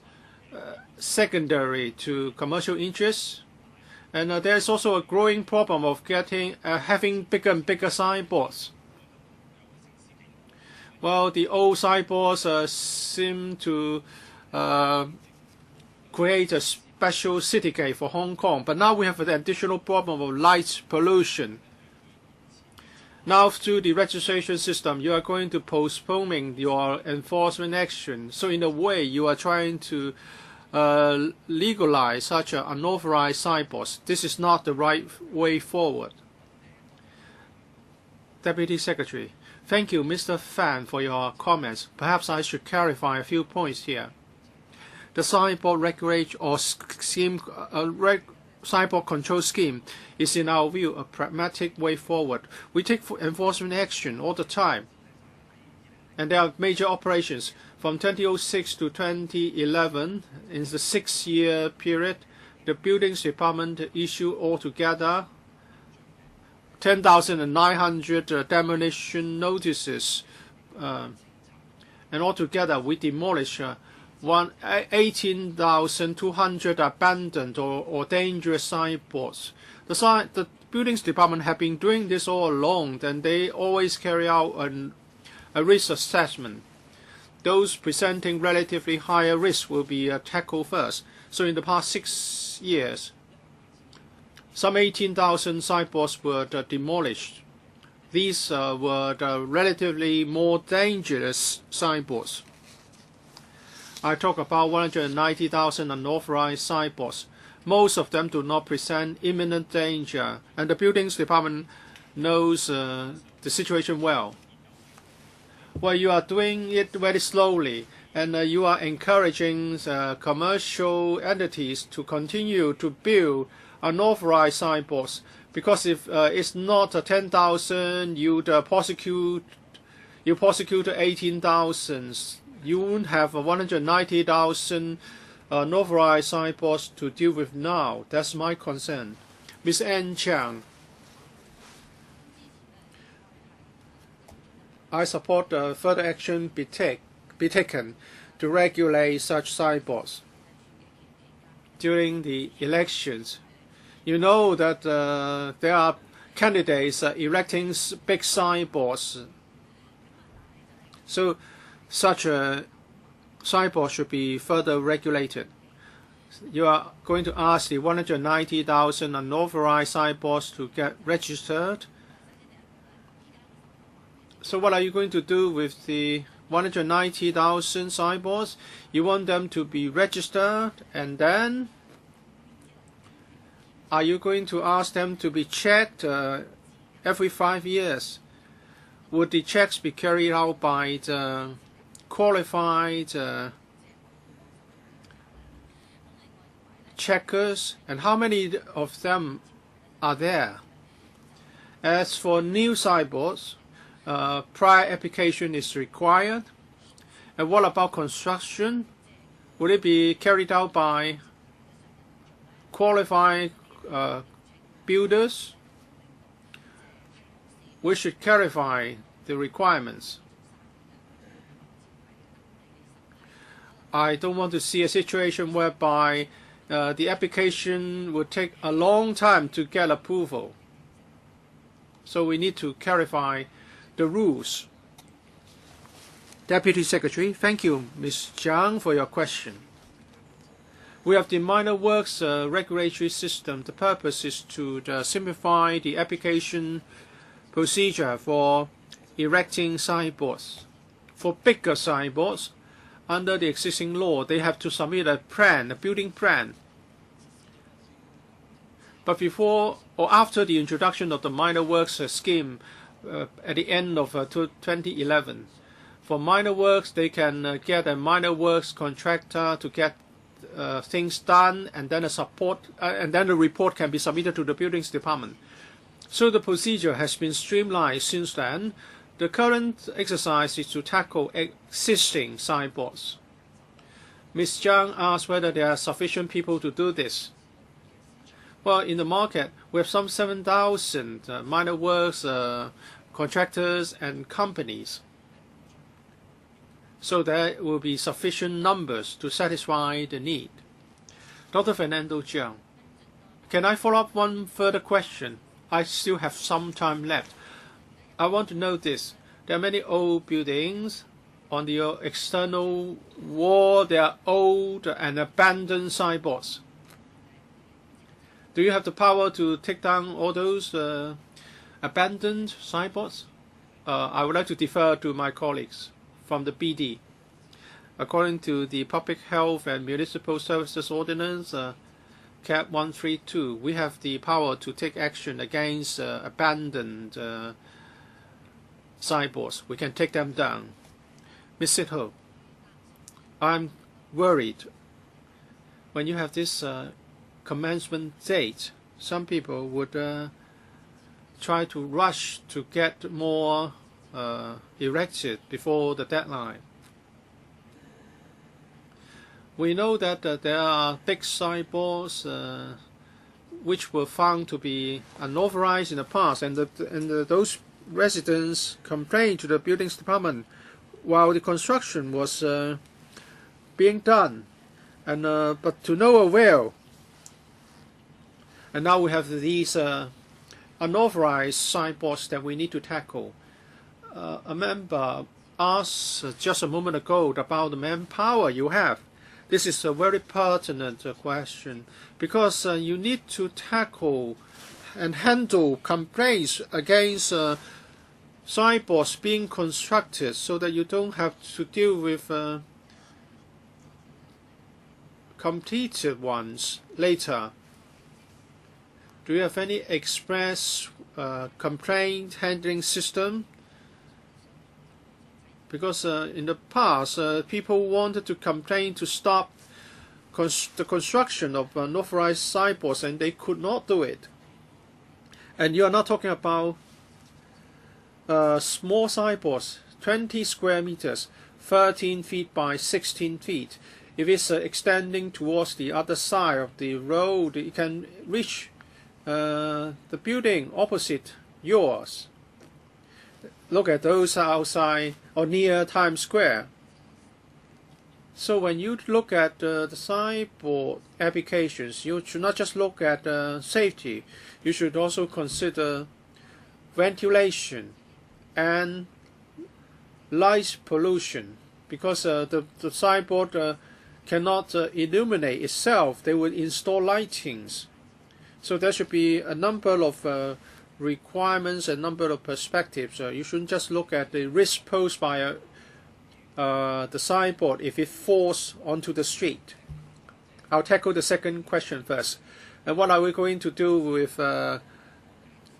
secondary to commercial interests? And there's also a growing problem of having bigger and bigger signboards. Well, the old signboards seem to create a special citygate for Hong Kong, but now we have an additional problem of light pollution. Now, through the registration system, you are going to postponing your enforcement action. So in a way, you are trying to legalize such an unauthorized signboards. This is not the right way forward. Deputy Secretary, thank you, Mr. Fan, for your comments. Perhaps I should clarify a few points here. The signboard regulation or scheme, signboard control scheme is, in our view, a pragmatic way forward. We take enforcement action all the time, and there are major operations. From 2006 to 2011, in the 6-year period, the Buildings Department issued altogether 10,900 demolition notices, and altogether we demolished 18,200 abandoned or dangerous signboards. The Buildings Department have been doing this all along, and they always carry out a risk assessment. Those presenting relatively higher risk will be tackled first. So in the past 6 years, some 18,000 signboards were demolished. These were the relatively more dangerous signboards. I talk about 190,000 unauthorized signboards. Most of them do not present imminent danger, and the Buildings Department knows the situation well. Well, you are doing it very slowly, and you are encouraging commercial entities to continue to build unauthorized signboards, because if it's not 10,000, you prosecute 18,000. You won't have 190,000 unauthorized signboards to deal with now. That's my concern. Ms. Ann Chang. I support further action be taken to regulate such signboards. During the elections, you know that there are candidates erecting big signboards. So such a signboard should be further regulated. You are going to ask the 190,000 unauthorized signboards to get registered. So what are you going to do with the 190,000 signboards? You want them to be registered, and then are you going to ask them to be checked every 5 years? Would the checks be carried out by the qualified checkers, and how many of them are there? As for new signboards, prior application is required. And what about construction? Would it be carried out by qualified builders? We should clarify the requirements. I don't want to see a situation whereby the application would take a long time to get approval. So we need to clarify the rules. Deputy Secretary, thank you, Ms. Zhang, for your question. We have the minor works regulatory system. The purpose is to simplify the application procedure for erecting signboards. For bigger signboards, under the existing law, they have to submit a plan, a building plan. But before or after the introduction of the minor works scheme at the end of 2011, for minor works, they can get a minor works contractor to get things done, and then the report can be submitted to the Buildings Department. So the procedure has been streamlined since then. The current exercise is to tackle existing signboards. Ms. Zhang asked whether there are sufficient people to do this. Well, in the market, we have some 7,000 minor works contractors and companies. So there will be sufficient numbers to satisfy the need. Dr. Fernando Jiang, can I follow up one further question? I still have some time left. I want to know this. There are many old buildings. On the external wall, there are old and abandoned signboards. Do you have the power to take down all those abandoned signboards? I would like to defer to my colleagues from the BD. According to the Public Health and Municipal Services Ordinance, CAP 132, we have the power to take action against abandoned signboards. We can take them down. Ms. Sitho, I'm worried. When you have this commencement date, some people would try to rush to get more erected before the deadline. We know that there are big signboards which were found to be unauthorized in the past, and those residents complained to the Buildings Department while the construction was being done, and but to no avail. And now we have these unauthorized signboards that we need to tackle. A member asked just a moment ago about the manpower you have. This is a very pertinent question because you need to tackle and handle complaints against signboards being constructed so that you don't have to deal with completed ones later. Do you have any express complaint handling system? Because in the past, people wanted to complain to stop the construction of unauthorized signboards, and they could not do it. And you are not talking about small signboards, 20 square meters, 13 feet by 16 feet. If it's extending towards the other side of the road, it can reach the building opposite yours. Look at those outside or near Times Square. So when you look at the signboard applications, you should not just look at safety. You should also consider ventilation and light pollution, because the signboard cannot illuminate itself. They will install lightings. So there should be a number of requirements, a number of perspectives. You shouldn't just look at the risk posed by the signboard if it falls onto the street. I'll tackle the second question first. And what are we going to do with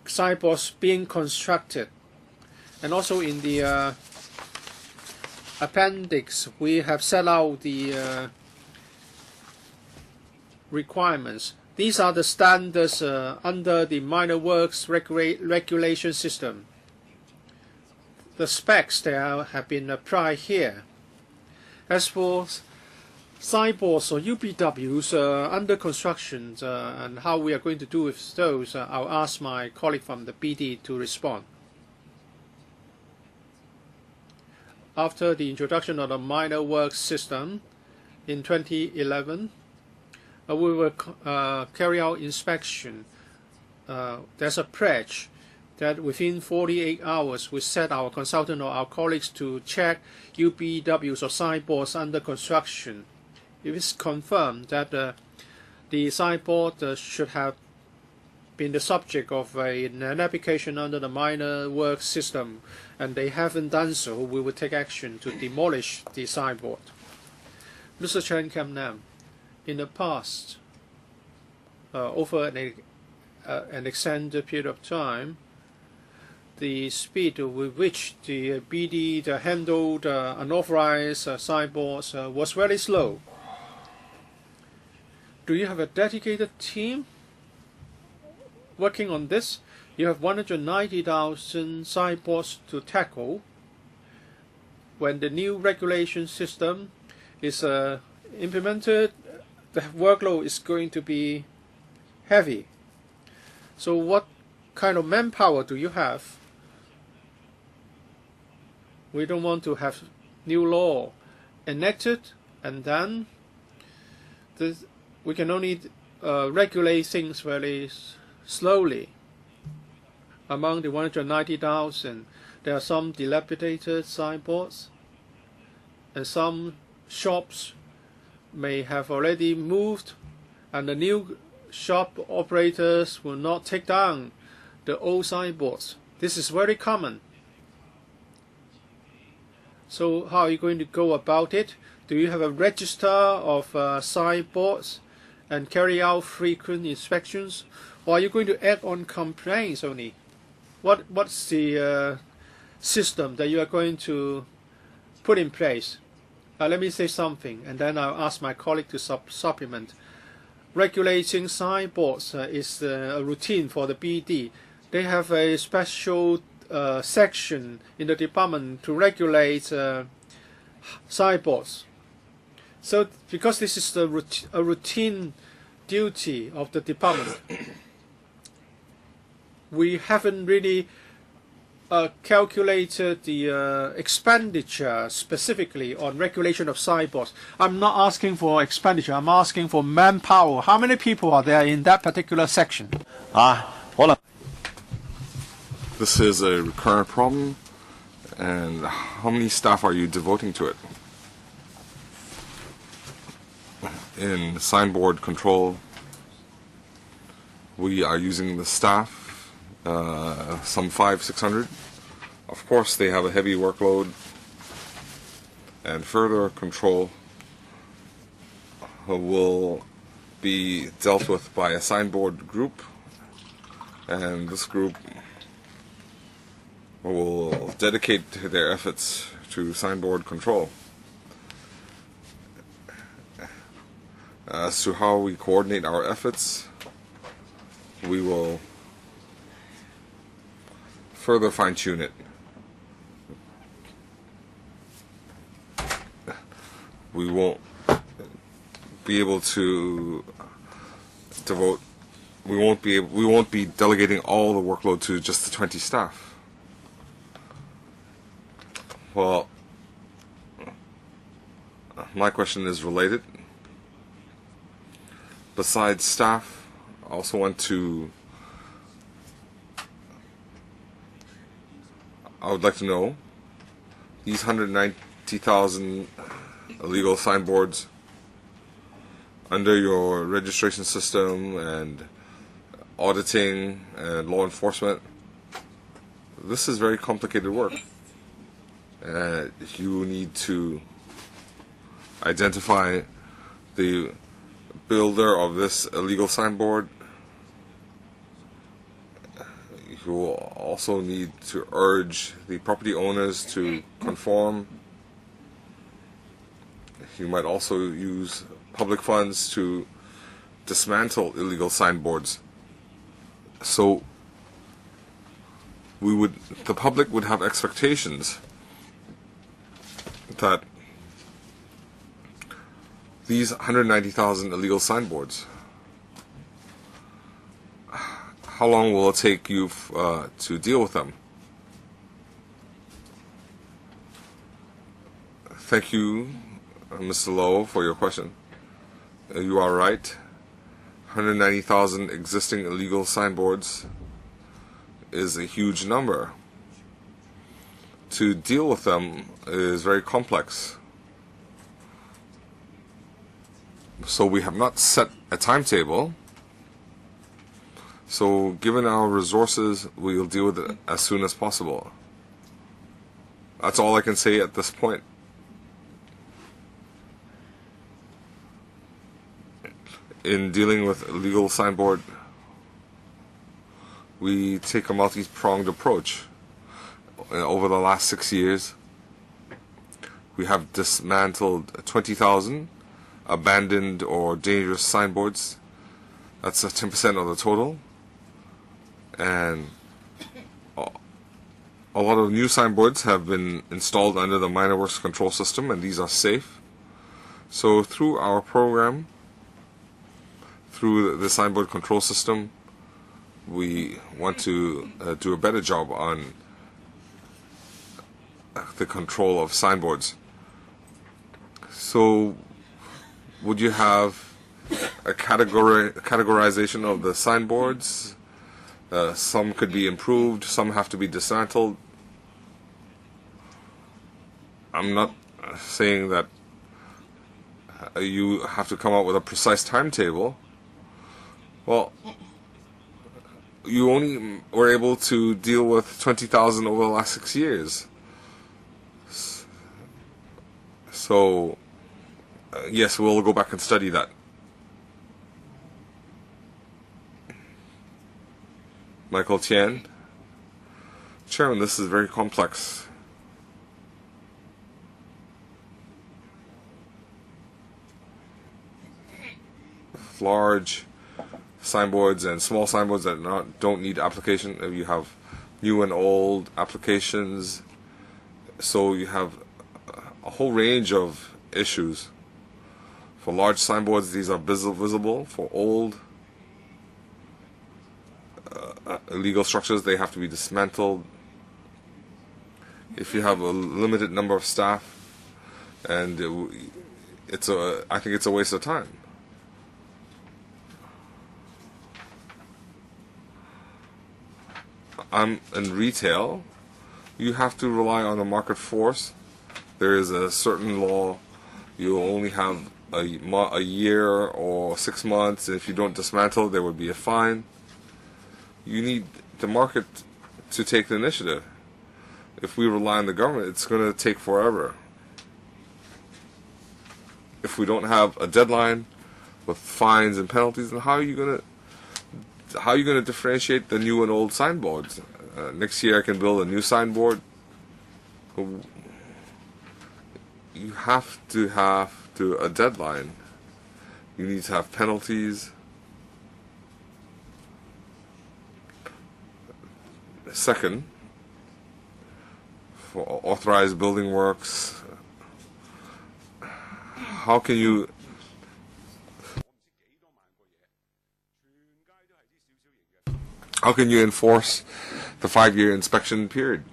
signboards being constructed? And also in the appendix, we have set out the requirements. These are the standards under the minor works regulation system. The specs that have been applied here. As for signboards or UPWs under construction and how we are going to do with those, I'll ask my colleague from the BD to respond. After the introduction of the minor works system in 2011, we will carry out inspection. There's a pledge that within 48 hours we set our consultant or our colleagues to check UPWs or signboards under construction. If it's confirmed that the signboard should have been the subject of an application under the minor works system and they haven't done so, we will take action to demolish the signboard. Mr. Chen Kam Nam, in the past, over an extended period of time, the speed with which the BD handled unauthorized signboards was very slow. Do you have a dedicated team working on this? You have 190,000 signboards to tackle. When the new regulation system is implemented, the workload is going to be heavy. So what kind of manpower do you have? We don't want to have new law enacted and then we can only regulate things very slowly. Among the 190,000, there are some dilapidated signboards, and some shops may have already moved, and the new shop operators will not take down the old signboards. This is very common. So how are you going to go about it? Do you have a register of signboards and carry out frequent inspections? Or are you going to act on complaints only? What's the system that you are going to put in place? Let me say something, and then I'll ask my colleague to supplement. Regulating signboards is a routine for the BD. They have a special section in the department to regulate signboards. So, because this is a routine duty of the department, we haven't really calculated the expenditure specifically on regulation of signboards. I'm not asking for expenditure, I'm asking for manpower. How many people are there in that particular section? This is a recurrent problem, And how many staff are you devoting to it? In signboard control, we are using the staff, some 500-600. Of course, they have a heavy workload, and further control will be dealt with by a signboard group, and this group will dedicate their efforts to signboard control. As to how we coordinate our efforts, we will further fine-tune it. We won't be able to devote. We won't be delegating all the workload to just the 20 staff. Well, my question is related. Besides staff, I also want to. I would like to know these 190,000 illegal signboards under your registration system and auditing and law enforcement. This is very complicated work. You need to identify the builder of this illegal signboard. You will also need to urge the property owners to conform. You might also use public funds to dismantle illegal signboards. So the public would have expectations that these 190,000 illegal signboards, how long will it take you to deal with them? Thank you, Mr. Lowe, for your question. You are right. 190,000 existing illegal signboards is a huge number. To deal with them is very complex. So we have not set a timetable. So given our resources, we will deal with it as soon as possible. That's all I can say at this point. In dealing with illegal signboard, we take a multi-pronged approach. Over the last 6 years, we have dismantled 20,000 abandoned or dangerous signboards. That's 10% of the total. And a lot of new signboards have been installed under the minor works control system, and these are safe. So through our program, through the signboard control system, we want to do a better job on the control of signboards. So would you have a categorization of the signboards? Some could be improved, some have to be dismantled. I'm not saying that you have to come up with a precise timetable. Well, you only were able to deal with 20,000 over the last 6 years. So, yes, we'll go back and study that. Michael Tian. Chairman, this is very complex. Large signboards and small signboards that don't need application. You have new and old applications. So you have a whole range of issues. For large signboards, these are visible. For old illegal structures, they have to be dismantled. If you have a limited number of staff, and I think it's a waste of time. I'm in retail, you have to rely on the market force. There is a certain law. You only have a year or 6 months. If you don't dismantle, there would be a fine. You need the market to take the initiative. If we rely on the government, it's going to take forever. If we don't have a deadline with fines and penalties, then how are you going to differentiate the new and old signboards? Next year I can build a new signboard. You have to have a deadline. You need to have penalties. Second, for authorized building works, how can you enforce the 5-year inspection period?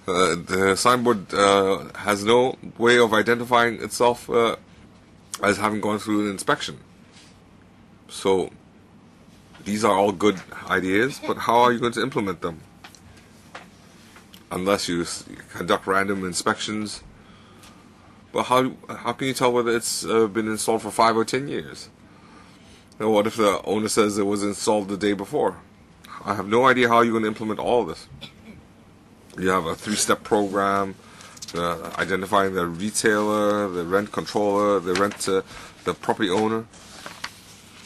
The signboard has no way of identifying itself as having gone through an inspection. So these are all good ideas, but how are you going to implement them? Unless you conduct random inspections. But how can you tell whether it's been installed for 5 or 10 years? And what if the owner says it was installed the day before? I have no idea how you're going to implement all of this. You have a 3-step program, identifying the retailer, the rent controller, the property owner.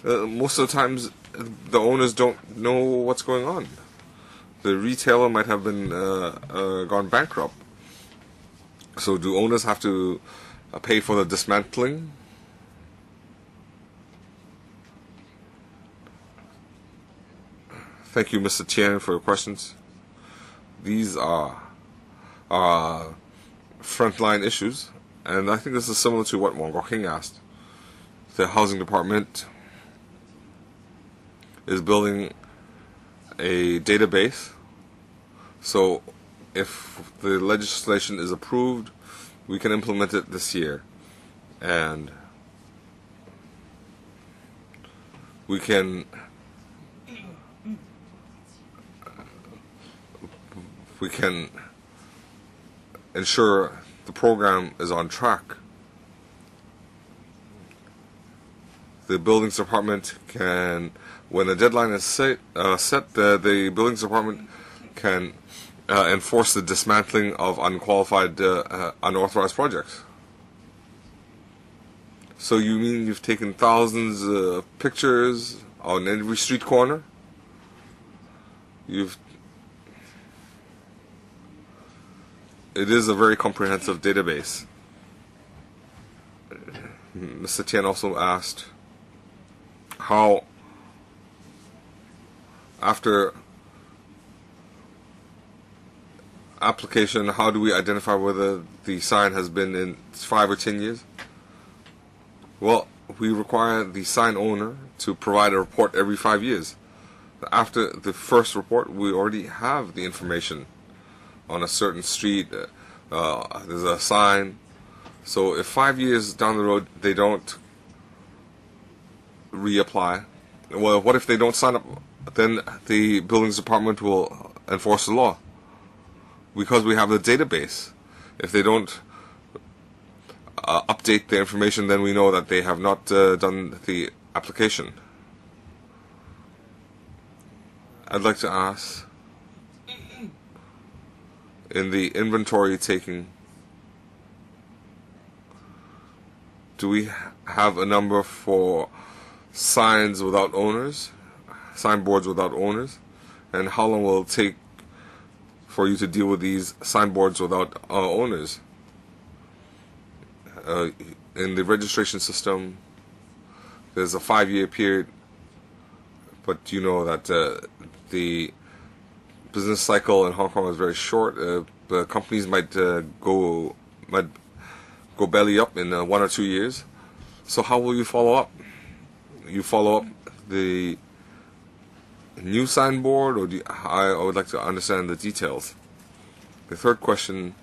Most of the times, the owners don't know what's going on. The retailer might have been gone bankrupt. So do owners have to pay for the dismantling? Thank you, Mr. Tian, for your questions. These are frontline issues, and I think this is similar to what Wong King asked. The housing department is building a database, so if the legislation is approved, we can implement it this year, and we can ensure the program is on track. The buildings department can, when the deadline is set, the buildings department can enforce the dismantling of unqualified, unauthorized projects. So you mean you've taken thousands of pictures on every street corner? It is a very comprehensive database. Mr. Tian also asked how, after application, how do we identify whether the sign has been in 5 or 10 years? Well, we require the sign owner to provide a report every 5 years. After the first report, we already have the information. On a certain street, there's a sign. So if 5 years down the road they don't reapply, well, what if they don't sign up? Then the buildings department will enforce the law because we have the database. If they don't update the information, then we know that they have not done the application. I'd like to ask, in the inventory taking, do we have a number for signs without owners, signboards without owners, and how long will it take for you to deal with these signboards without owners? In the registration system, there's a 5-year period, but you know that the business cycle in Hong Kong is very short. The companies might go belly up in 1 or 2 years. So how will you follow up? You follow up the new signboard, or I would like to understand the details. The third question,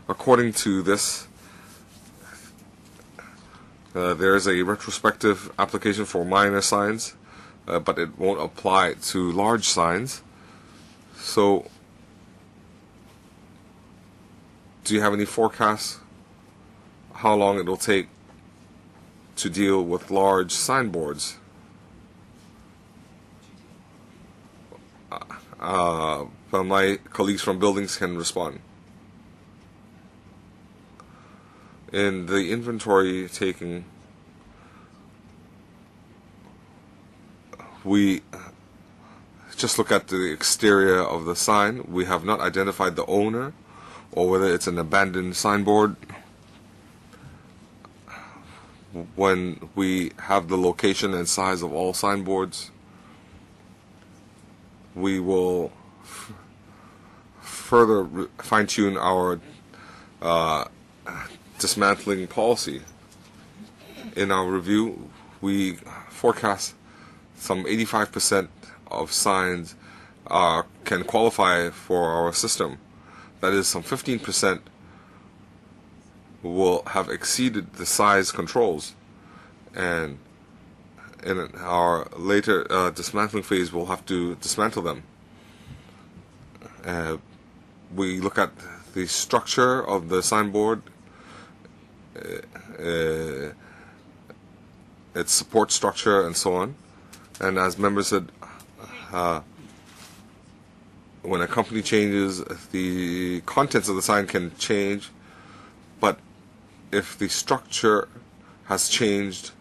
according to this, There is a retrospective application for minor signs, but it won't apply to large signs. So, do you have any forecasts how long it will take to deal with large signboards? My colleagues from buildings can respond. In the inventory taking, we just look at the exterior of the sign. We have not identified the owner or whether it's an abandoned signboard. When we have the location and size of all signboards, we will further fine-tune our dismantling policy. In our review, we forecast some 85% of signs can qualify for our system. That is, some 15% will have exceeded the size controls, and in our later dismantling phase, we'll have to dismantle them. We look at the structure of the signboard, its support structure, and so on. And as members said, when a company changes, the contents of the sign can change, but if the structure has changed,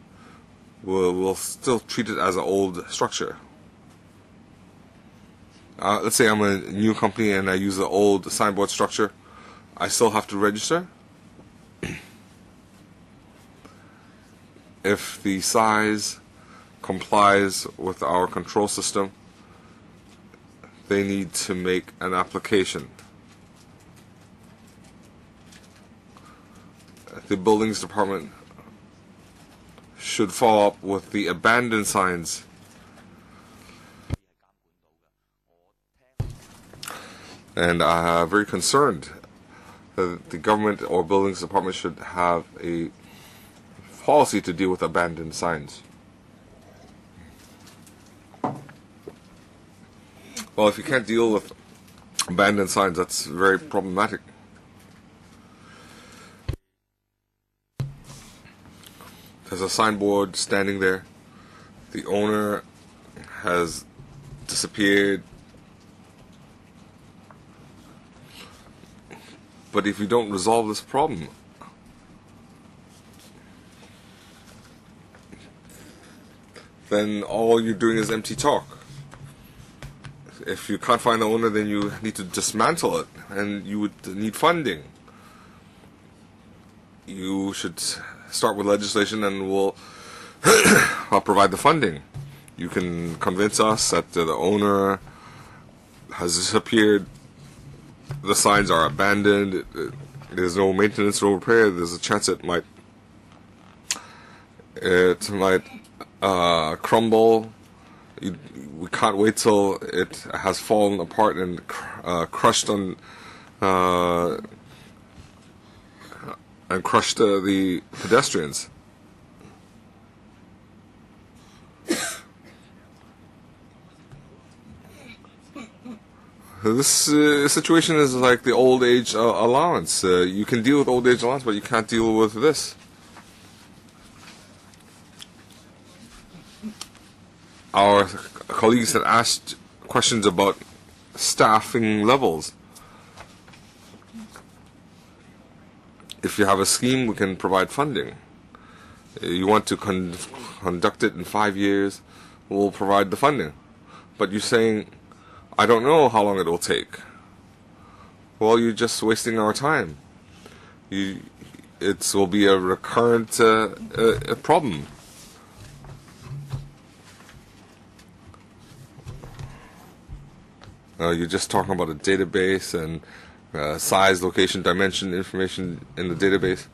we'll still treat it as an old structure. Let's say I'm a new company and I use the old signboard structure. I still have to register. If the size complies with our control system, they need to make an application. The buildings department should follow up with the abandoned signs. And I'm very concerned that the government or buildings department should have a policy to deal with abandoned signs. Well, if you can't deal with abandoned signs, that's very problematic. There's a signboard standing there. The owner has disappeared. But if you don't resolve this problem, then all you're doing is empty talk. If you can't find the owner, then you need to dismantle it, and you would need funding. You should start with legislation, and we'll provide the funding. You can convince us that the owner has disappeared, the signs are abandoned, there's no maintenance, no repair, there's a chance it might crumble. We can't wait till it has fallen apart and crushed on and crushed the pedestrians. This situation is like the old age allowance. You can deal with old age allowance, but you can't deal with this. Our colleagues had asked questions about staffing levels. If you have a scheme, we can provide funding. You want to conduct it in 5 years, we'll provide the funding. But you're saying, I don't know how long it will take. Well, you're just wasting our time. It will be a recurrent problem. You're just talking about a database and size, location, dimension, information in the database.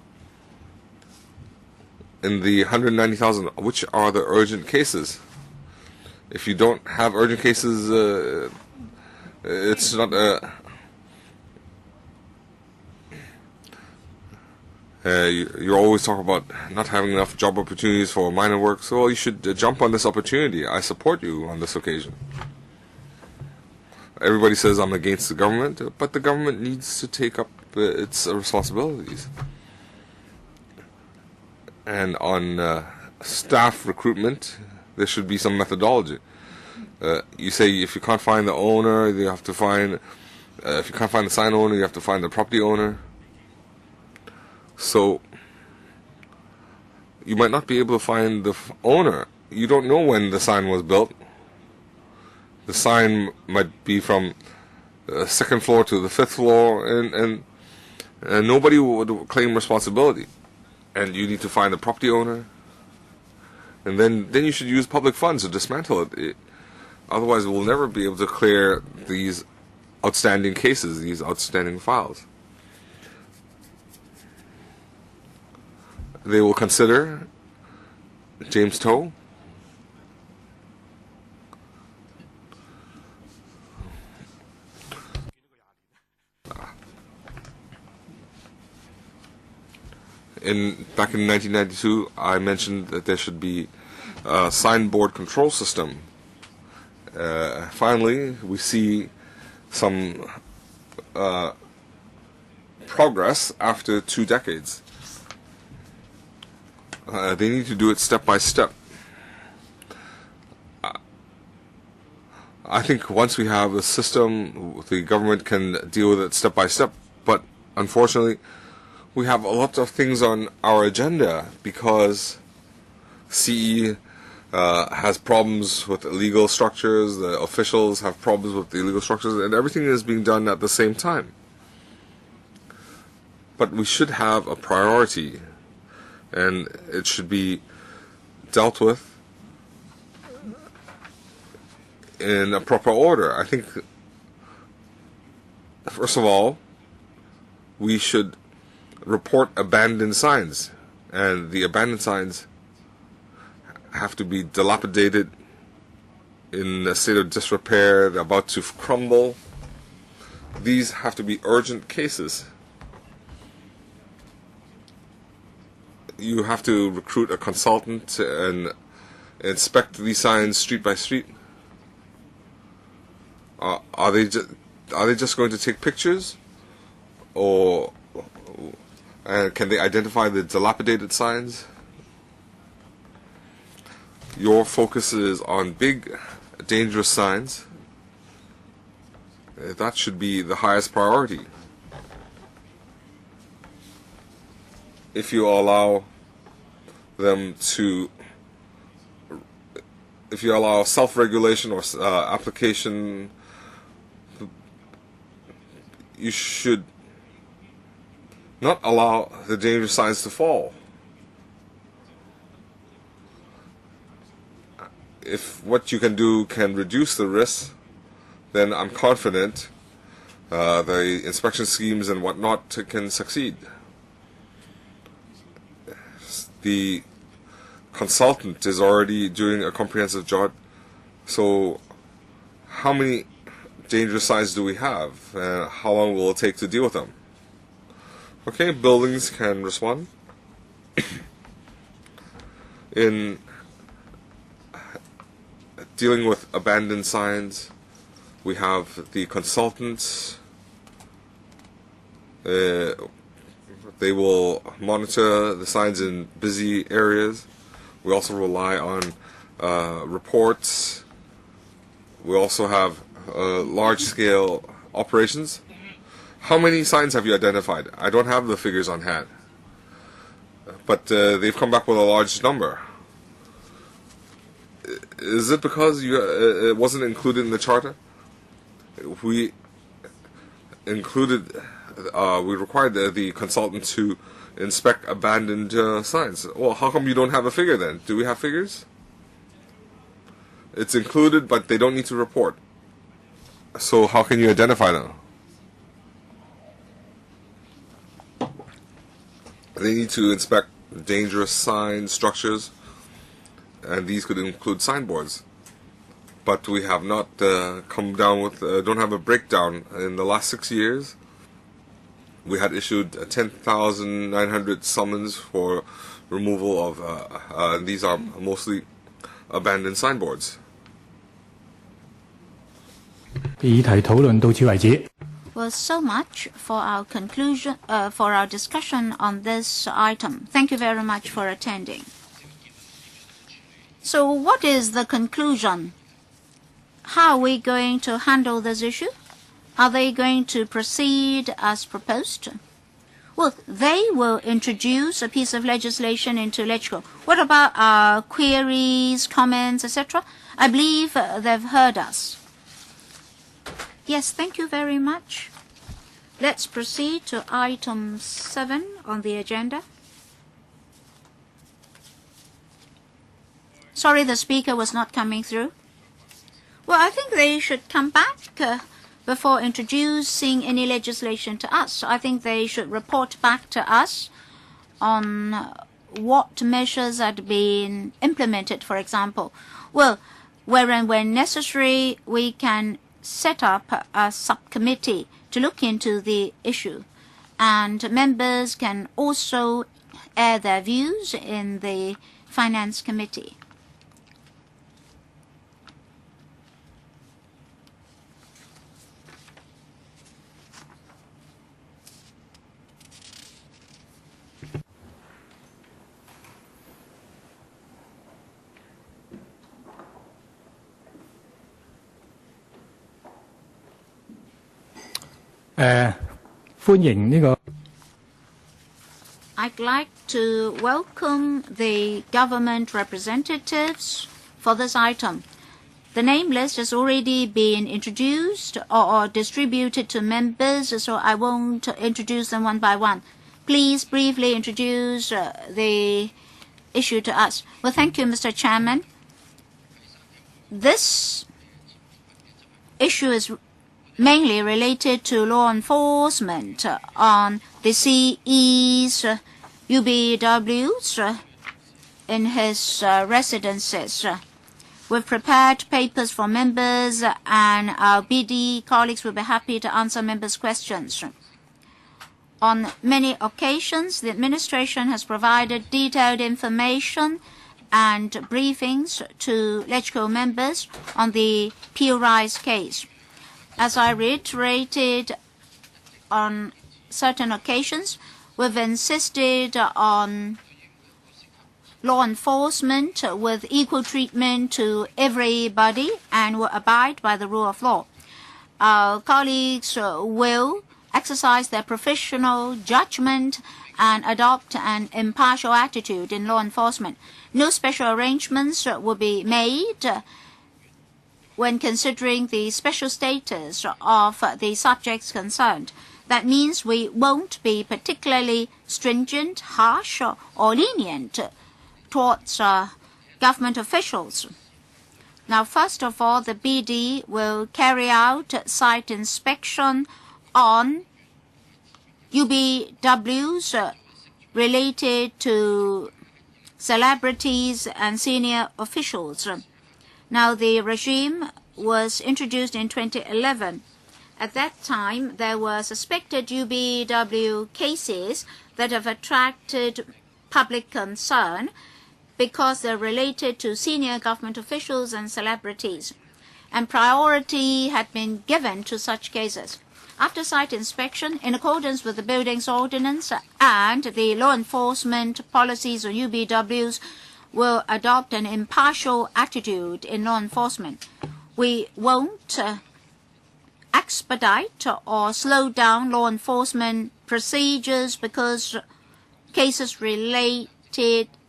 In the 190,000, which are the urgent cases? If you don't have urgent cases, it's not You're always talking about not having enough job opportunities for minor work, so you should jump on this opportunity. I support you on this occasion. Everybody says I'm against the government, but the government needs to take up its responsibilities. And on staff recruitment, there should be some methodology. You say if you can't find the owner, you have to find. If you can't find the sign owner, you have to find the property owner. So you might not be able to find the owner. You don't know when the sign was built. The sign might be from the second floor to the fifth floor, and nobody would claim responsibility. And you need to find the property owner. And then you should use public funds to dismantle it. Otherwise, we'll never be able to clear these outstanding cases, these outstanding files. They will consider James Toe. Back in 1992, I mentioned that there should be a signboard control system. Finally, we see some progress after 2 decades. They need to do it step by step. I think once we have a system, the government can deal with it step by step. But unfortunately, we have a lot of things on our agenda because CE has problems with illegal structures, the officials have problems with the illegal structures, and everything is being done at the same time. But we should have a priority, and it should be dealt with in a proper order. I think, first of all, we should report abandoned signs, and the abandoned signs have to be dilapidated, in a state of disrepair, they're about to crumble. These have to be urgent cases. You have to recruit a consultant and inspect these signs street by street. Are they just going to take pictures, or can they identify the dilapidated signs? Your focus is on big, dangerous signs. That should be the highest priority. If you allow them to, if you allow self-regulation or application, you should not allow the dangerous signs to fall. If what you can do can reduce the risk, then I'm confident the inspection schemes and whatnot can succeed. The consultant is already doing a comprehensive job, so how many dangerous signs do we have? How long will it take to deal with them? Okay, buildings can respond. In dealing with abandoned signs, we have the consultants. They will monitor the signs in busy areas. We also rely on reports. We also have large-scale operations. How many signs have you identified? I don't have the figures on hand, but they've come back with a large number. Is it because it wasn't included in the charter? We included, we required the consultant to inspect abandoned signs. Well, how come you don't have a figure then? Do we have figures? It's included, but they don't need to report. So how can you identify them? They need to inspect dangerous sign structures, and these could include signboards. But we have not come down with, don't have a breakdown in the last 6 years. we had issued 10,900 summons for removal of, these are mostly abandoned signboards. 議題討論到此為止。 Well, so much for our conclusion, for our discussion on this item. Thank you very much for attending. So what is the conclusion? How are we going to handle this issue? Are they going to proceed as proposed? Well, they will introduce a piece of legislation into LegCo. What about our queries, comments, etc.? I believe they've heard us. Yes, thank you very much. Let's proceed to item 7 on the agenda. Sorry, the speaker was not coming through. Well, I think they should come back before introducing any legislation to us. I think they should report back to us on what measures had been implemented, for example. Well, where and when necessary, we can set up a subcommittee to look into the issue, and members can also air their views in the Finance Committee. I'd like to welcome the government representatives for this item. The name list has already been introduced or distributed to members, so I won't introduce them one by one. Please briefly introduce the issue to us. Well, thank you, Mr. Chairman. This issue is mainly related to law enforcement on the CE's UBWs in his residences. We've prepared papers for members, and our BD colleagues will be happy to answer members' questions. On many occasions, the administration has provided detailed information and briefings to LegCo members on the PRI's case. As I reiterated on certain occasions, we've insisted on law enforcement with equal treatment to everybody and will abide by the rule of law. Our colleagues will exercise their professional judgment and adopt an impartial attitude in law enforcement. No special arrangements will be made when considering the special status of the subjects concerned. That means we won't be particularly stringent, harsh, or lenient towards government officials. Now, first of all, the BD will carry out site inspection on UBWs related to celebrities and senior officials. Now, the regime was introduced in 2011. At that time, there were suspected UBW cases that have attracted public concern because they're related to senior government officials and celebrities, and priority had been given to such cases. After site inspection, in accordance with the Buildings Ordinance and the law enforcement policies of UBWs, will adopt an impartial attitude in law enforcement. We won't expedite or slow down law enforcement procedures because cases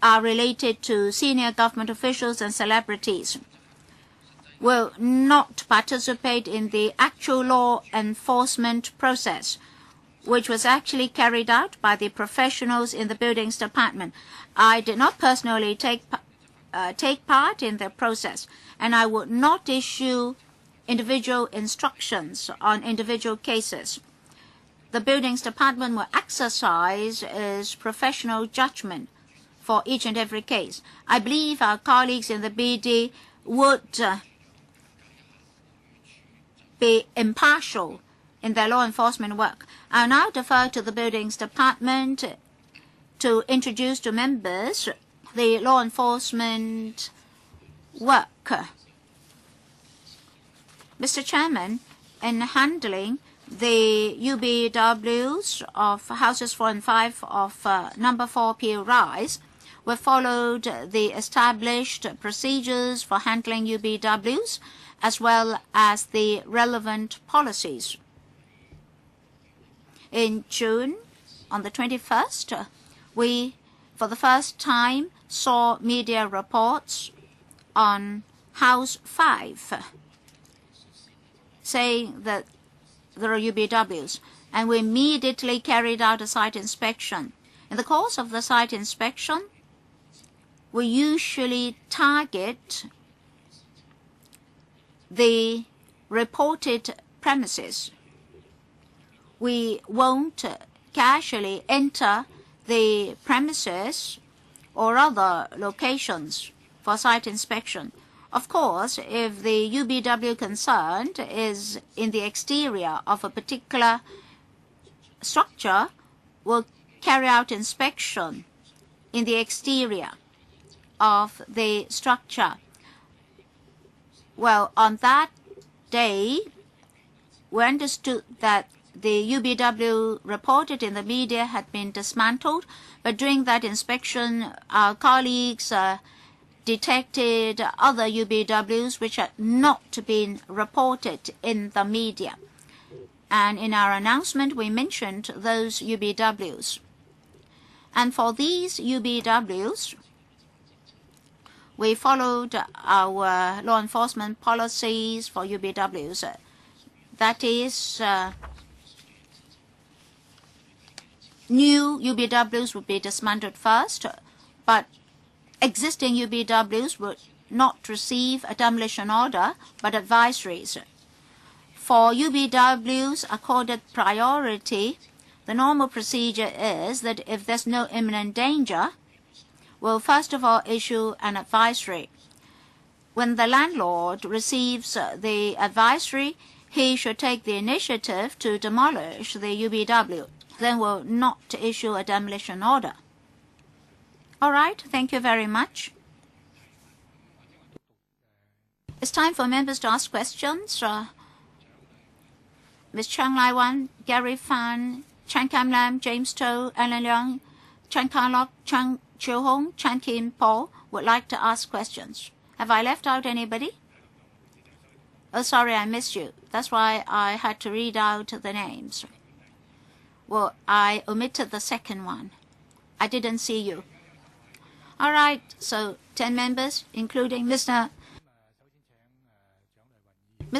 are related to senior government officials and celebrities. Will not participate in the actual law enforcement process, which was actually carried out by the professionals in the Buildings Department. I did not personally take part in the process, and I would not issue individual instructions on individual cases. The Buildings Department will exercise its professional judgment for each and every case. I believe our colleagues in the BD would be impartial in their law enforcement work. I'll now defer to the Buildings Department to introduce to members the law enforcement work. Mr. Chairman, in handling the UBWs of Houses 4 and 5 of number 4 Peel Rise, we followed the established procedures for handling UBWs as well as the relevant policies. In June, on the 21st, we, for the first time, saw media reports on House 5 saying that there are UBWs, and we immediately carried out a site inspection. In the course of the site inspection, we usually target the reported premises. We won't casually enter the premises or other locations for site inspection. Of course, if the UBW concerned is in the exterior of a particular structure, we'll carry out inspection in the exterior of the structure. Well, on that day, we understood that the UBW reported in the media had been dismantled, but during that inspection, our colleagues detected other UBWs which had not been reported in the media. And in our announcement, we mentioned those UBWs. And for these UBWs, we followed our law enforcement policies for UBWs. That is, new UBWs would be dismantled first, but existing UBWs would not receive a demolition order, but advisories. For UBWs accorded priority, the normal procedure is that if there's no imminent danger, we'll first of all issue an advisory. When the landlord receives the advisory, he should take the initiative to demolish the UBW. Then we'll not issue a demolition order. All right, thank you very much. It's time for members to ask questions. Ms. Chang Lai-wan, Gary Fan, Chan Kam Lam, James To, Alan Leong, Chan Ka-lok, Chan Chiu-hong, Chan Kim Paul would like to ask questions. Have I left out anybody? Oh, sorry, I missed you. That's why I had to read out the names. Well, I omitted the second one. I didn't see you. All right, so 10 members, including Mr.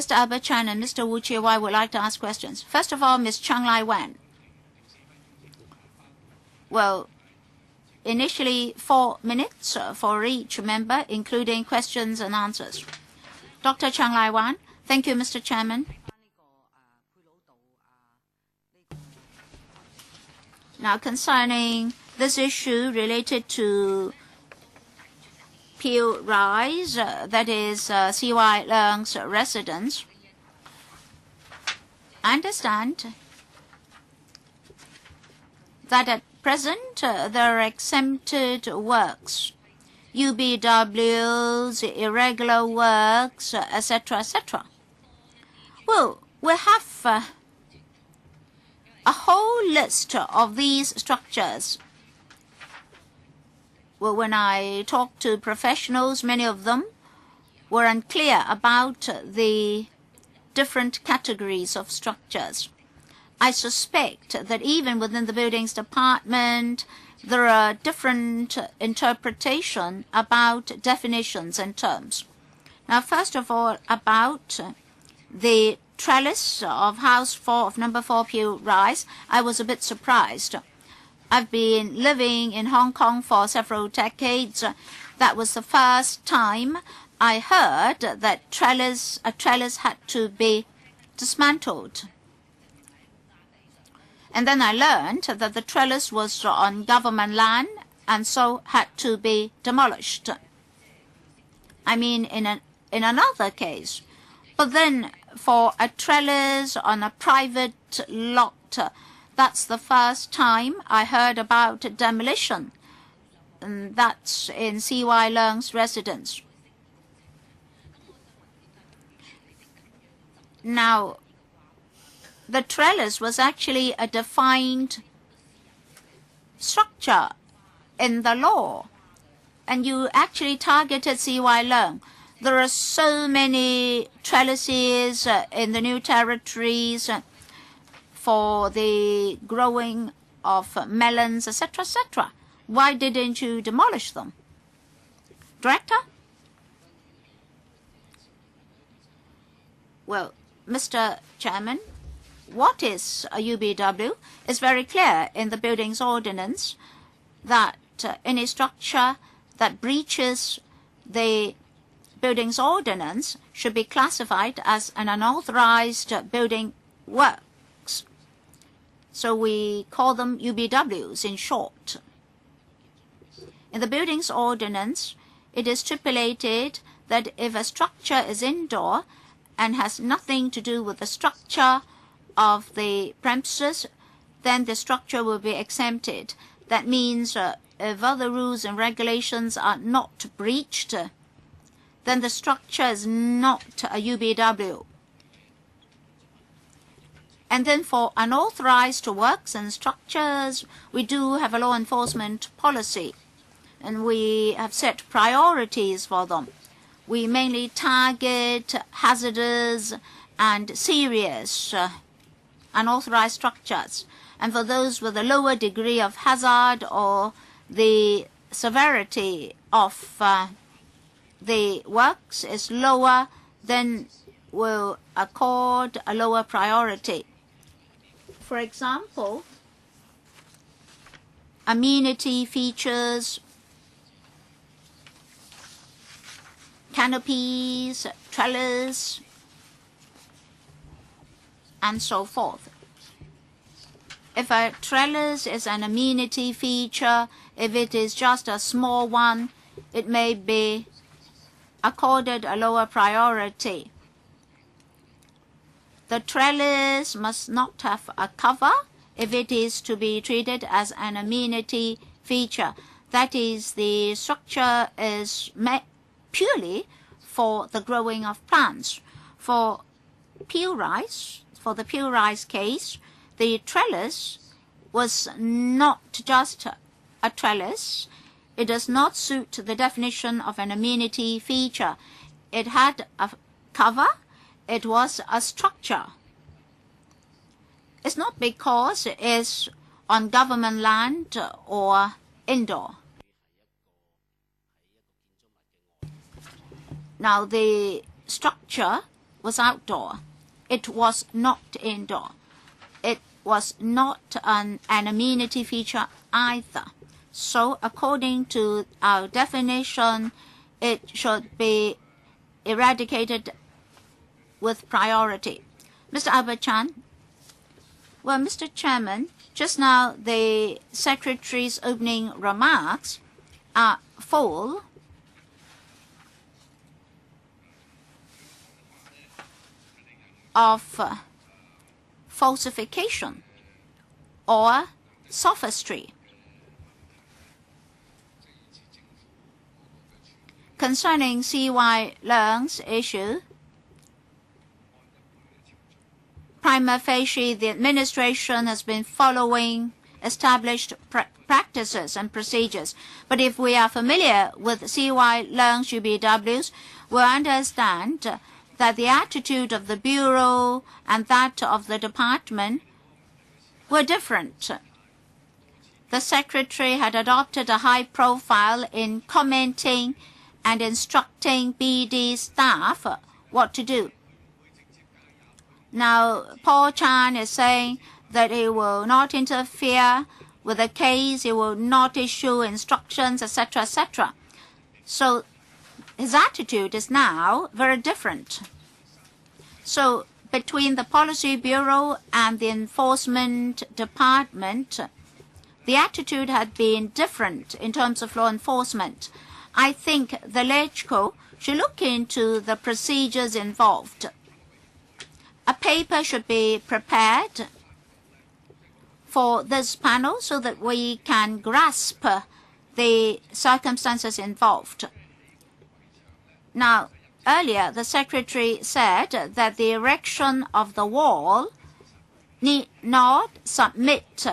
Albert Chan and Mr. Wu Chi-wai would like to ask questions. First of all, Ms. Chang Lai-wan. Well, initially 4 minutes for each member, including questions and answers. Dr. Chang Lai-wan. Thank you, Mr. Chairman. Now, concerning this issue related to Peel Rise, that is C.Y. Leung's residence, I understand that at present there are exempted works, UBWs, irregular works, etc., etc. Well, we have a whole list of these structures. Well, when I talked to professionals, many of them were unclear about the different categories of structures. I suspect that even within the Buildings Department, there are different interpretations about definitions and terms. Now, first of all, about the trellis of House 4 of number 4 Peel Rise, I was a bit surprised. I've been living in Hong Kong for several decades. That was the first time I heard that a trellis had to be dismantled. And then I learned that the trellis was on government land and so had to be demolished. I mean, in another case. But then for a trellis on a private lot. That's the first time I heard about demolition. And that's in C.Y. Leung's residence. Now, the trellis was actually a defined structure in the law, and you actually targeted C.Y. Leung. There are so many trellises in the new territories for the growing of melons, etc., etc. Why didn't you demolish them? Director? Well, Mr. Chairman, what is a UBW? It's very clear in the Buildings Ordinance that any structure that breaches the Buildings Ordinance should be classified as an unauthorized building works. So we call them UBWs in short. In the Buildings Ordinance, it is stipulated that if a structure is indoor and has nothing to do with the structure of the premises, then the structure will be exempted. That means if other rules and regulations are not breached, then the structure is not a UBW. And then for unauthorized works and structures, we do have a law enforcement policy, and we have set priorities for them. We mainly target hazardous and serious unauthorized structures. And for those with a lower degree of hazard or the severity of the works is lower, then we'll accord a lower priority. For example, amenity features, canopies, trellis, and so forth. If a trellis is an amenity feature, if it is just a small one, it may be accorded a lower priority. The trellis must not have a cover if it is to be treated as an amenity feature. That is, the structure is purely for the growing of plants. For peel rice, for the peel rice case, the trellis was not just a trellis. It does not suit the definition of an amenity feature. It had a cover. It was a structure. It's not because it is on government land or indoor. Now, the structure was outdoor. It was not indoor. It was not an amenity feature either. So, according to our definition, it should be eradicated with priority. Mr. Albert Chan? Well, Mr. Chairman, just now the Secretary's opening remarks are full of falsification or sophistry. Concerning C.Y. Leung's issue, prima facie, the administration has been following established practices and procedures. But if we are familiar with C.Y. Leung's UBWs, we'll understand that the attitude of the Bureau and that of the department were different. The Secretary had adopted a high profile in commenting and instructing BD staff what to do. Now, Paul Chan is saying that he will not interfere with the case, he will not issue instructions, etc., etc. So his attitude is now very different. So between the Policy Bureau and the Enforcement Department, the attitude had been different in terms of law enforcement. I think the LegCo should look into the procedures involved. paper should be prepared for this panel so that we can grasp the circumstances involved. Now, earlier, the Secretary said that the erection of the wall need not submit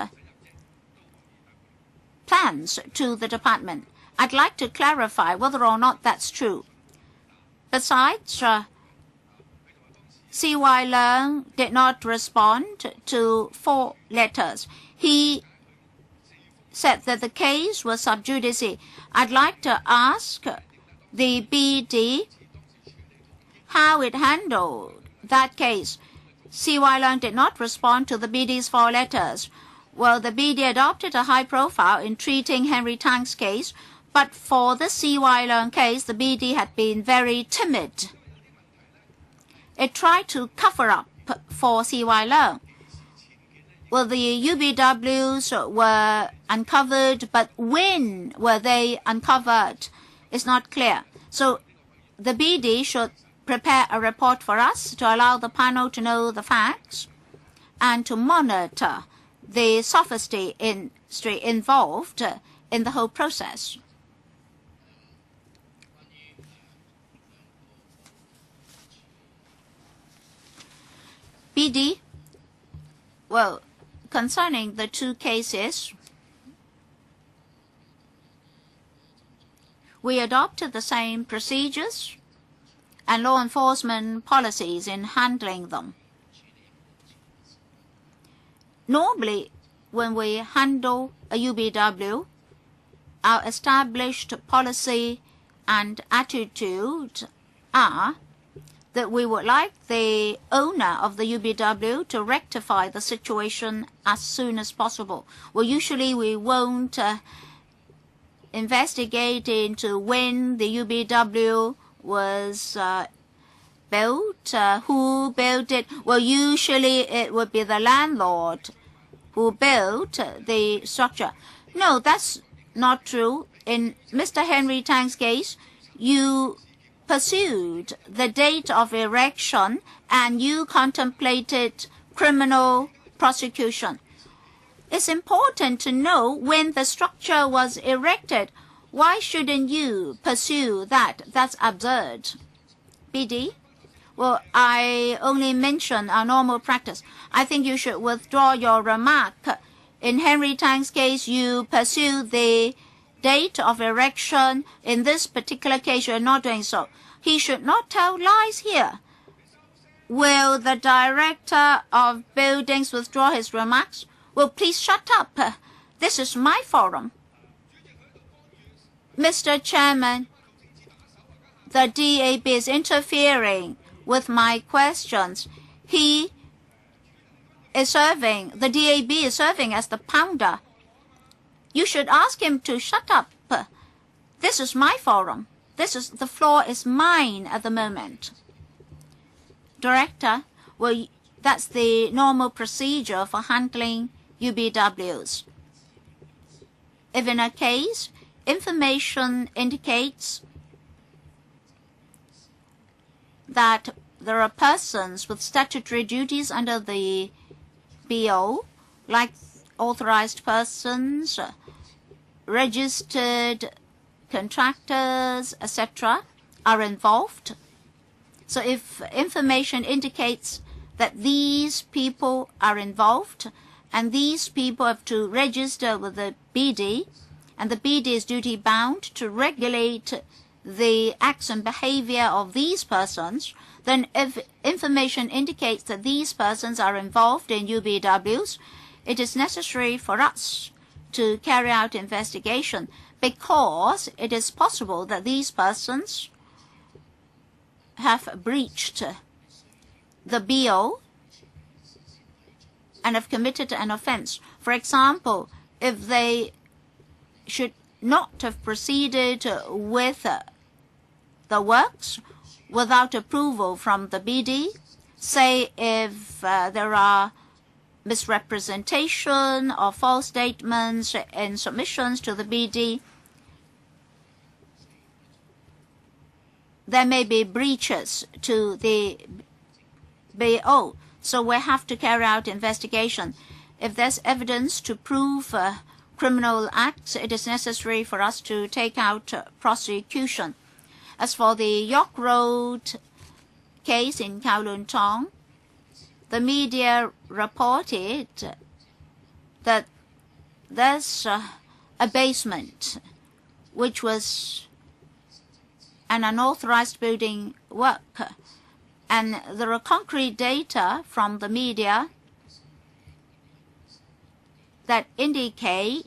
plans to the department. I'd like to clarify whether or not that's true. Besides, C.Y. Leung did not respond to 4 letters. He said that the case was sub judice. I'd like to ask the BD how it handled that case. C.Y. Leung did not respond to the BD's 4 letters. Well, the BD adopted a high profile in treating Henry Tang's case, but for the C.Y. Leung case, the BD had been very timid. It tried to cover up for C.Y. Leung. Well, the UBWs were uncovered, but when were they uncovered is not clear. So the BD should prepare a report for us to allow the panel to know the facts and to monitor the sophistry involved in the whole process. BD, well, concerning the 2 cases, we adopted the same procedures and law enforcement policies in handling them. Normally, when we handle a UBW, our established policy and attitude are that we would like the owner of the UBW to rectify the situation as soon as possible. Well, usually we won't investigate into when the UBW was built, who built it. Well, usually it would be the landlord who built the structure. No, that's not true. In Mr. Henry Tang's case, you pursued the date of erection and you contemplated criminal prosecution. It's important to know when the structure was erected. Why shouldn't you pursue that? That's absurd. BD? Well, I only mention our normal practice. I think you should withdraw your remark. In Henry Tang's case, you pursue the date of erection. In this particular case, you're not doing so. He should not tell lies here. Will the director of buildings withdraw his remarks? Well, please shut up. This is my forum. Mr. Chairman, the DAB is interfering with my questions. He is serving, the DAB is serving as the pounder. You should ask him to shut up. This is my forum. The floor is mine at the moment. Director, well, that's the normal procedure for handling UBWs. If in a case, information indicates that there are persons with statutory duties under the BO, like authorized persons, registered contractors, etc., are involved. So if information indicates that these people are involved and these people have to register with the BD, and the BD is duty-bound to regulate the acts and behavior of these persons, then if information indicates that these persons are involved in UBWs, it is necessary for us to carry out investigation, because it is possible that these persons have breached the BO and have committed an offense. For example, if they should not have proceeded with the works without approval from the BD, say if there are misrepresentation or false statements in submissions to the BD, there may be breaches to the BO. So we have to carry out investigation. If there's evidence to prove criminal acts, it is necessary for us to take out prosecution. As for the York Road case in Kowloon Tong, the media reported that there's a basement which was an unauthorized building work, and there are concrete data from the media that indicate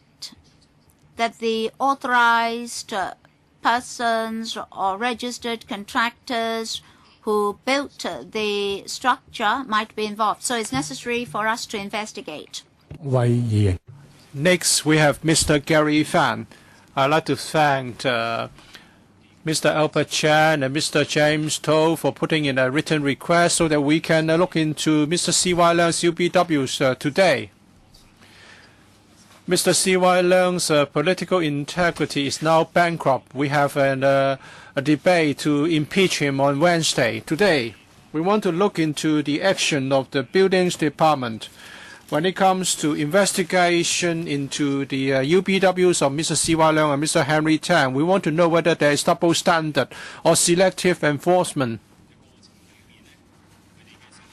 that the authorized persons or registered contractors who built the structure might be involved. So it's necessary for us to investigate. Next, we have Mr. Gary Fan. I'd like to thank Mr. Albert Chan and Mr. James Toh for putting in a written request so that we can look into Mr. C.Y. Leung's UBWs today. Mr. C.Y. Leung's political integrity is now bankrupt. We have a debate to impeach him on Wednesday. Today, we want to look into the action of the Buildings Department when it comes to investigation into the UBWs of Mr. C.Y. Leung and Mr. Henry Tang. We want to know whether there is double standard or selective enforcement,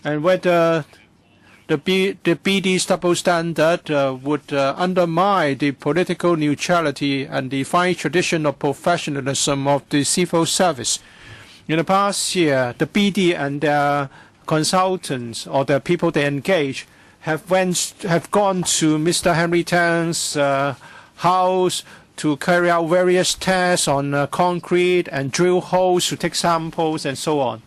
and whether the BD's double standard would undermine the political neutrality and the fine tradition of professionalism of the civil service. In the past year, the BD and their consultants or the people they engage have gone to Mr. Henry Tang's house to carry out various tests on concrete and drill holes to take samples and so on.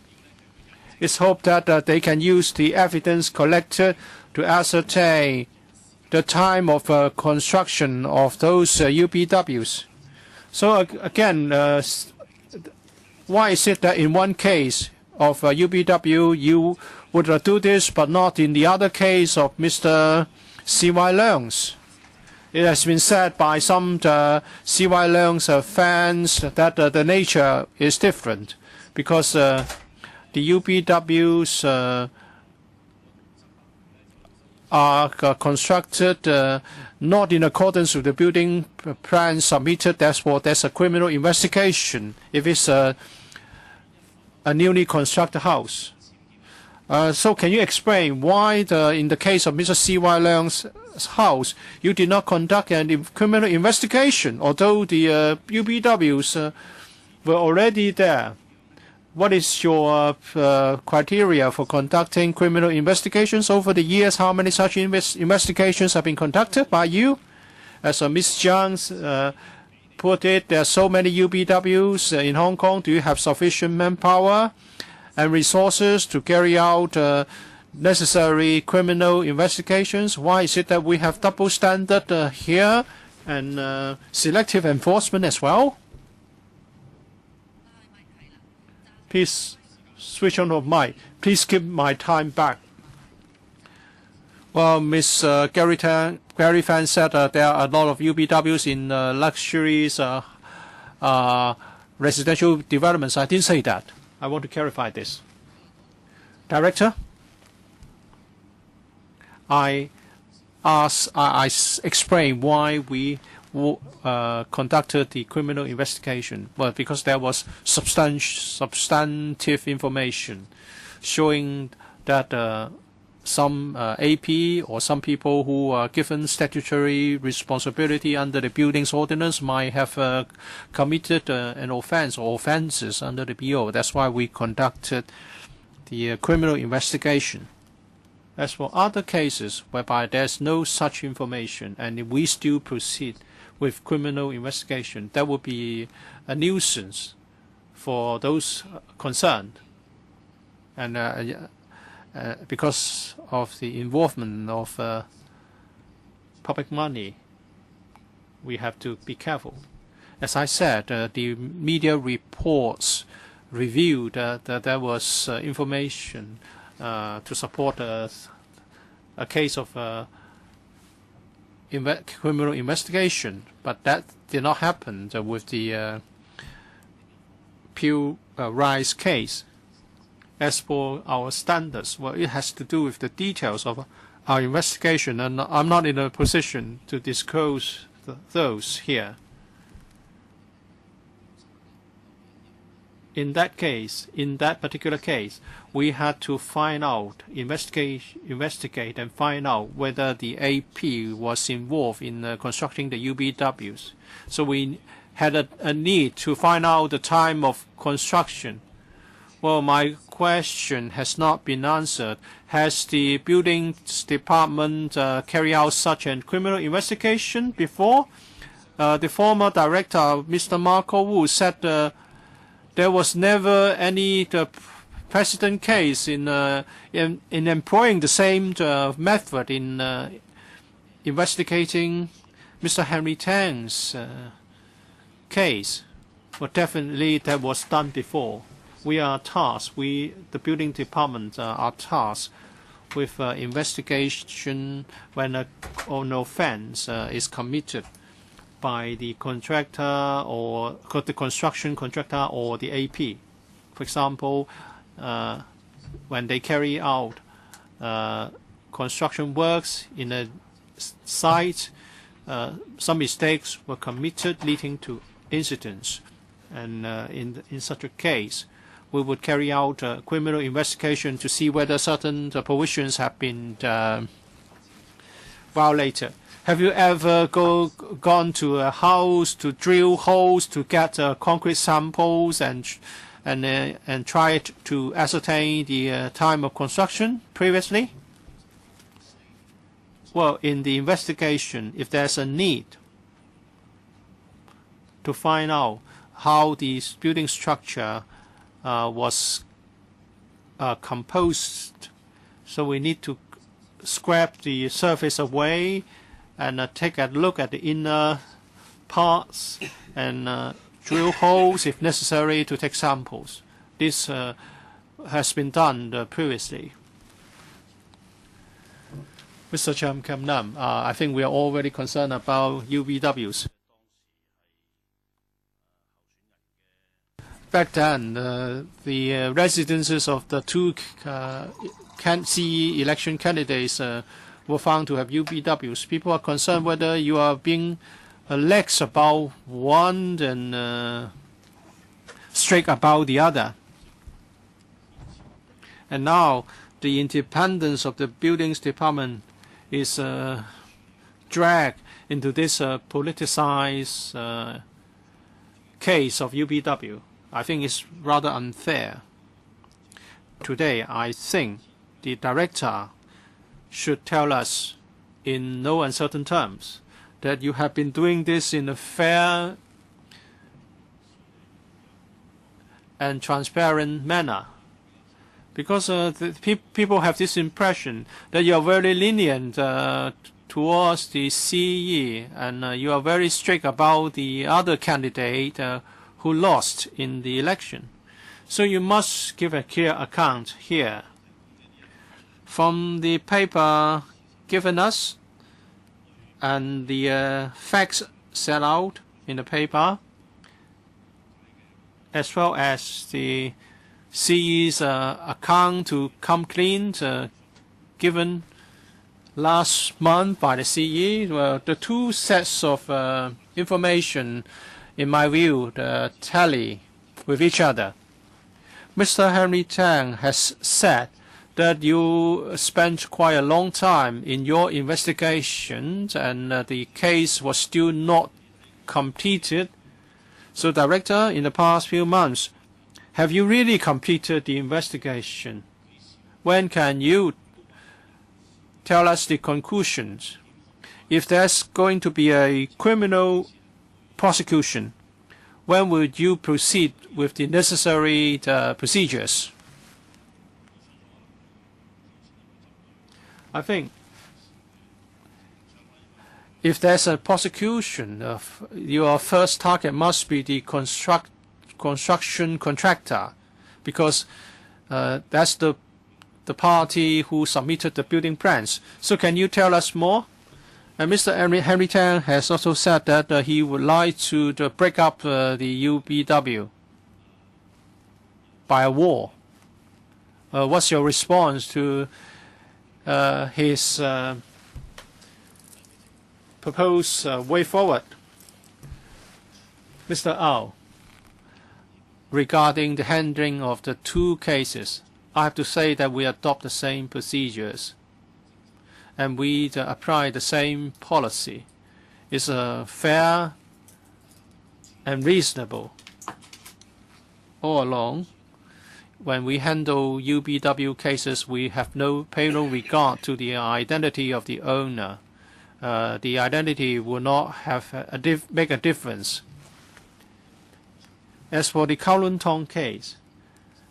It's hoped that they can use the evidence collected to ascertain the time of construction of those UBWs. So again, why is it that in one case of UBW you would do this, but not in the other case of Mr. C.Y. Leung's? It has been said by some C.Y. Leung's fans that the nature is different because the UBWs are constructed not in accordance with the building plan submitted. Therefore, there's a criminal investigation if it's a newly constructed house. So can you explain why in the case of Mr. C.Y. Leung's house, you did not conduct a criminal investigation, although the UBWs were already there? What is your criteria for conducting criminal investigations over the years? How many such investigations have been conducted by you? As Ms. Jiang put it, there are so many UBWs in Hong Kong. Do you have sufficient manpower and resources to carry out necessary criminal investigations? Why is it that we have double standard here and selective enforcement as well? Please switch on of mic. Please give my time back. Well, Ms. Gary Fan said there are a lot of UBWs in luxuries residential developments. I didn't say that. I want to clarify this. Director, I explained why we conducted the criminal investigation. Well, because there was substantive information showing that some AP or some people who are given statutory responsibility under the Buildings Ordinance might have committed an offense or offenses under the BO. That's why we conducted the criminal investigation. As for other cases whereby there's no such information and we still proceed with criminal investigation, that would be a nuisance for those concerned. And because of the involvement of public money, we have to be careful. As I said, the media reports revealed that there was information to support a case of criminal investigation, but that did not happen with the Pew Rice case. as for our standards, well, it has to do with the details of our investigation, and I'm not in a position to disclose those here. In that case, in that particular case, we had to find out, investigate and find out whether the AP was involved in constructing the UBWs. So we had a need to find out the time of construction. Well, my question has not been answered. Has the buildings department carried out such a criminal investigation before? The former director, Mr. Marco Wu, said there was never any precedent case in employing the same method in investigating Mr. Henry Tang's case. Well, definitely that was done before. We are tasked, the building department are tasked with investigation when an offense is committed by the contractor or the construction contractor or the AP. For example, when they carry out construction works in a site, some mistakes were committed leading to incidents. And in such a case, we would carry out a criminal investigation to see whether certain provisions have been violated. Have you ever gone to a house to drill holes to get concrete samples and tried to ascertain the time of construction previously? Well, in the investigation, if there's a need to find out how the building structure was composed, so we need to scrape the surface away and take a look at the inner parts and drill holes if necessary to take samples. This has been done previously. Mr. Cham Kam Nam, I think we are all very concerned about UBWs. Back then, the residences of the two CE election candidates were found to have UBWs. People are concerned whether you are being lax about one and strict about the other. And now the independence of the buildings department is dragged into this politicized case of UBW. I think it's rather unfair. Today, I think the director should tell us in no uncertain terms that you have been doing this in a fair and transparent manner. Because people have this impression that you are very lenient towards the CE and you are very strict about the other candidate who lost in the election. So you must give a clear account here. From the paper given us and the facts set out in the paper, as well as the CE's account to come clean given last month by the CE, well, the two sets of information, in my view, tally with each other. Mr. Henry Tang has said that you spent quite a long time in your investigations and the case was still not completed. So, Director, in the past few months, have you really completed the investigation? When can you tell us the conclusions? If there's going to be a criminal prosecution, when would you proceed with the necessary procedures? I think if there's a prosecution, your first target must be the construction contractor, because that's the party who submitted the building plans. So can you tell us more? And Mr. Henry Tang has also said that he would like to break up the UBW by a war. what's your response to his proposed way forward? Mr. Au, regarding the handling of the two cases, I have to say that we adopt the same procedures and we apply the same policy. It's fair and reasonable all along. When we handle UBW cases, we pay no regard to the identity of the owner. The identity will not make a difference. As for the Kowloon Tong case,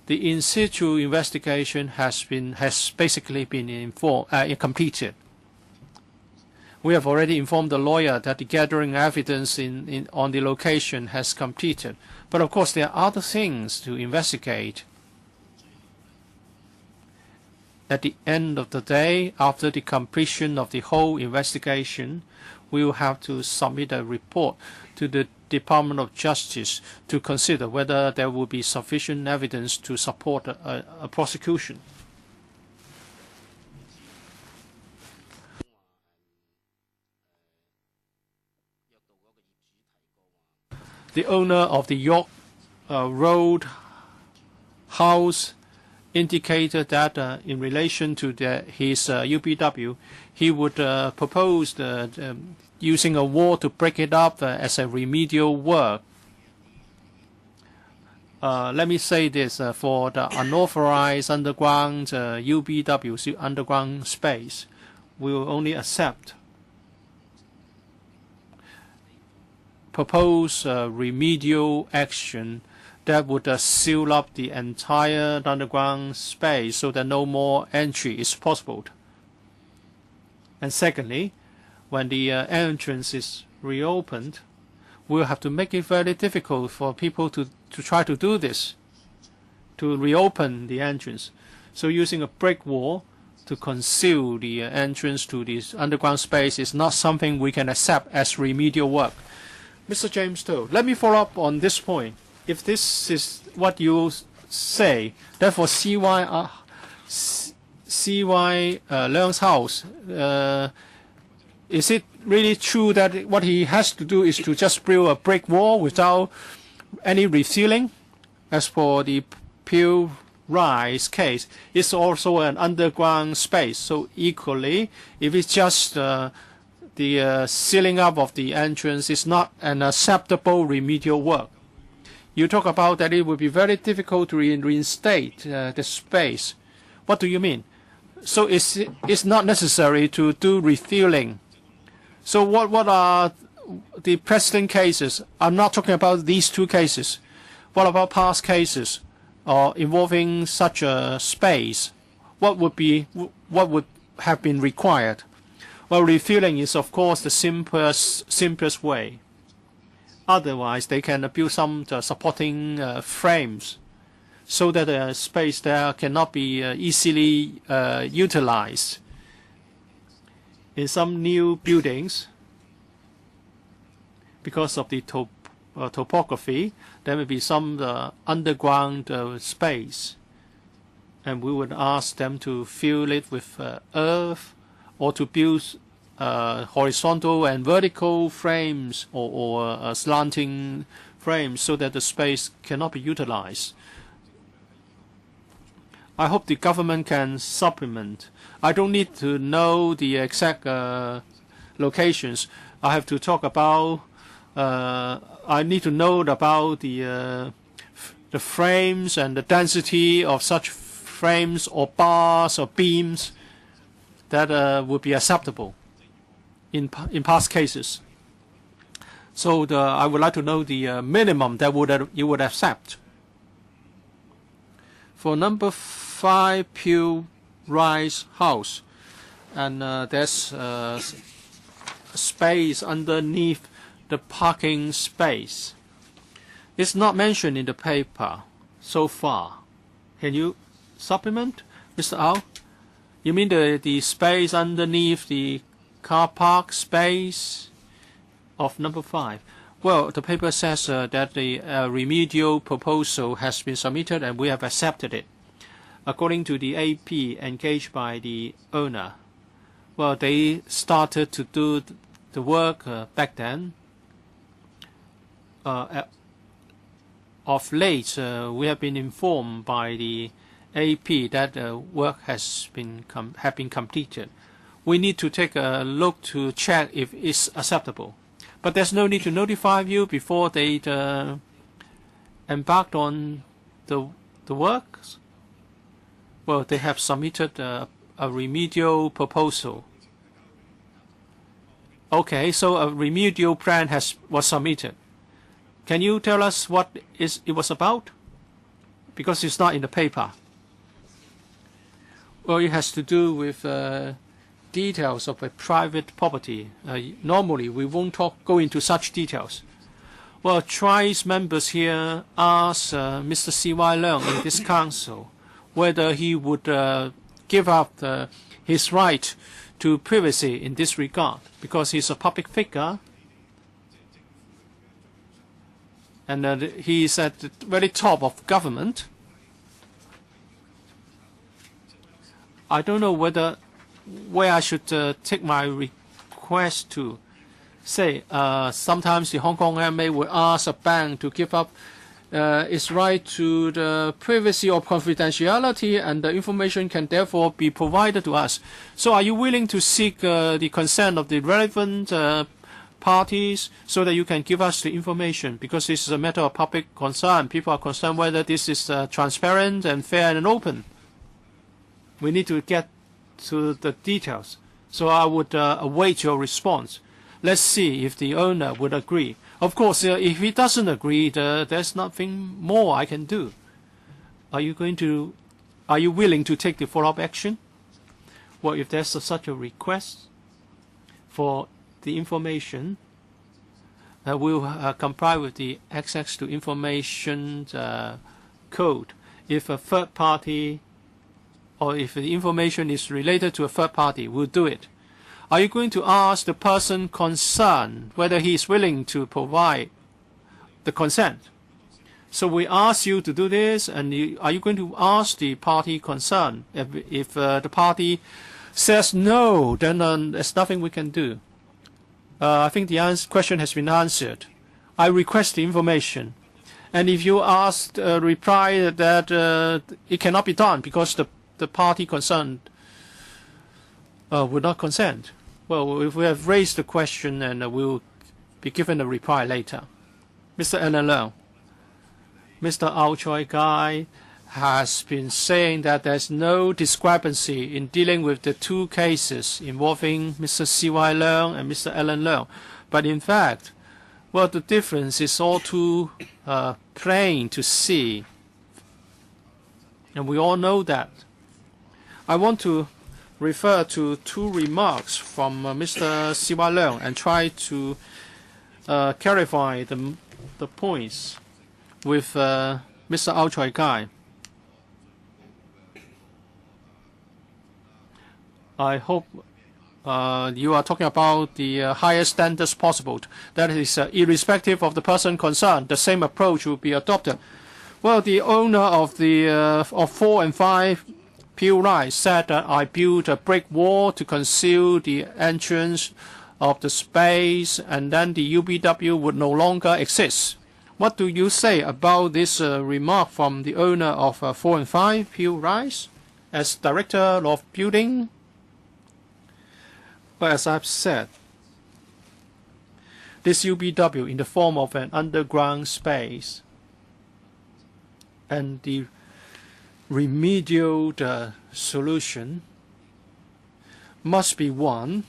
the in situ investigation has basically been completed. We have already informed the lawyer that the gathering evidence on the location has completed. But of course, there are other things to investigate. At the end of the day, after the completion of the whole investigation, we will have to submit a report to the Department of Justice to consider whether there will be sufficient evidence to support a prosecution. The owner of the York Road house indicated that in relation to his UBW, he would propose using a wall to break it up as a remedial work. Let me say this, for the unauthorized underground UBW, underground space, we will only accept propose remedial action that would seal up the entire underground space so that no more entry is possible. And secondly, when the entrance is reopened, we'll have to make it very difficult for people to try to do this, to reopen the entrance. So using a brick wall to conceal the entrance to this underground space is not something we can accept as remedial work. Mr. James Toh, let me follow up on this point. If this is what you say, therefore CY Leung's house, is it really true that what he has to do is to just build a brick wall without any resealing? As for the Pew Rise case, it's also an underground space. So equally, if it's just the sealing up of the entrance is not an acceptable remedial work. You talk about that it would be very difficult to reinstate the space. What do you mean? So it's not necessary to do resealing. So what are the precedent cases? I'm not talking about these two cases. What about past cases involving such a space? What would have been required? Well, refueling is, of course, the simplest way. Otherwise, they can build some supporting frames so that the space there cannot be easily utilized. In some new buildings, because of the topography, there may be some underground space, and we would ask them to fill it with earth or to build horizontal and vertical frames or slanting frames so that the space cannot be utilized. I hope the government can supplement. I don't need to know the exact locations. I have to talk about. I need to know about the frames and the density of such frames or bars or beams that would be acceptable in past cases. So I would like to know the minimum that you would accept. For number 5 Pew Rise house, and there's space underneath the parking space. It's not mentioned in the paper so far. Can you supplement, Mr. Au? You mean the space underneath the car park space of number 5? Well, the paper says that the remedial proposal has been submitted and we have accepted it. according to the AP engaged by the owner, well, they started to do the work back then. Of late, we have been informed by the AP that work has been completed. We need to take a look to check if it's acceptable. But there's no need to notify you before they embarked on the works. Well, they have submitted a remedial proposal. Okay, so a remedial plan was submitted. Can you tell us what it was about? Because it's not in the paper. Well, it has to do with details of a private property. Normally, we won't go into such details. Well, TRICE members here asked Mr. C.Y. Leung in this council whether he would give up his right to privacy in this regard, because he's a public figure. And he is at the very top of government. I don't know where I should take my request to. Say, sometimes the Hong Kong MA will ask a bank to give up its right to the privacy or confidentiality, and the information can therefore be provided to us. So are you willing to seek the consent of the relevant parties so that you can give us the information, because this is a matter of public concern. People are concerned whether this is transparent and fair and open. We need to get to the details. So I would await your response. Let's see if the owner would agree. Of course, if he doesn't agree, there's nothing more I can do. Are you willing to take the follow-up action? Well, if there's such a request for the information, we'll comply with the access to information code. If a third party, or if the information is related to a third party, we'll do it. Are you going to ask the person concerned whether he is willing to provide the consent? So we ask you to do this, and are you going to ask the party concerned? If the party says no, then there's nothing we can do. I think the question has been answered. I request the information. And if you ask reply that it cannot be done because the party concerned would not consent, well, if we have raised the question, and we'll be given a reply later. Mr. Alan Leung, Mr. Ao Choi Gai has been saying that there's no discrepancy in dealing with the two cases involving Mr. C.Y. Leung and Mr. Alan Leung. But in fact, well, the difference is all too plain to see. And we all know that. I want to refer to two remarks from Mr. C.Y. Leung and try to clarify the points with Mr. Ao Choi Gai. I hope you are talking about the highest standards possible. That is, irrespective of the person concerned, the same approach will be adopted. Well, the owner of the of 4 and 5 Peel Rise said that I built a brick wall to conceal the entrance of the space, and then the UBW would no longer exist. What do you say about this remark from the owner of 4 and 5 Peel Rise as director of building? Well, as I've said, this UBW in the form of an underground space and the remedial solution must be one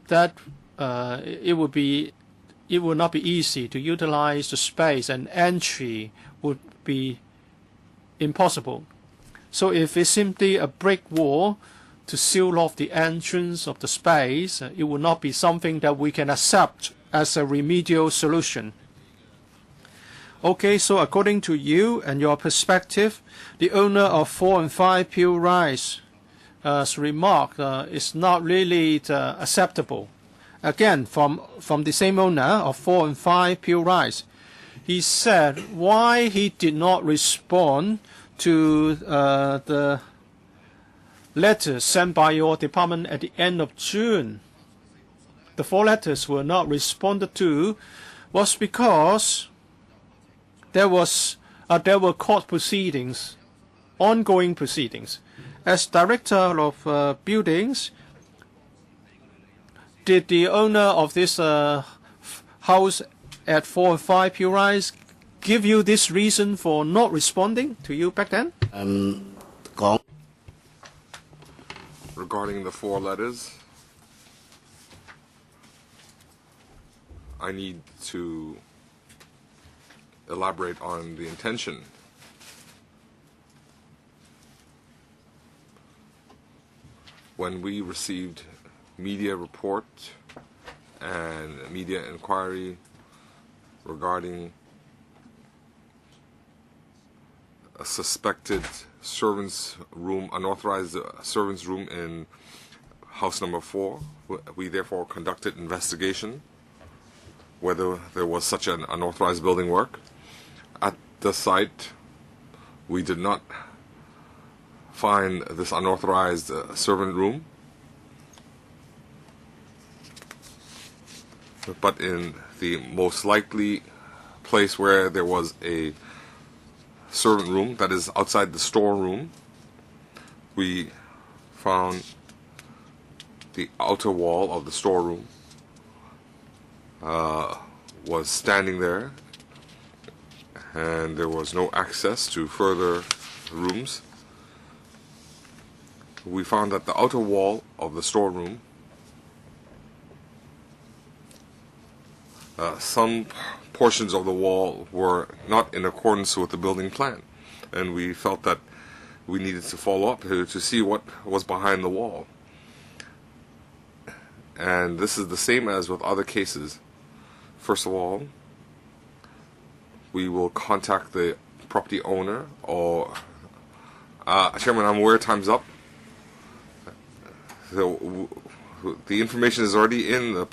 that it would not be easy to utilize the space, and entry would be impossible. So if it's simply a brick wall to seal off the entrance of the space, it would not be something that we can accept as a remedial solution. Okay, so according to you and your perspective, the owner of 4 and 5 Peel Rise remark is not really acceptable. Again, from the same owner of 4 and 5 Peel Rise, he said why he did not respond to the letters sent by your department at the end of June. The 4 letters were not responded to was because there were court proceedings, ongoing proceedings. As director of buildings, did the owner of this house at 4 and 5 Peel Rise give you this reason for not responding to you back then? Regarding the 4 letters, I need to elaborate on the intention. When we received media report and media inquiry regarding a suspected servant's room, unauthorized servant's room in house number 4, we therefore conducted investigation whether there was such an unauthorized building work. At the site, we did not find this unauthorized servant room, but in the most likely place where there was a servant room, that is outside the storeroom, we found the outer wall of the storeroom was standing there, and there was no access to further rooms. We found that the outer wall of the storeroom, some portions of the wall were not in accordance with the building plan, and we felt that we needed to follow up to see what was behind the wall. And this is the same as with other cases. First of all, we will contact the property owner or Chairman, I'm aware time's up. The information is already in the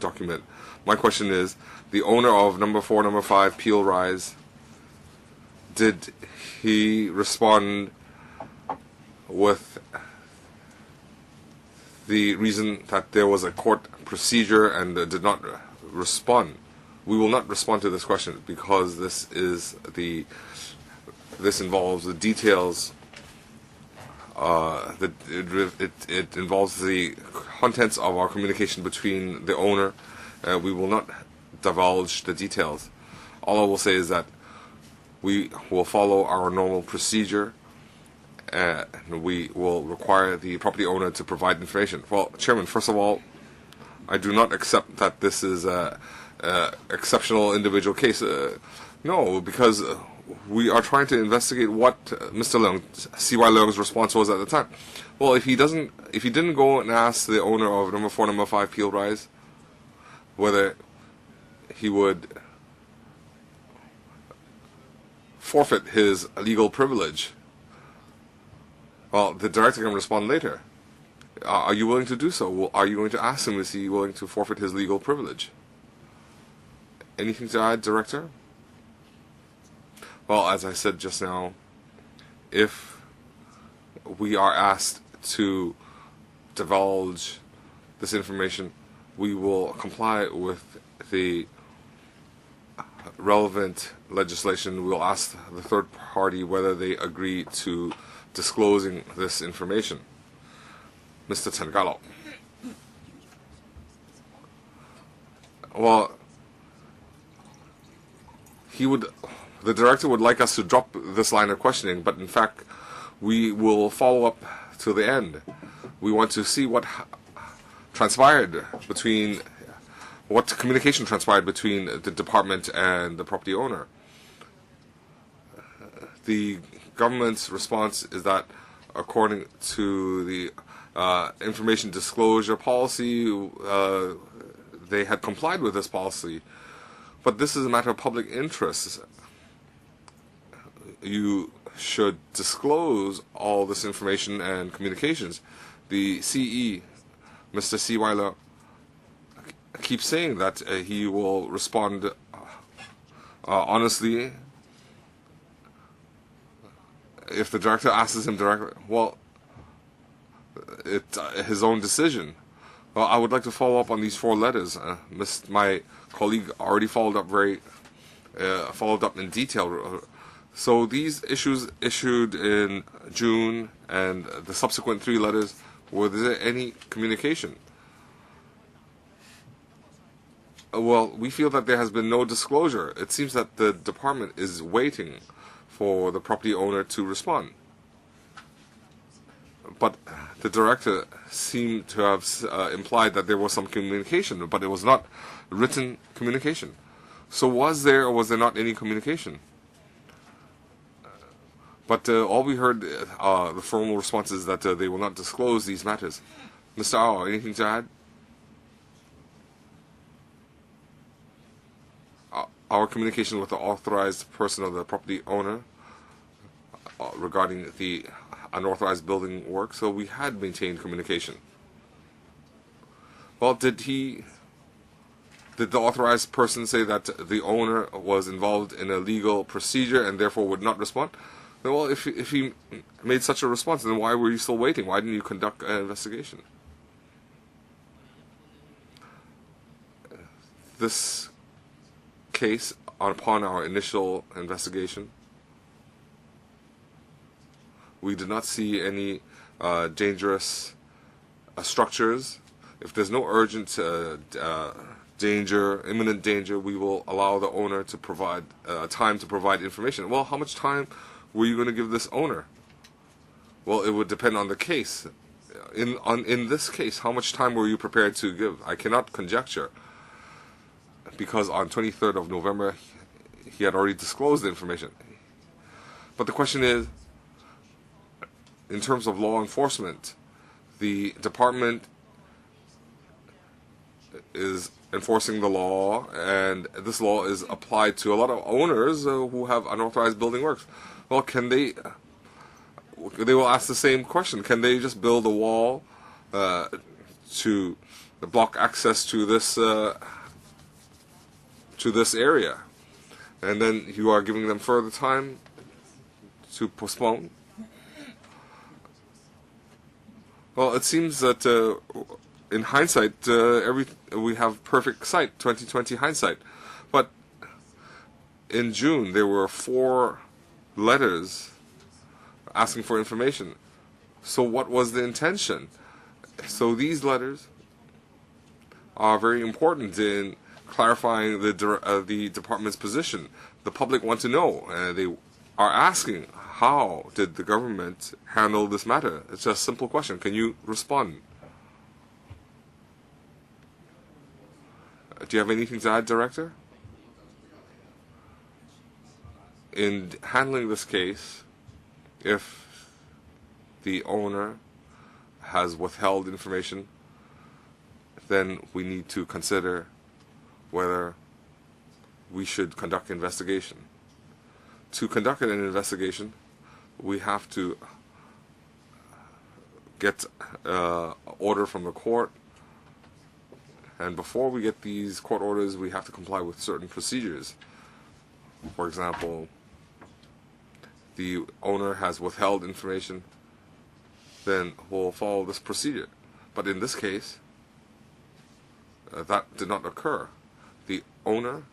document. My question is, the owner of number 4, number 5 Peel Rise, did he respond with the reason that there was a court procedure and did not respond? We will not respond to this question because this involves the details. It involves the contents of our communication between the owner. We will not divulge the details. All I will say is that we will follow our normal procedure. We will require the property owner to provide information. Well, Chairman, first of all, I do not accept that this is a exceptional individual case. No, because we are trying to investigate what Mr. Leung, C.Y. Leung's response was at the time. Well, if he didn't go and ask the owner of number 4, number 5 Peel Rise whether he would forfeit his legal privilege, well, the director can respond later. Are you willing to do so? Well, are you going to ask him, is he willing to forfeit his legal privilege? Anything to add, Director? Well, as I said just now, if we are asked to divulge this information, we will comply with the relevant legislation. We will ask the third party whether they agree to disclosing this information. Mr. Chen Galo. Well, the director would like us to drop this line of questioning, but in fact, we will follow up to the end. We want to see what communication transpired between the department and the property owner. The government's response is that according to the information disclosure policy, they had complied with this policy. But this is a matter of public interest. You should disclose all this information and communications. The CE, Mr. C.Y. Leung, keeps saying that he will respond honestly if the director asks him directly, well, it's his own decision. Well, I would like to follow up on these 4 letters. My colleague already followed up in detail. So these issues issued in June and the subsequent 3 letters, was there any communication? Well, we feel that there has been no disclosure. It seems that the department is waiting for the property owner to respond. But the director seemed to have implied that there was some communication, but it was not written communication. So was there or was there not any communication? But all we heard, the formal response is that they will not disclose these matters. Mr. Ao, anything to add? Our communication with the authorized person of the property owner regarding the unauthorized building work, so we had maintained communication. Well, did the authorized person say that the owner was involved in a legal procedure and therefore would not respond? Well, if he made such a response, then why were you still waiting? Why didn't you conduct an investigation? This case, upon our initial investigation, we did not see any dangerous structures. If there's no urgent danger, imminent danger, we will allow the owner to provide time to provide information. Well, how much time were you going to give this owner? Well, it would depend on the case. In this case, how much time were you prepared to give? I cannot conjecture, because on 23rd of November, he had already disclosed the information. But the question is, in terms of law enforcement, the department is enforcing the law, and this law is applied to a lot of owners who have unauthorized building works. Well, they will ask the same question. Can they just build a wall to block access to this area? And then you are giving them further time to postpone? Well, it seems that in hindsight, we have perfect sight, 20/20 hindsight. But in June, there were 4 letters asking for information. So what was the intention? So these letters are very important in clarifying the department's position. The public want to know. They are asking, how did the government handle this matter? It's just a simple question. Can you respond? Do you have anything to add, Director? In handling this case, if the owner has withheld information, then we need to consider whether we should conduct an investigation. To conduct an investigation, we have to get an order from the court, and before we get these court orders, we have to comply with certain procedures. For example, the owner has withheld information, then we'll follow this procedure. But in this case, that did not occur. The owner,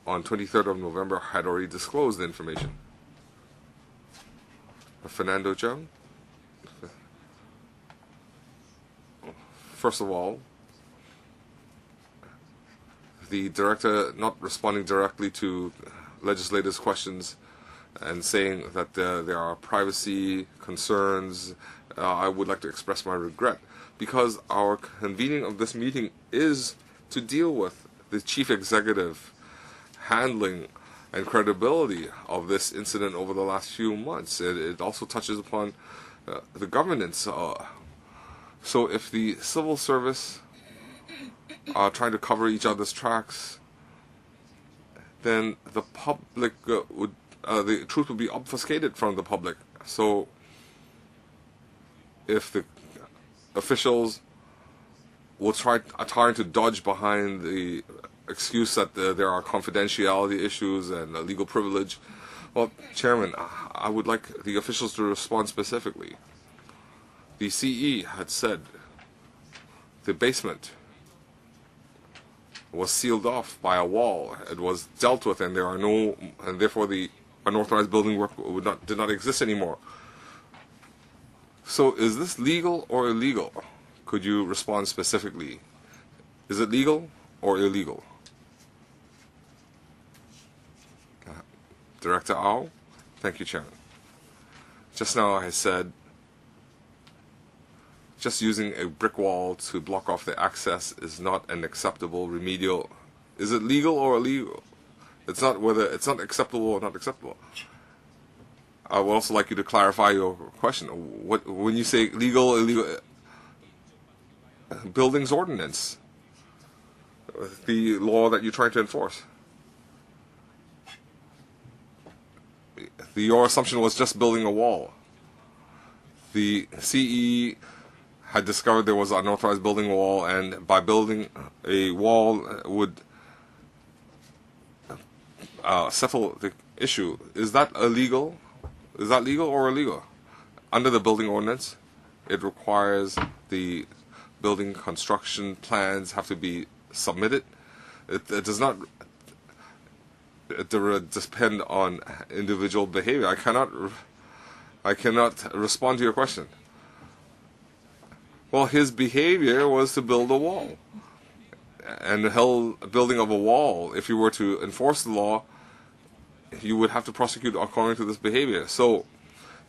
on 23rd of November, had already disclosed the information. Fernando Chung? First of all, the director not responding directly to legislators' questions and saying that there are privacy concerns, I would like to express my regret, because our convening of this meeting is to deal with the chief executive handling and credibility of this incident over the last few months. It also touches upon the governance. So if the civil service are trying to cover each other's tracks, then the public the truth would be obfuscated from the public. So if the officials will trying to dodge behind the excuse that there are confidentiality issues and legal privilege, Well, Chairman, I would like the officials to respond specifically. The CE had said the basement was sealed off by a wall. It was dealt with, and and therefore the unauthorized building work did not exist anymore. So, is this legal or illegal? Could you respond specifically? Is it legal or illegal? Director Au? Thank you, Chairman. Just now I said just using a brick wall to block off the access is not an acceptable remedial. Is it legal or illegal? It's not acceptable or not acceptable. I would also like you to clarify your question. When you say legal, illegal, buildings ordinance, the law that you're trying to enforce. Your assumption was just building a wall. The CE had discovered there was an unauthorized building wall, and by building a wall would settle the issue. Is that illegal? Is that legal or illegal? Under the building ordinance, it requires the building construction plans have to be submitted. It does not depend on individual behavior. I cannot respond to your question. Well, his behavior was to build a wall. And the whole building of a wall, if you were to enforce the law, you would have to prosecute according to this behavior. So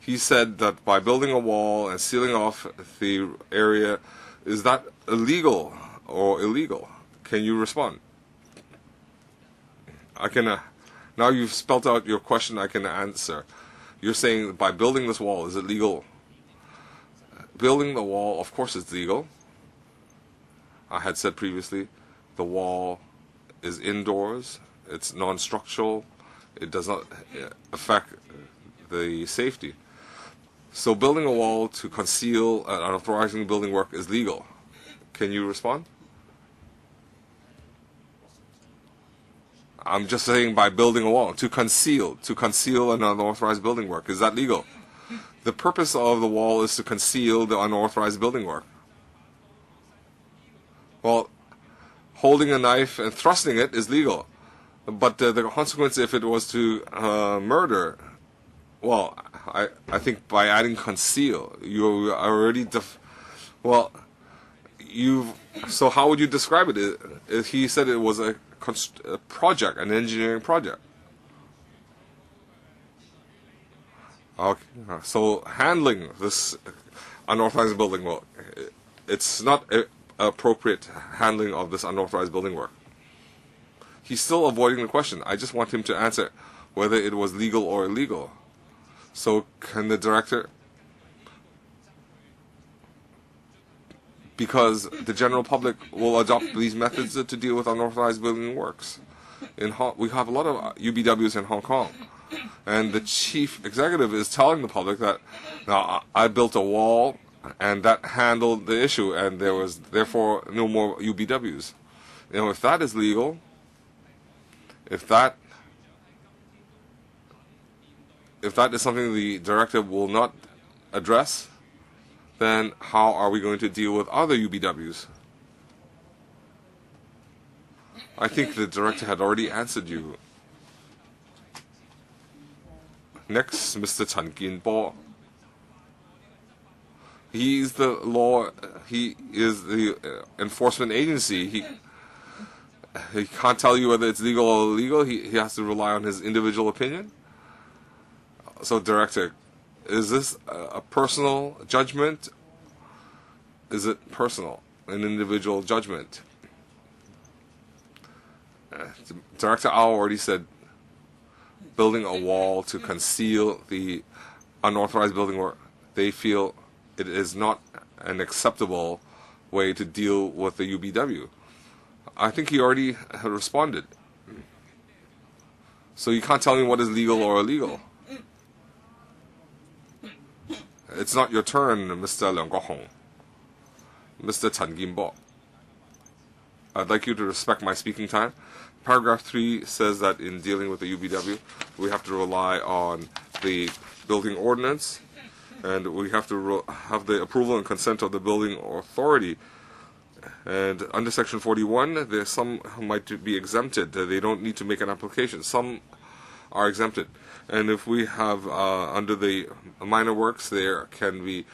he said that by building a wall and sealing off the area, is that illegal or illegal? Can you respond? I can. Now you've spelled out your question, I can answer. You're saying by building this wall, is it legal? Building the wall, of course it's legal. I had said previously, the wall is indoors, it's non-structural, it does not affect the safety. So building a wall to conceal unauthorized building work is legal. Can you respond? I'm just saying by building a wall, to conceal an unauthorized building work. Is that legal? The purpose of the wall is to conceal the unauthorized building work. Well, holding a knife and thrusting it is legal. But the consequence if it was to murder, well, I think by adding conceal, you already, so how would you describe it? He said it was a project, an engineering project. Okay, so handling this unauthorized building work, it's not appropriate handling of this unauthorized building work. He's still avoiding the question. I just want him to answer whether it was legal or illegal. So can the director, because the general public will adopt these methods to deal with unauthorized building works. We have a lot of UBWs in Hong Kong, and the chief executive is telling the public that, now, I built a wall, and that handled the issue, and there was therefore no more UBWs. You know, if that is legal, if that is something the directive will not address, then how are we going to deal with other UBWs? I think the director had already answered you. Next, Mr. Chen Kin-po. He is the enforcement agency. He can't tell you whether it's legal or illegal. He has to rely on his individual opinion. So, director, is this a personal judgment? Is it personal, an individual judgment? Director Au already said building a wall to conceal the unauthorized building work, they feel it is not an acceptable way to deal with the UBW. I think he already responded. So you can't tell me what is legal or illegal. It's not your turn, Mr. Leung Kok-hong. Mr. Chen Kin-po. I'd like you to respect my speaking time. Paragraph 3 says that in dealing with the UBW, we have to rely on the building ordinance, and we have to have the approval and consent of the building authority. And under Section 41, there's some might be exempted. They don't need to make an application. Some are exempted. And if we have under the minor works, there can be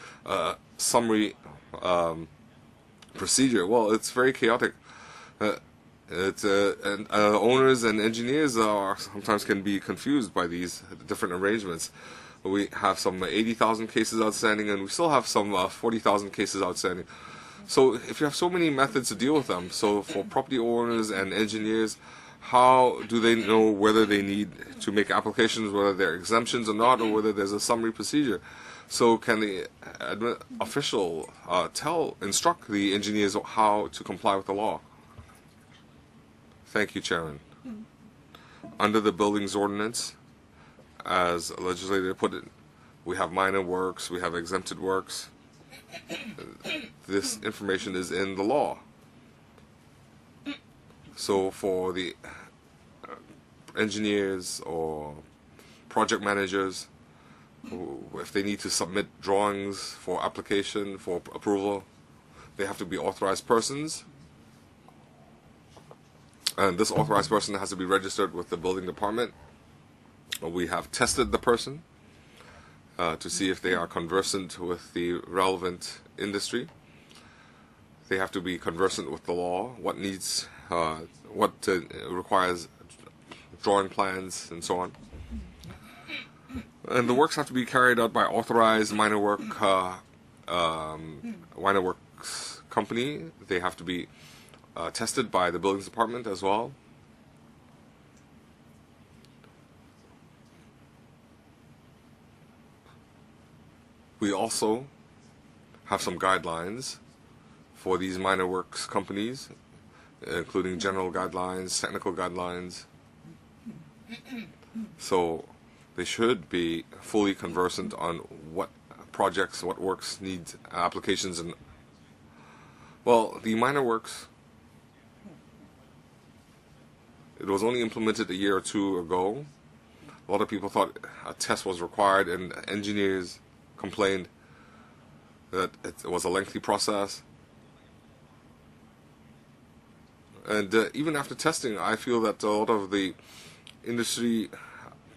summary procedure. Well, it's very chaotic. Owners and engineers sometimes can be confused by these different arrangements. We have some 80,000 cases outstanding, and we still have some 40,000 cases outstanding. So if you have so many methods to deal with them, so for property owners and engineers, how do they know whether they need to make applications, whether there are exemptions or not, or whether there's a summary procedure? So can the official instruct the engineers how to comply with the law? Thank you, Chairman. Under the Buildings Ordinance, as a legislator put it, we have minor works, we have exempted works. This information is in the law. So for the engineers or project managers, if they need to submit drawings for application, for approval, they have to be authorized persons. And this authorized person has to be registered with the building department. We have tested the person to see if they are conversant with the relevant industry. They have to be conversant with the law, what requires drawing plans, and so on. And the works have to be carried out by authorized minor works company. They have to be tested by the buildings department as well. We also have some guidelines for these minor works companies, including general guidelines, technical guidelines. So they should be fully conversant on what projects, what works need applications. And well, the minor works, it was only implemented a year or two ago. A lot of people thought a test was required, and engineers complained that it was a lengthy process. And even after testing, I feel that a lot of the industry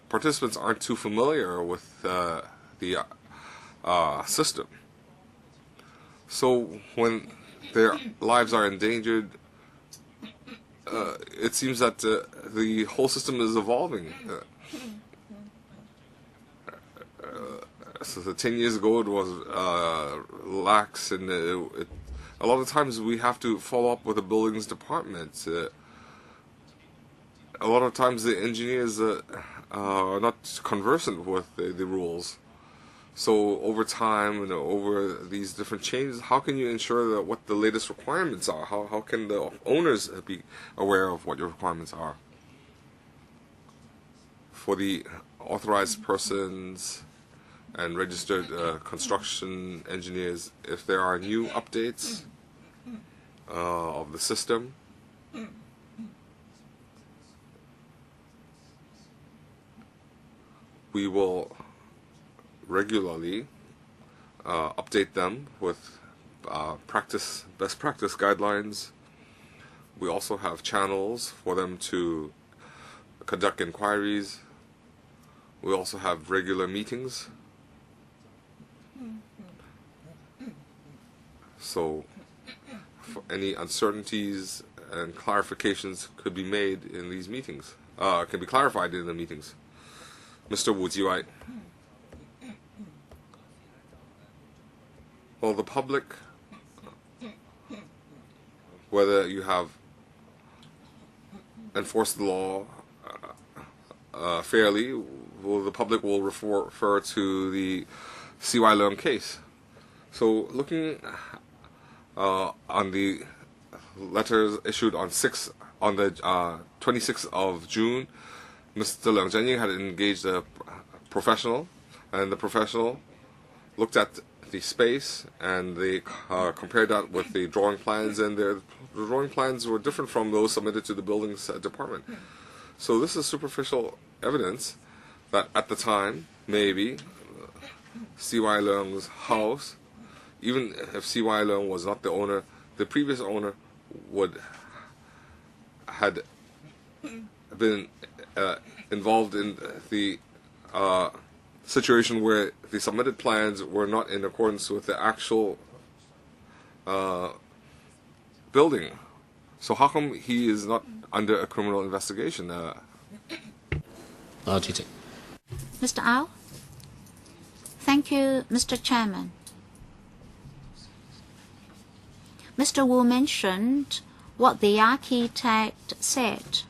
participants aren't too familiar with the system. So when their lives are endangered, it seems that the whole system is evolving. So 10 years ago it was lax, and a lot of times we have to follow up with the buildings department. A lot of times the engineers are not conversant with the rules. So over time and over these different changes, how can you ensure that what the latest requirements are? How can the owners be aware of what your requirements are? For the authorized persons and registered construction engineers, if there are new updates of the system, we will regularly update them with best practice guidelines. We also have channels for them to conduct inquiries. We also have regular meetings. So for any uncertainties and clarifications could be made in these meetings, can be clarified in the meetings. Mr. Wu Jiwai. Well, the public, whether you have enforced the law fairly, the public will refer to the C.Y. Leung case. So looking on the letters issued on the 26th of June, Mr. Leung Jianying had engaged a professional, and the professional looked at the space, and they compared that with the drawing plans, and the drawing plans were different from those submitted to the buildings department. So this is superficial evidence that at the time, maybe, C.Y. Leung's house, even if C.Y. Leung was not the owner, the previous owner had been involved in the situation where the submitted plans were not in accordance with the actual building. So how come he is not under a criminal investigation? Mr. Au? Thank you, Mr. Chairman. Mr. Wu mentioned what the architect said.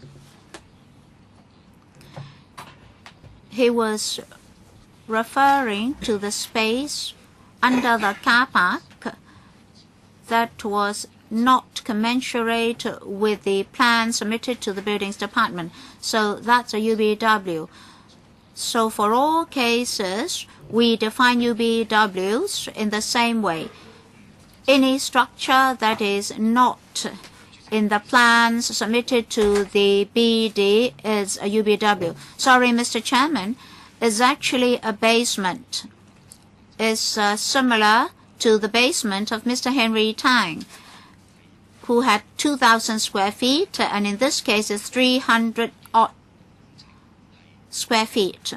He was referring to the space under the car park that was not commensurate with the plan submitted to the buildings department. So that's a UBW. So for all cases, we define UBWs in the same way. Any structure that is not in the plans submitted to the BD is a UBW. Sorry, Mr. Chairman, is actually a basement. It's similar to the basement of Mr. Henry Tang, who had 2,000 square feet, and in this case it's 300 odd square feet.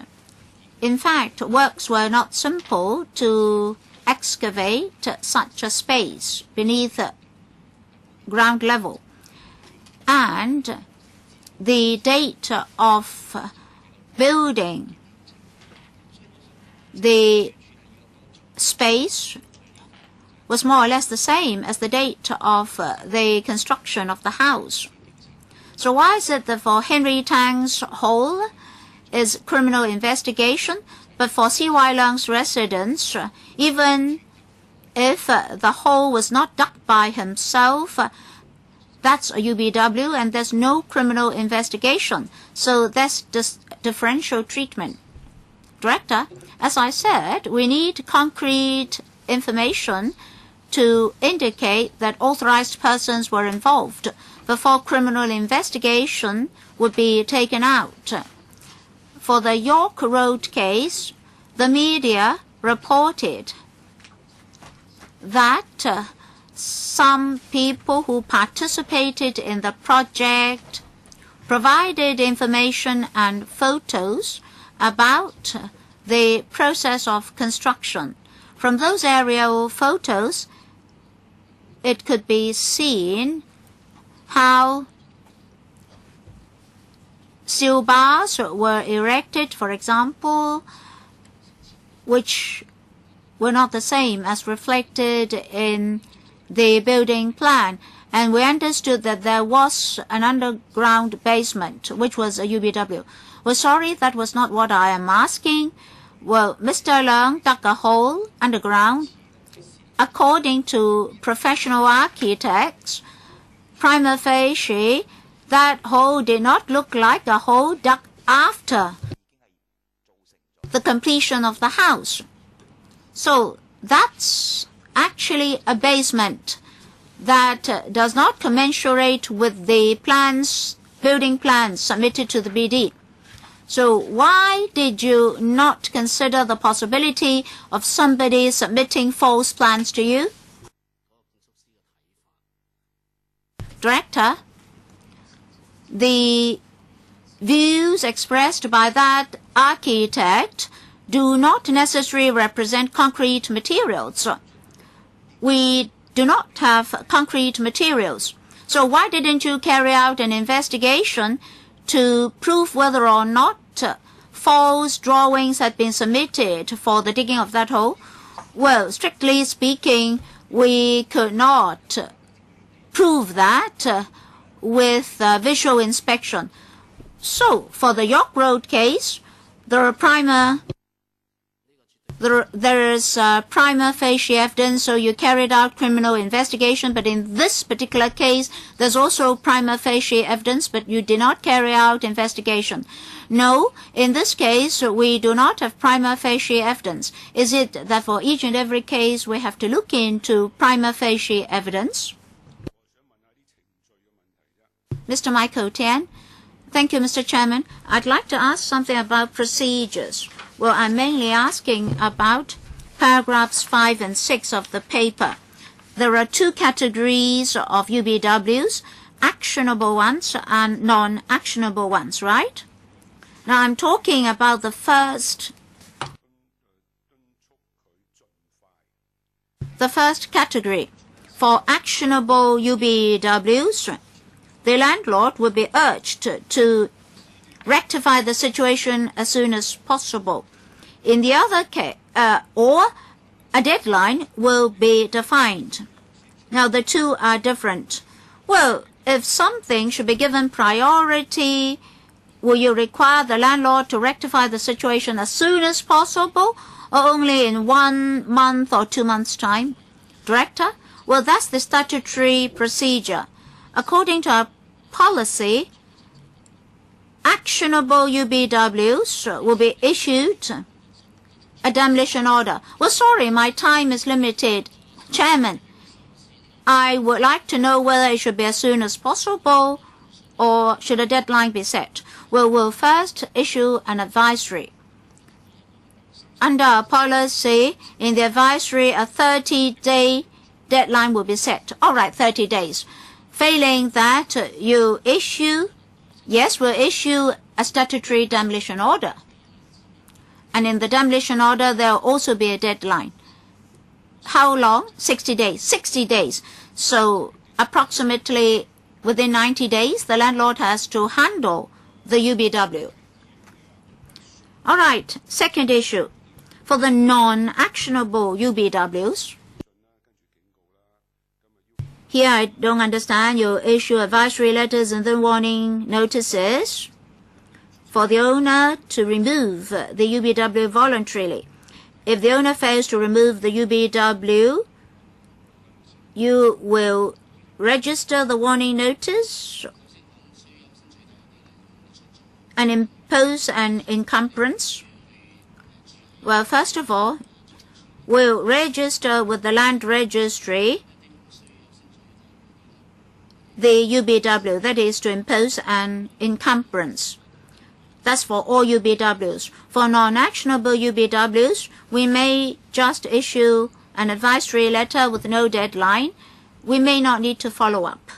In fact, works were not simple to excavate such a space beneath ground level. And the date of building the space was more or less the same as the date of the construction of the house. So why is it that for Henry Tang's hole is criminal investigation, but for C.Y. Leung's residence, even if the hole was not dug by himself, that's a UBW and there's no criminal investigation. So that's differential treatment. Director, as I said, we need concrete information to indicate that authorized persons were involved before criminal investigation would be taken out. For the York Road case, the media reported that some people who participated in the project provided information and photos about the process of construction. From those aerial photos, it could be seen how steel bars were erected, for example, which were not the same as reflected in the building plan. And we understood that there was an underground basement, which was a UBW. Well, sorry, that was not what I am asking. Well, Mr. Leung dug a hole underground. According to professional architects, prima facie, that hole did not look like a hole dug after the completion of the house. So that's actually a basement that does not commensurate with the plans, building plans submitted to the BD. So why did you not consider the possibility of somebody submitting false plans to you? Director, the views expressed by that architect do not necessarily represent concrete materials. We do not have concrete materials. So why didn't you carry out an investigation to prove whether or not false drawings had been submitted for the digging of that hole? Well, strictly speaking, we could not prove that with visual inspection. So, for the York Road case, the prima there is prima facie evidence, so you carried out criminal investigation, but in this particular case, there's also prima facie evidence, but you did not carry out investigation. No, in this case, we do not have prima facie evidence. Is it that for each and every case, we have to look into prima facie evidence? Mr. Michael Tian. Thank you, Mr. Chairman. I'd like to ask something about procedures. Well, I'm mainly asking about paragraphs 5 and 6 of the paper. There are two categories of UBWs, actionable ones and non-actionable ones, right? Now, I'm talking about the first category. For actionable UBWs, the landlord will be urged to rectify the situation as soon as possible. In the other case, or a deadline will be defined. Now, the two are different. Well, if something should be given priority, will you require the landlord to rectify the situation as soon as possible, or only in 1 month or 2 months' time? Director? Well, that's the statutory procedure. According to our policy, actionable UBWs will be issued a demolition order. Well, sorry, my time is limited. Chairman, I would like to know whether it should be as soon as possible or should a deadline be set. Well, we'll first issue an advisory. Under our policy, in the advisory, a 30-day deadline will be set. All right, 30 days. Failing that, you issue, yes, we'll issue a statutory demolition order. And in the demolition order, there will also be a deadline. How long? 60 days. 60 days. So approximately within 90 days, the landlord has to handle the UBW. All right, second issue. For the non-actionable UBWs, here I don't understand. You issue advisory letters and then warning notices for the owner to remove the UBW voluntarily. If the owner fails to remove the UBW, you will register the warning notice and impose an encumbrance. Well, first of all, we'll register with the land registry the UBW, that is to impose an encumbrance. That's for all UBWs. For non-actionable UBWs, we may just issue an advisory letter with no deadline. We may not need to follow up.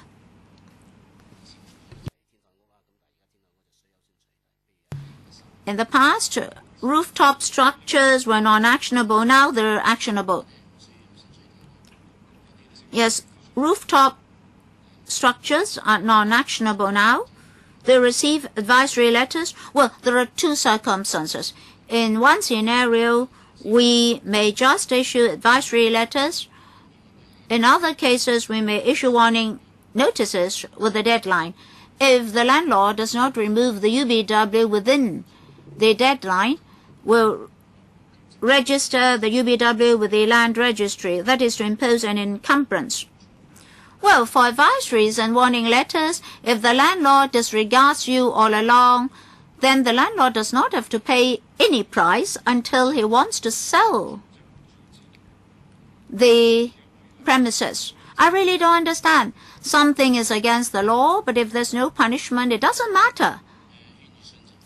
In the past, rooftop structures were non-actionable. Now they're actionable. Yes, rooftop structures are non-actionable now. They receive advisory letters. Well, there are two circumstances. In one scenario, we may just issue advisory letters. In other cases, we may issue warning notices with a deadline. If the landlord does not remove the UBW within the deadline, we'll register the UBW with the land registry. That is to impose an encumbrance. Well, for advisories and warning letters, if the landlord disregards you all along, then the landlord does not have to pay any price until he wants to sell the premises. I really don't understand. Something is against the law, but if there's no punishment, it doesn't matter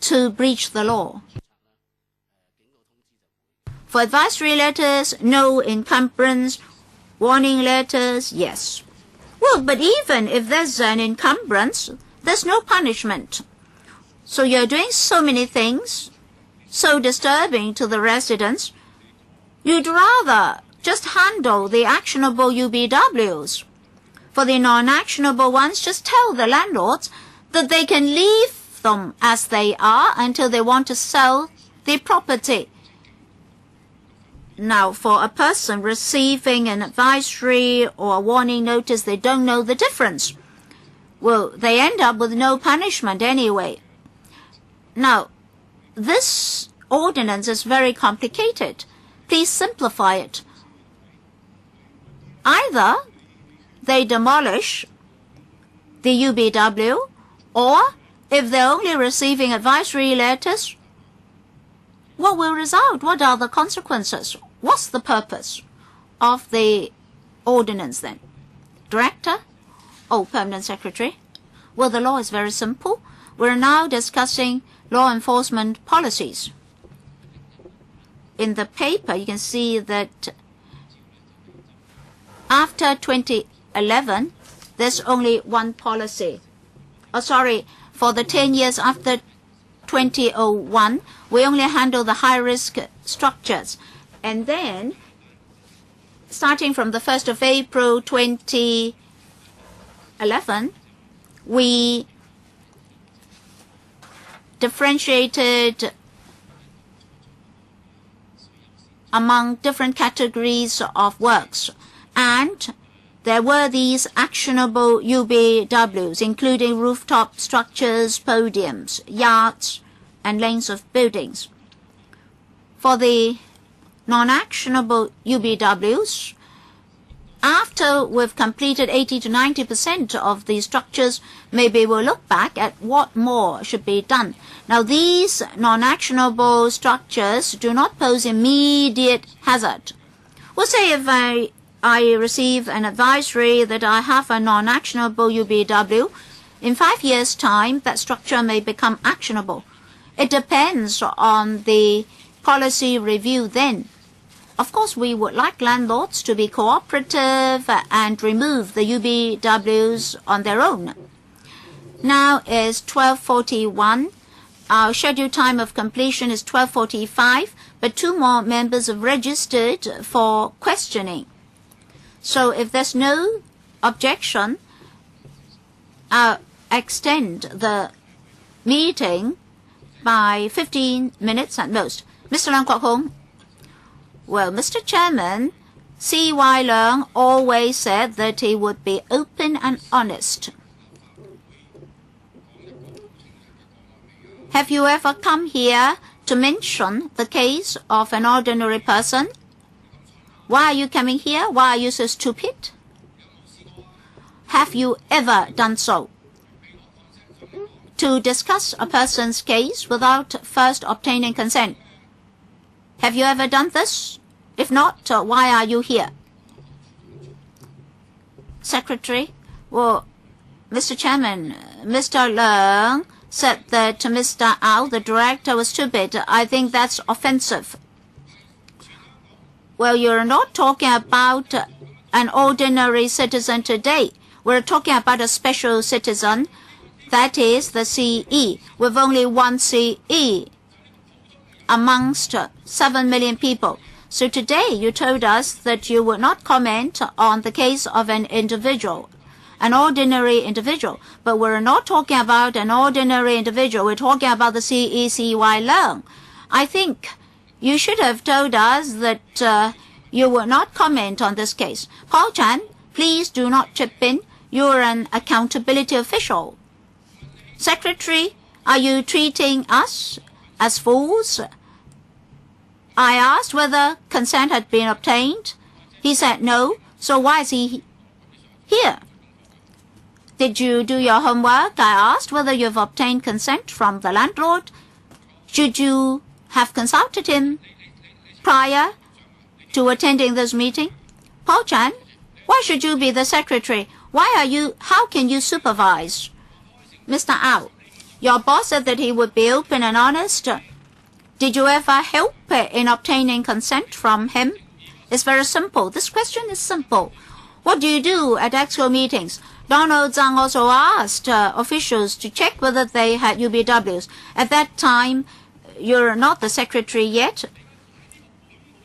to breach the law. For advisory letters, no encumbrance. Warning letters, yes. Well, but even if there's an encumbrance, there's no punishment. So you're doing so many things, so disturbing to the residents. You'd rather just handle the actionable UBWs. For the non-actionable ones, just tell the landlords that they can leave them as they are until they want to sell the property. Now, for a person receiving an advisory or a warning notice, they don't know the difference. Well, they end up with no punishment anyway. Now, this ordinance is very complicated. Please simplify it. Either they demolish the UBW, or if they're only receiving advisory letters, what will result? What are the consequences? What's the purpose of the ordinance then? Director? Oh, Permanent Secretary? Well, the law is very simple. We're now discussing law enforcement policies. In the paper, you can see that after 2011, there's only one policy. Oh, sorry, for the 10 years after 2001, we only handle the high-risk structures. And then, starting from the 1st of April 2011, we differentiated among different categories of works. And there were these actionable UBWs, including rooftop structures, podiums, yards, and lanes of buildings. For the non-actionable UBWs, after we've completed 80 to 90% of the structures, maybe we'll look back at what more should be done. Now, these non-actionable structures do not pose immediate hazard. We'll say if I receive an advisory that I have a non-actionable UBW, in 5 years' time, that structure may become actionable. It depends on the policy review then. Of course, we would like landlords to be cooperative and remove the UBWs on their own. Now is 12:41. Our scheduled time of completion is 12:45, but 2 more members have registered for questioning. So if there's no objection, I'll extend the meeting by 15 minutes at most. Mr. Leung Kwok Hong. Well, Mr. Chairman, C.Y. Leung always said that he would be open and honest. Have you ever come here to mention the case of an ordinary person? Why are you coming here? Why are you so stupid? Have you ever done so? To discuss a person's case without first obtaining consent. Have you ever done this? If not, why are you here? Secretary? Well, Mr. Chairman, Mr. Leung said that Mr. Ao, the director, was stupid. I think that's offensive. Well, you're not talking about an ordinary citizen today. We're talking about a special citizen, that is the CE, with only one CE amongst 7 million people. So today you told us that you would not comment on the case of an individual, an ordinary individual. But we're not talking about an ordinary individual. We're talking about the CY Leung. I think you should have told us that you will not comment on this case. Paul Chan, please do not chip in. You're an accountability official. Secretary, are you treating us as fools? I asked whether consent had been obtained. He said no. So why is he here? Did you do your homework? I asked whether you've obtained consent from the landlord. Should you have consulted him prior to attending this meeting? Paul Chan, why should you be the secretary? How can you supervise? Mr. Ao, your boss said that he would be open and honest. Did you ever help in obtaining consent from him? It's very simple. This question is simple. What do you do at EXCO meetings? Donald Zhang also asked officials to check whether they had UBWs. At that time, you're not the secretary yet.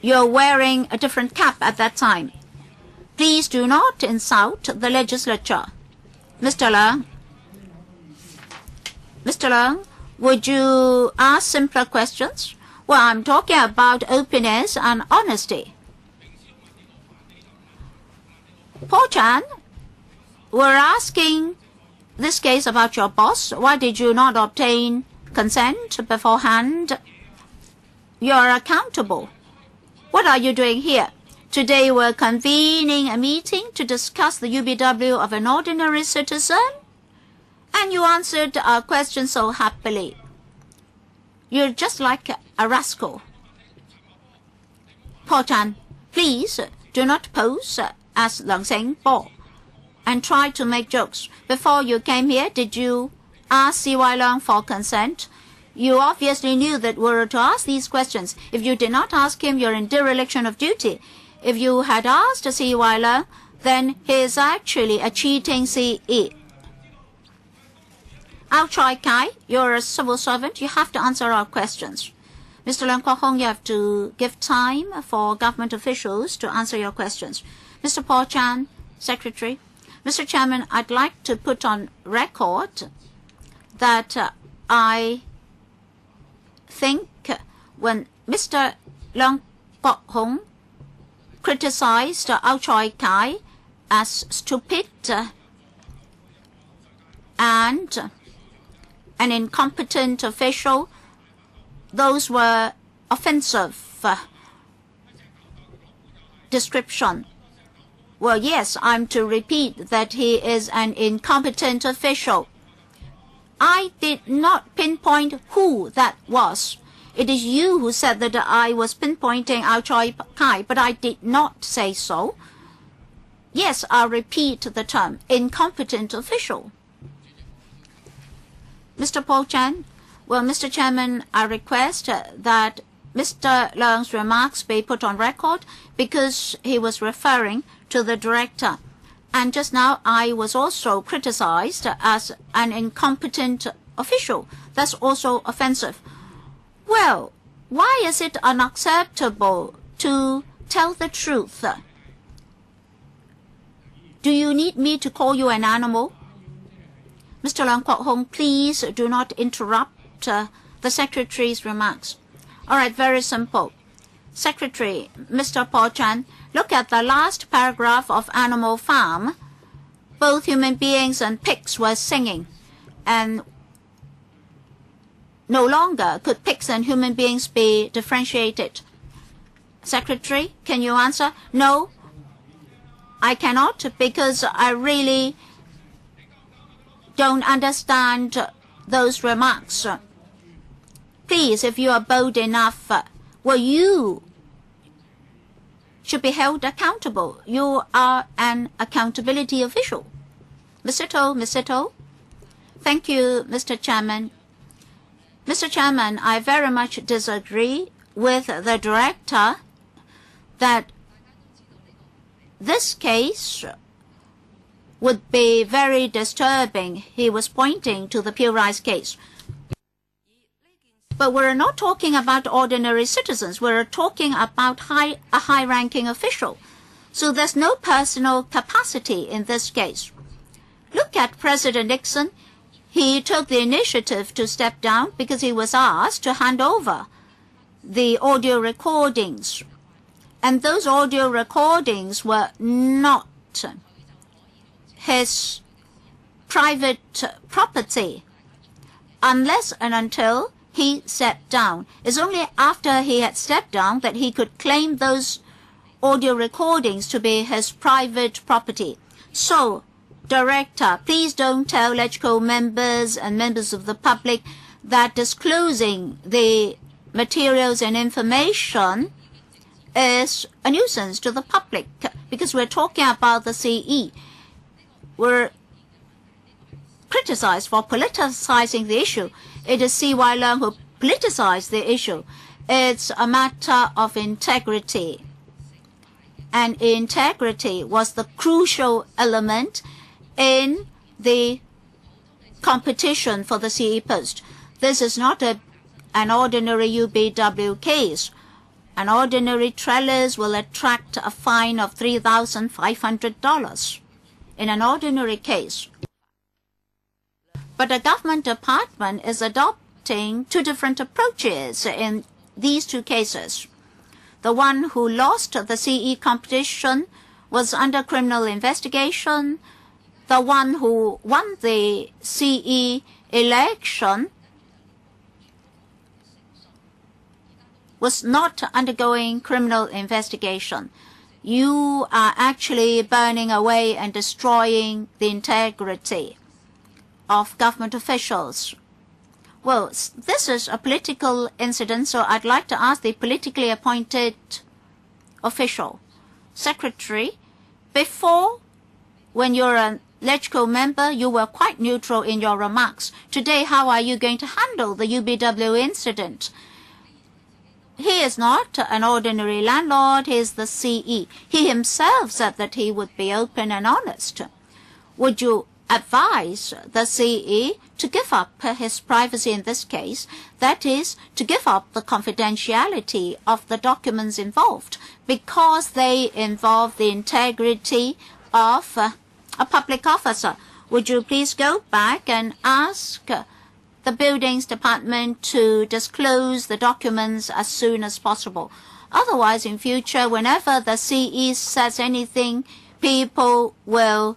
You're wearing a different cap at that time. Please do not insult the legislature. Mr. Leung. Mr. Leung, would you ask simpler questions? Well, I'm talking about openness and honesty. Paul Chan, we're asking this case about your boss. Why did you not obtain consent beforehand? You're accountable. What are you doing here? Today we're convening a meeting to discuss the UBW of an ordinary citizen, and you answered our question so happily. You're just like a rascal. Paul Chan, please do not pose as Leung Seng Bo and try to make jokes. Before you came here, did you ask C.Y. Leung for consent? You obviously knew that we were to ask these questions. If you did not ask him, you're in dereliction of duty. If you had asked C.Y. Leung, then he is actually a cheating CE. Ao Choi Kai, you're a civil servant. You have to answer our questions. Mr. Leung Kwok-hong, you have to give time for government officials to answer your questions. Mr. Paul Chan, Secretary. Mr. Chairman, I'd like to put on record that I think when Mr. Leung Kwok-hong criticized Ao Choi Kai as stupid and an incompetent official, those were offensive description. Well, yes, I'm to repeat that he is an incompetent official. I did not pinpoint who that was. It is you who said that I was pinpointing Ao Choi Kai, but I did not say so. Yes, I'll repeat the term, incompetent official. Mr. Paul Chan, well, Mr. Chairman, I request that Mr. Leung's remarks be put on record because he was referring to the director. And just now, I was also criticized as an incompetent official. That's also offensive. Well, why is it unacceptable to tell the truth? Do you need me to call you an animal? Mr. Leung Kwok-hong, please do not interrupt the Secretary's remarks. All right, very simple. Secretary, Mr. Paul Chan, look at the last paragraph of Animal Farm. Both human beings and pigs were singing, and no longer could pigs and human beings be differentiated. Secretary, can you answer? No, I cannot, because I really don't understand those remarks. Please, if you are bold enough, well, you should be held accountable. You are an accountability official. Mr. To. Thank you, Mr. Chairman. Mr. Chairman, I very much disagree with the director that this case would be very disturbing. He was pointing to the Peel Rise case. But we're not talking about ordinary citizens. We're talking about a high-ranking official. So there's no personal capacity in this case. Look at President Nixon. He took the initiative to step down because he was asked to hand over the audio recordings. And those audio recordings were not his private property unless and until he stepped down. It's only after he had stepped down that he could claim those audio recordings to be his private property. So, Director, please don't tell LegCo members and members of the public that disclosing the materials and information is a nuisance to the public, because we're talking about the CE. We're criticized for politicizing the issue. It is C.Y. Leung who politicized the issue. It's a matter of integrity. And integrity was the crucial element in the competition for the CE post. This is not an ordinary UBW case. An ordinary trellis will attract a fine of $3,500 in an ordinary case. But the government department is adopting two different approaches in these two cases. The one who lost the CE competition was under criminal investigation. The one who won the CE election was not undergoing criminal investigation. You are actually burning away and destroying the integrity of government officials. Well, this is a political incident, so I'd like to ask the politically appointed official, secretary, before, when you're an LegCo member, you were quite neutral in your remarks. Today, how are you going to handle the UBW incident? He is not an ordinary landlord, he is the CE. He himself said that he would be open and honest. Would you advise the CE to give up his privacy in this case, that is, to give up the confidentiality of the documents involved, because they involve the integrity of a public officer? Would you please go back and ask the Buildings Department to disclose the documents as soon as possible? Otherwise, in future, whenever the CE says anything, people will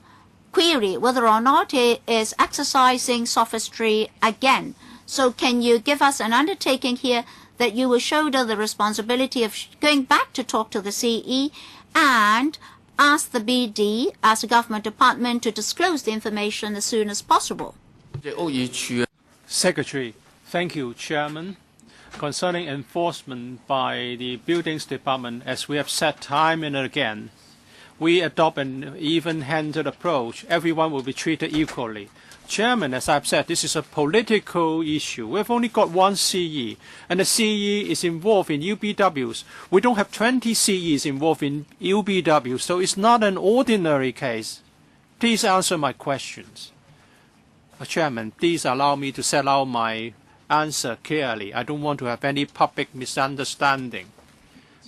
query whether or not he is exercising sophistry again. So can you give us an undertaking here that you will shoulder the responsibility of going back to talk to the CE and ask the BD as a government department to disclose the information as soon as possible? Secretary, thank you, Chairman. Concerning enforcement by the Buildings Department, as we have said time and again, we adopt an even-handed approach. Everyone will be treated equally. Chairman, as I've said, this is a political issue. We've only got one CE, and the CE is involved in UBWs. We don't have 20 CEs involved in UBWs, so it's not an ordinary case. Please answer my questions. Chairman, please allow me to set out my answer clearly. I don't want to have any public misunderstanding.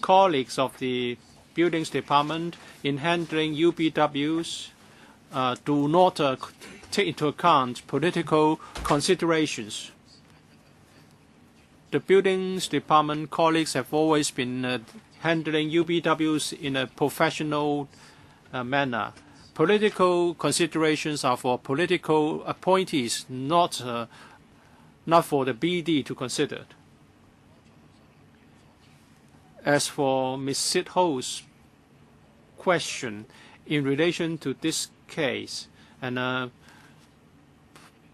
Colleagues of the Buildings Department in handling UBWs do not take into account political considerations. The Buildings Department colleagues have always been handling UBWs in a professional manner. Political considerations are for political appointees, not for the BD to consider. As for Ms. Sit Ho's question in relation to this case, and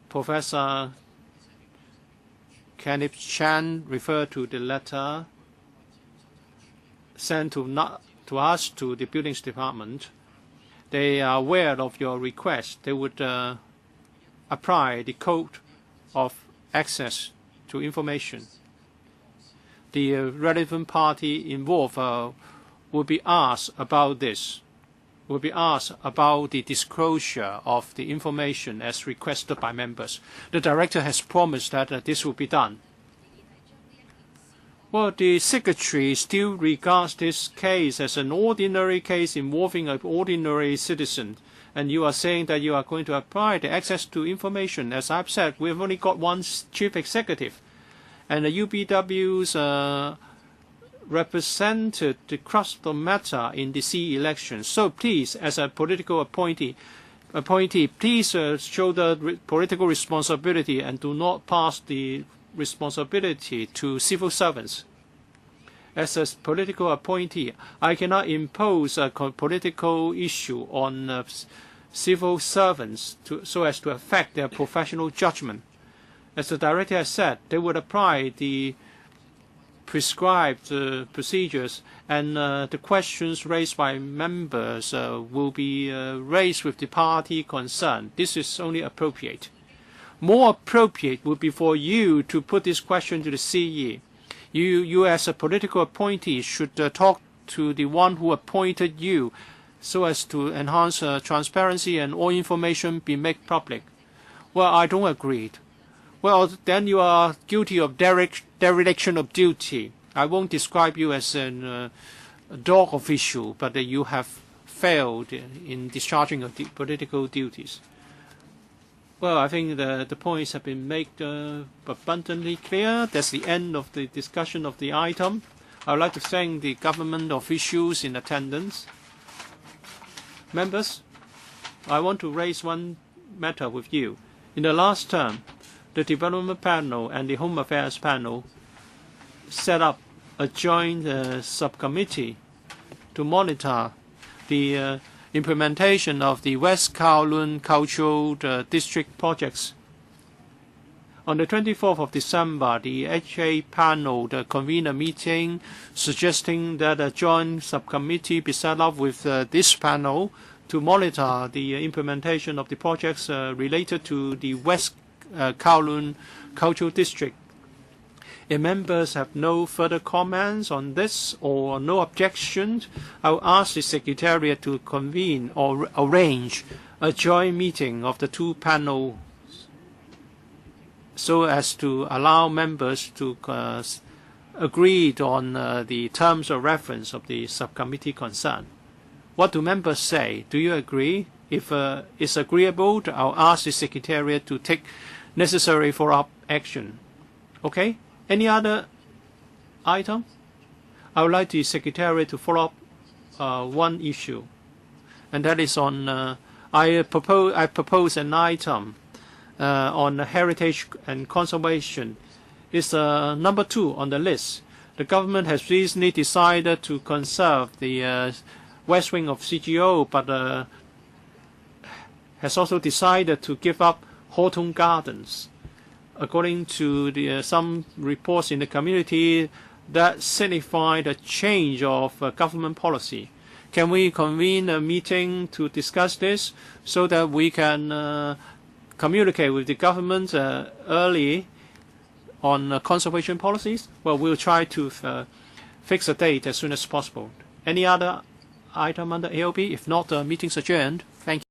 Professor Kenneth Chan referred to the letter sent to us to the Buildings Department. They are aware of your request. They would apply the code of access to information. The relevant party involved will be asked about this, will be asked about the disclosure of the information as requested by members. The director has promised that this will be done. Well, the Secretary still regards this case as an ordinary case involving an ordinary citizen, and you are saying that you are going to apply the access to information. As I've said, we have only got one chief executive, and the UBWs represented the crux of the matter in the CE election. So please, as a political appointee, please show the political responsibility and do not pass the responsibility to civil servants. As a political appointee, I cannot impose a political issue on civil servants so as to affect their professional judgment. As the director has said, they would apply the prescribed procedures, and the questions raised by members will be raised with the party concerned. This is only appropriate. More appropriate would be for you to put this question to the CE. You as a political appointee should talk to the one who appointed you so as to enhance transparency and all information be made public. Well, I don't agree. Well, then you are guilty of dereliction of duty. I won't describe you as a dog official, but you have failed in discharging your political duties. Well, I think the points have been made abundantly clear. That's the end of the discussion of the item. I would like to thank the government officials in attendance. Members, I want to raise one matter with you. In the last term, the Development Panel and the Home Affairs Panel set up a joint subcommittee to monitor the implementation of the West Kowloon Cultural District projects. On the 24th of December, the HA panel convened a meeting suggesting that a joint subcommittee be set up with this panel to monitor the implementation of the projects related to the West Kowloon Cultural District. If members have no further comments on this or no objections, I will ask the Secretariat to convene or arrange a joint meeting of the two panels so as to allow members to agree on the terms of reference of the subcommittee concerned. What do members say? Do you agree? If it's agreeable, I'll ask the Secretariat to take necessary follow-up action. Okay? Any other item? I would like the Secretariat to follow up one issue, and that is on I propose an item on heritage and conservation. It's number 2 on the list. The government has recently decided to conserve the west wing of CGO, but has also decided to give up Horton Gardens. According to some reports in the community, that signified a change of government policy. Can we convene a meeting to discuss this so that we can communicate with the government early on conservation policies? Well, we'll try to fix a date as soon as possible. Any other item under AOP? If not, the meeting's adjourned.